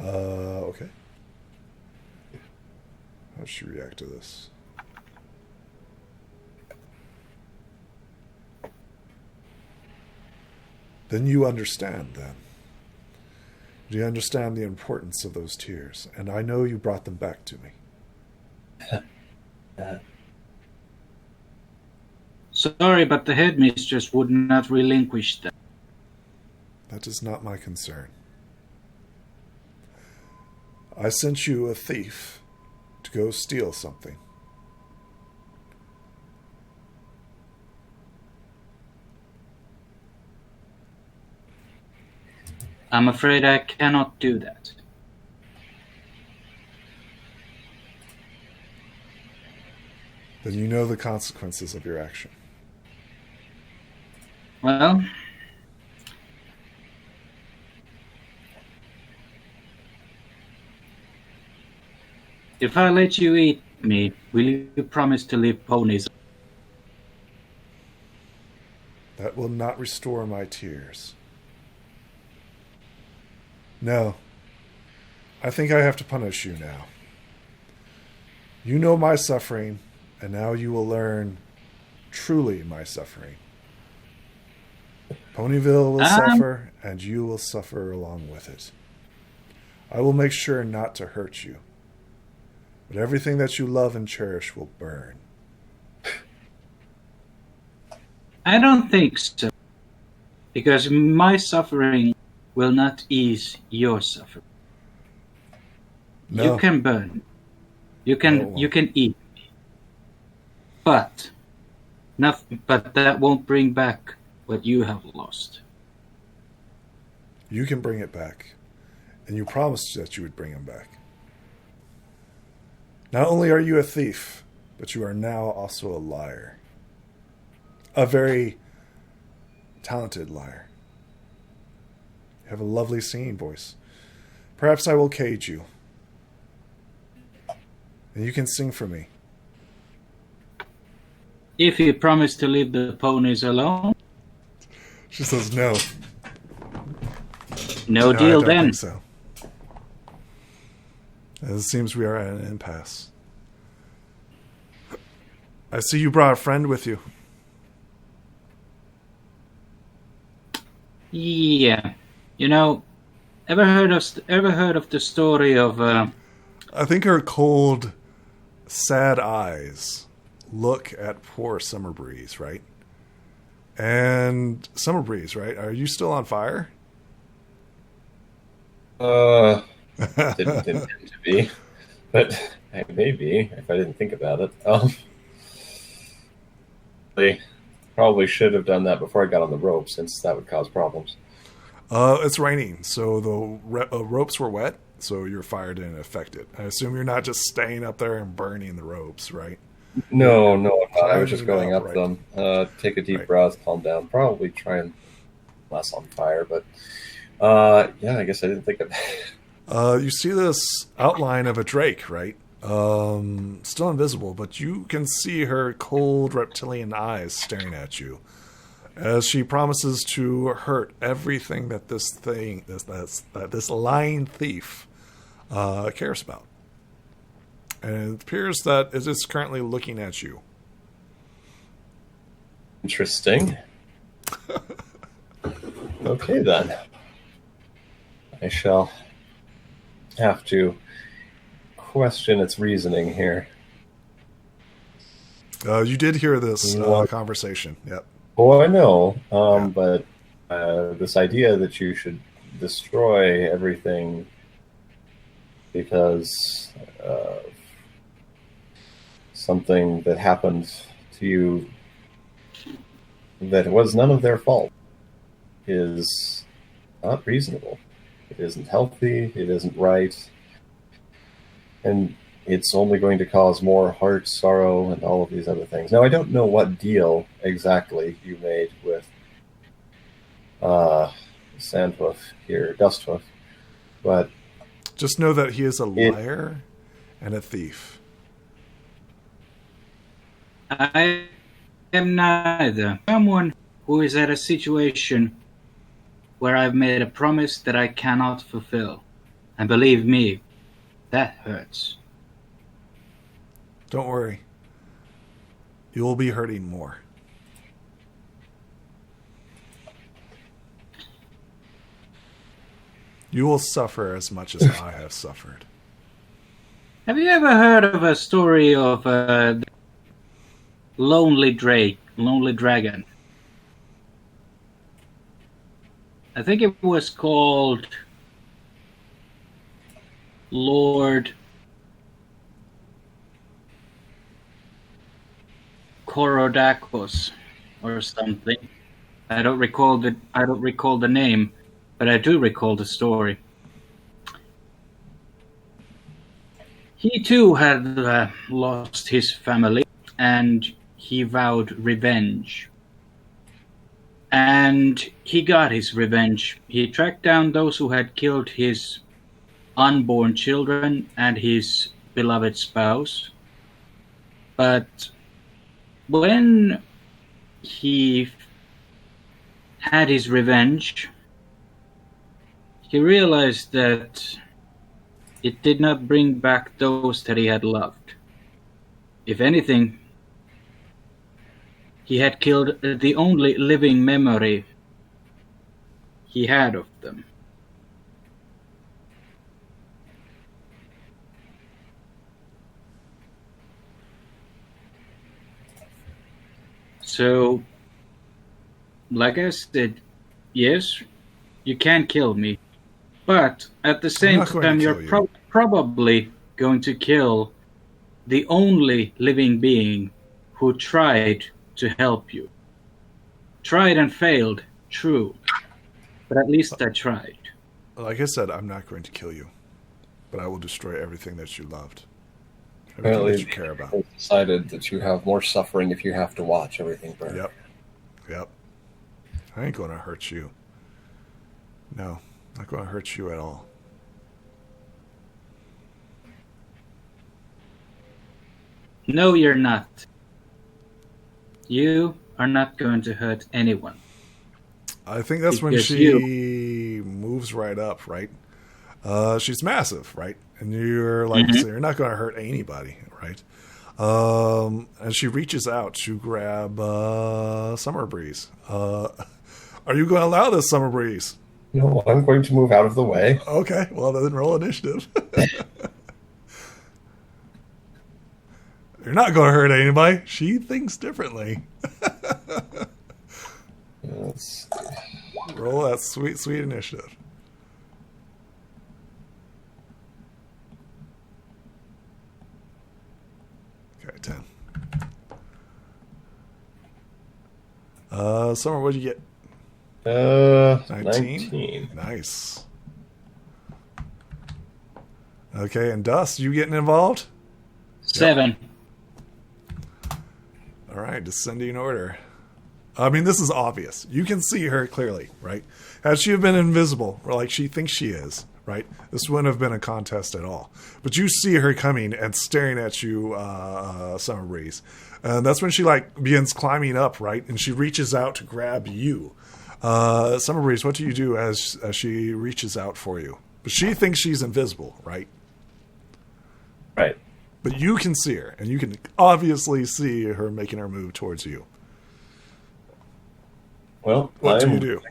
[SPEAKER 1] Okay. How does she react to this? Then you understand, then. Do you understand the importance of those tears? And I know you brought them back to me.
[SPEAKER 3] Sorry, but the headmistress would not relinquish them.
[SPEAKER 1] That is not my concern. I sent you a thief to go steal something.
[SPEAKER 3] I'm afraid I cannot do that.
[SPEAKER 1] Then you know the consequences of your action.
[SPEAKER 3] Well, if I let you eat me, will you promise to leave Ponies?
[SPEAKER 1] That will not restore my tears. No. I think I have to punish you now. You know my suffering, and now you will learn truly my suffering. Ponyville will suffer, and you will suffer along with it. I will make sure not to hurt you, but everything that you love and cherish will burn.
[SPEAKER 3] I don't think so, because my suffering will not ease your suffering.
[SPEAKER 1] No.
[SPEAKER 3] You can burn. You can eat me. But that won't bring back what you have lost.
[SPEAKER 1] You can bring it back, and you promised that you would bring him back. Not only are you a thief, but you are now also a liar. A very talented liar. You have a lovely singing voice. Perhaps I will cage you, and you can sing for me.
[SPEAKER 3] If you promise to leave the ponies alone.
[SPEAKER 1] She says no.
[SPEAKER 3] No
[SPEAKER 1] I
[SPEAKER 3] deal
[SPEAKER 1] don't
[SPEAKER 3] then.
[SPEAKER 1] think so. It seems we are at an impasse. I see you brought a friend with you.
[SPEAKER 3] Yeah. You know, ever heard of the story of
[SPEAKER 1] I think her cold, sad eyes look at poor Summer Breeze, right? And Summer Breeze, right? Are you still on fire?
[SPEAKER 2] Didn't intend to be, but I may be if I didn't think about it. They probably should have done that before I got on the rope, since that would cause problems.
[SPEAKER 1] It's raining, so the ropes were wet, so your fire didn't affect it. I assume you're not just staying up there and burning the ropes, right?
[SPEAKER 2] No, I'm not. I was just going up
[SPEAKER 1] right.
[SPEAKER 2] them. Take a deep
[SPEAKER 1] Right.
[SPEAKER 2] breath, calm down. Probably try and less on fire, but yeah, I guess I didn't think of that.
[SPEAKER 1] You see this outline of a drake, right? Still invisible, but you can see her cold reptilian eyes staring at you as she promises to hurt everything that this lying thief cares about. And it appears that it is currently looking at you.
[SPEAKER 2] Interesting. Okay, then. I shall have to question its reasoning here.
[SPEAKER 1] You did hear this conversation. Yep.
[SPEAKER 2] Oh, I know, but this idea that you should destroy everything because of something that happened to you that was none of their fault is not reasonable. It isn't healthy, it isn't right, and it's only going to cause more heart sorrow and all of these other things. Now, I don't know what deal exactly you made with Sandhoof here, Dusthoof, but
[SPEAKER 1] just know that he is a liar and a thief.
[SPEAKER 3] I am neither. Someone who is at a situation where I've made a promise that I cannot fulfill. And believe me, that hurts.
[SPEAKER 1] Don't worry. You will be hurting more. You will suffer as much as I have suffered.
[SPEAKER 3] Have you ever heard of a story of the lonely dragon? I think it was called Lord Korodakos or something. I don't recall the name, but I do recall the story. He too had lost his family, and he vowed revenge. And he got his revenge. He tracked down those who had killed his unborn children and his beloved spouse. But when he had his revenge, he realized that it did not bring back those that he had loved. If anything, he had killed the only living memory he had of them. So, like I said, yes, you can kill me. But at the same time, you're probably going to kill the only living being who tried to help you. Tried and failed, true. But at least I tried.
[SPEAKER 1] Like I said, I'm not going to kill you. But I will destroy everything that you loved. Everything
[SPEAKER 2] apparently
[SPEAKER 1] that you care about.
[SPEAKER 2] It's decided that you have more suffering if you have to watch everything burn.
[SPEAKER 1] Yep. I ain't going to hurt you. No, not going to hurt you at all.
[SPEAKER 3] No, you're not. You are not going to hurt anyone.
[SPEAKER 1] I think that's when she moves right up, right? She's massive, right? And you're like, so you're not going to hurt anybody, right? And she reaches out to grab Summer Breeze. Are you going to allow this, Summer Breeze?
[SPEAKER 2] No, I'm going to move out of the way.
[SPEAKER 1] Okay, well then roll initiative. You're not going to hurt anybody. She thinks differently.
[SPEAKER 2] Let's
[SPEAKER 1] Roll that sweet, sweet initiative. Okay, 10. Summer, what'd you get?
[SPEAKER 2] 19.
[SPEAKER 1] Nice. Okay, and Dust, you getting involved?
[SPEAKER 3] 7.
[SPEAKER 1] All right, descending order. I mean, this is obvious. You can see her clearly, right? Had she have been invisible, or like she thinks she is, right? This wouldn't have been a contest at all. But you see her coming and staring at you, Summer Breeze. And that's when she like begins climbing up, right? And she reaches out to grab you. Summer Breeze, what do you do as she reaches out for you? But she thinks she's invisible, right?
[SPEAKER 2] Right.
[SPEAKER 1] But you can see her, and you can obviously see her making her move towards you.
[SPEAKER 2] Well,
[SPEAKER 1] What do you do?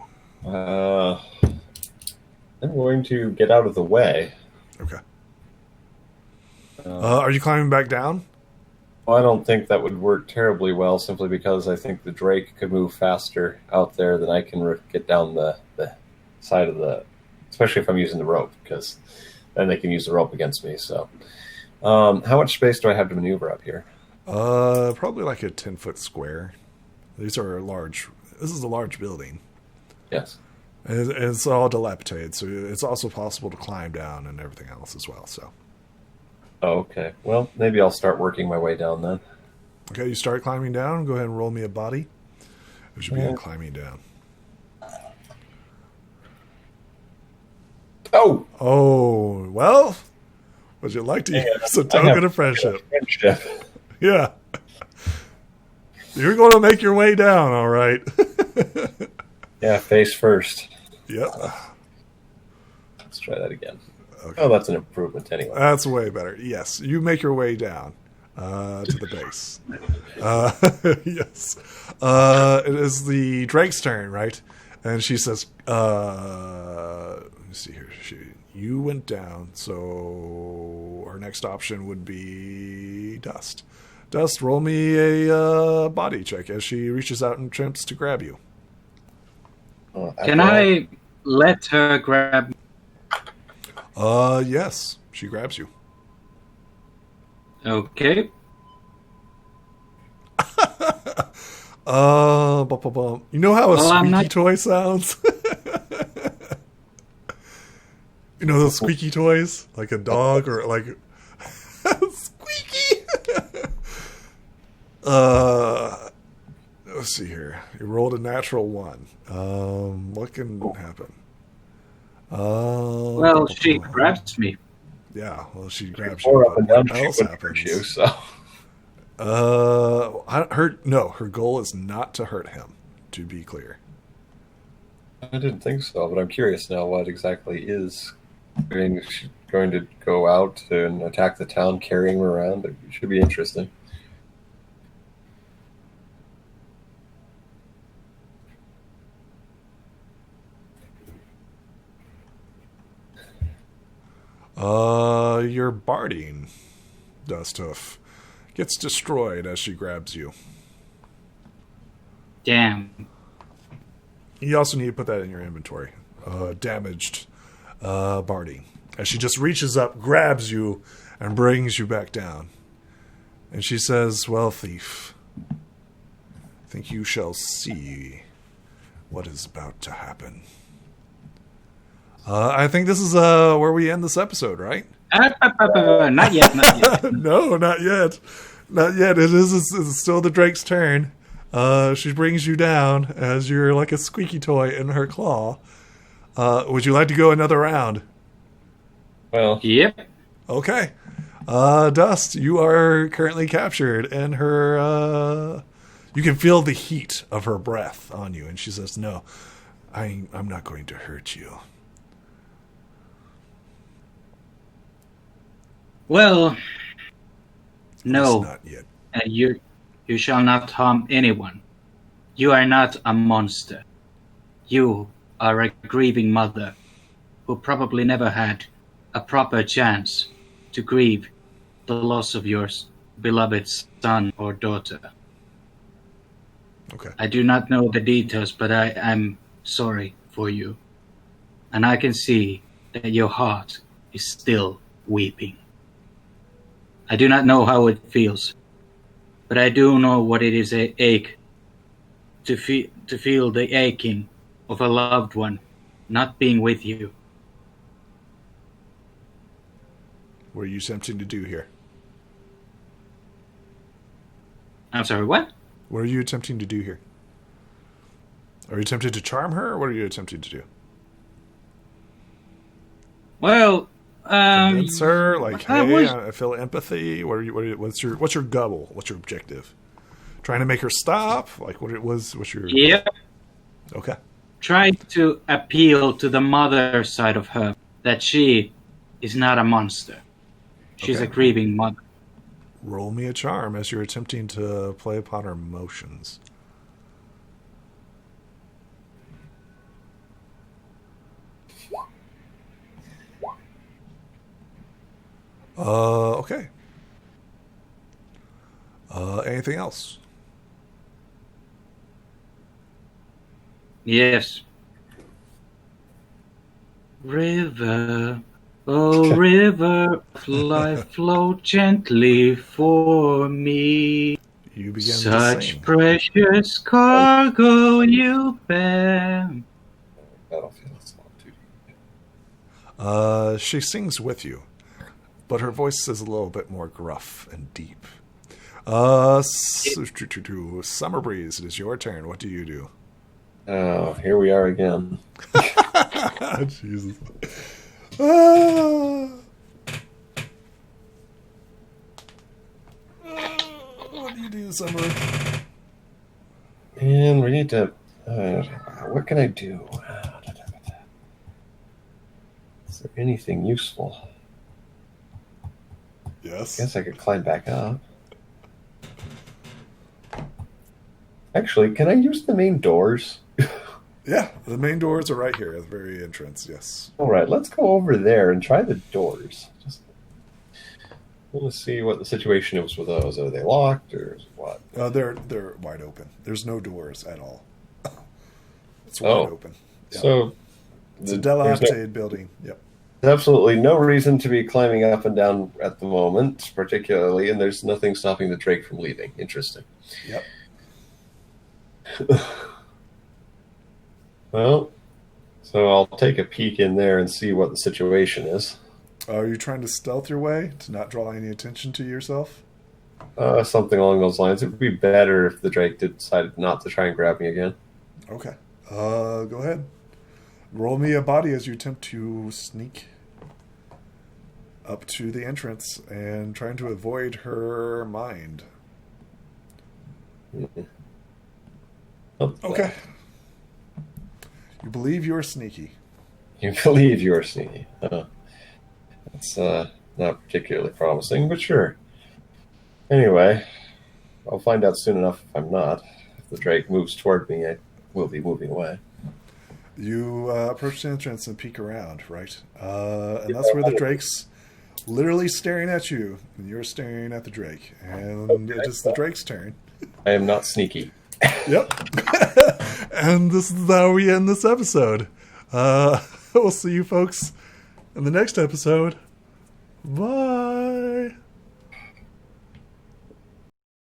[SPEAKER 2] I'm going to get out of the way.
[SPEAKER 1] Okay. Are you climbing back down?
[SPEAKER 2] Well, I don't think that would work terribly well, simply because I think the Drake could move faster out there than I can get down the side of the... Especially if I'm using the rope, because then they can use the rope against me, so... how much space do I have to maneuver up here?
[SPEAKER 1] Probably like a 10-foot square. These are large... This is a large building.
[SPEAKER 2] Yes.
[SPEAKER 1] And it's all dilapidated, so it's also possible to climb down and everything else as well, so...
[SPEAKER 2] Oh, okay. Well, maybe I'll start working my way down then.
[SPEAKER 1] Okay, you start climbing down. Go ahead and roll me a body. It should be climbing down.
[SPEAKER 2] Oh!
[SPEAKER 1] Oh, well... Would you like to use a token of friendship? Yeah. You're going to make your way down, all right.
[SPEAKER 2] Yeah, face first.
[SPEAKER 1] Yep.
[SPEAKER 2] Let's try that again.
[SPEAKER 1] Okay.
[SPEAKER 2] Oh, that's an improvement anyway.
[SPEAKER 1] That's way better. Yes, you make your way down to the base. Yes. It is the Drake's turn, right? And she says, let me see here. You went down, so our next option would be Dust. Dust, roll me a body check as she reaches out and attempts to grab you.
[SPEAKER 3] Can I let her grab me?
[SPEAKER 1] Yes, she grabs you.
[SPEAKER 3] Okay.
[SPEAKER 1] You know how a squeaky toy sounds? You know those squeaky toys? Like a dog or like... Squeaky! Let's see here. You rolled a natural 1. What can happen?
[SPEAKER 3] Well, she grabs me.
[SPEAKER 1] Yeah, well, she grabs
[SPEAKER 2] Or
[SPEAKER 1] you.
[SPEAKER 2] up and down,
[SPEAKER 1] What
[SPEAKER 2] she
[SPEAKER 1] else
[SPEAKER 2] wouldn't
[SPEAKER 1] happens?
[SPEAKER 2] hurt you, so...
[SPEAKER 1] Her goal is not to hurt him, to be clear.
[SPEAKER 2] I didn't think so, but I'm curious now what exactly is... I mean, is she going to go out and attack the town carrying him around? It should be interesting.
[SPEAKER 1] Your barding, Dust Hoof, gets destroyed as she grabs you.
[SPEAKER 3] Damn.
[SPEAKER 1] You also need to put that in your inventory. Damaged barding. As she just reaches up, grabs you, and brings you back down. And she says, well, thief, I think you shall see what is about to happen. I think this is where we end this episode, right?
[SPEAKER 3] Not yet, not yet.
[SPEAKER 1] No, not yet. Not yet. It's still the Drake's turn. She brings you down as you're like a squeaky toy in her claw. Would you like to go another round?
[SPEAKER 2] Well,
[SPEAKER 3] Yep.
[SPEAKER 1] Okay. Dust, you are currently captured, and her... you can feel the heat of her breath on you, and she says, no, I'm not going to hurt you.
[SPEAKER 3] Well, no.
[SPEAKER 1] Not yet.
[SPEAKER 3] You shall not harm anyone. You are not a monster. You are a grieving mother who probably never had a proper chance to grieve the loss of your beloved son or daughter.
[SPEAKER 1] Okay.
[SPEAKER 3] I do not know the details, but I'm sorry for you. And I can see that your heart is still weeping. I do not know how it feels, but I do know what it is a ache to feel the aching of a loved one not being with you.
[SPEAKER 1] What are you attempting to do here?
[SPEAKER 3] I'm sorry, what?
[SPEAKER 1] What are you attempting to do here? Are you attempting to charm her, or what are you attempting to do?
[SPEAKER 3] Well,
[SPEAKER 1] Convince her, like,
[SPEAKER 3] I
[SPEAKER 1] hey,
[SPEAKER 3] was-
[SPEAKER 1] I feel empathy. What's your goal? What's your objective? Trying to make her stop? Like, what's your...
[SPEAKER 3] Yeah,
[SPEAKER 1] Okay.
[SPEAKER 3] trying to appeal to the mother side of her, that she is not a monster. She's
[SPEAKER 1] Okay.
[SPEAKER 3] a grieving mother.
[SPEAKER 1] Roll me a charm as you're attempting to play upon her emotions. Okay. Anything else?
[SPEAKER 3] Yes. River, oh river of life, flow gently for me.
[SPEAKER 1] You begin to
[SPEAKER 3] Such
[SPEAKER 1] sing.
[SPEAKER 3] precious cargo you bear.
[SPEAKER 2] Battlefield. It's not too deep.
[SPEAKER 1] She sings with you, but her voice is a little bit more gruff and deep. Summer Breeze, it is your turn. What do you do?
[SPEAKER 2] Oh, here we are again.
[SPEAKER 1] Jesus. What do you do, Summer?
[SPEAKER 2] And we need to... what can I do? Is there anything useful?
[SPEAKER 1] Yes.
[SPEAKER 2] I guess I could climb back up. Actually, can I use the main doors?
[SPEAKER 1] Yeah, the main doors are right here at the very entrance, yes.
[SPEAKER 2] All right, let's go over there and try the doors. Just want to see what the situation is with those. Are they locked or what?
[SPEAKER 1] They're wide open. There's no doors at all. It's wide
[SPEAKER 2] Oh.
[SPEAKER 1] open. Yep.
[SPEAKER 2] So
[SPEAKER 1] It's a
[SPEAKER 2] there's
[SPEAKER 1] dilapidated building. Yep.
[SPEAKER 2] absolutely no reason to be climbing up and down at the moment, particularly, and there's nothing stopping the Drake from leaving. Interesting.
[SPEAKER 1] Yep.
[SPEAKER 2] Well, so I'll take a peek in there and see what the situation is.
[SPEAKER 1] Are you trying to stealth your way to not draw any attention to yourself?
[SPEAKER 2] Something along those lines. It would be better if the Drake decided not to try and grab me again.
[SPEAKER 1] Okay. Go ahead. Roll me a body as you attempt to sneak up to the entrance and trying to avoid her mind.
[SPEAKER 2] Oh,
[SPEAKER 1] Okay. You believe you're sneaky.
[SPEAKER 2] You believe you're sneaky. That's not particularly promising, but sure. Anyway, I'll find out soon enough if I'm not. If the Drake moves toward me, I will be moving away.
[SPEAKER 1] You approach the entrance and peek around, right? And that's where the Drake's literally staring at you, and you're staring at the Drake. And it is the Drake's turn.
[SPEAKER 2] I am not sneaky.
[SPEAKER 1] Yep. And this is how we end this episode. We'll see you folks in the next episode. Bye.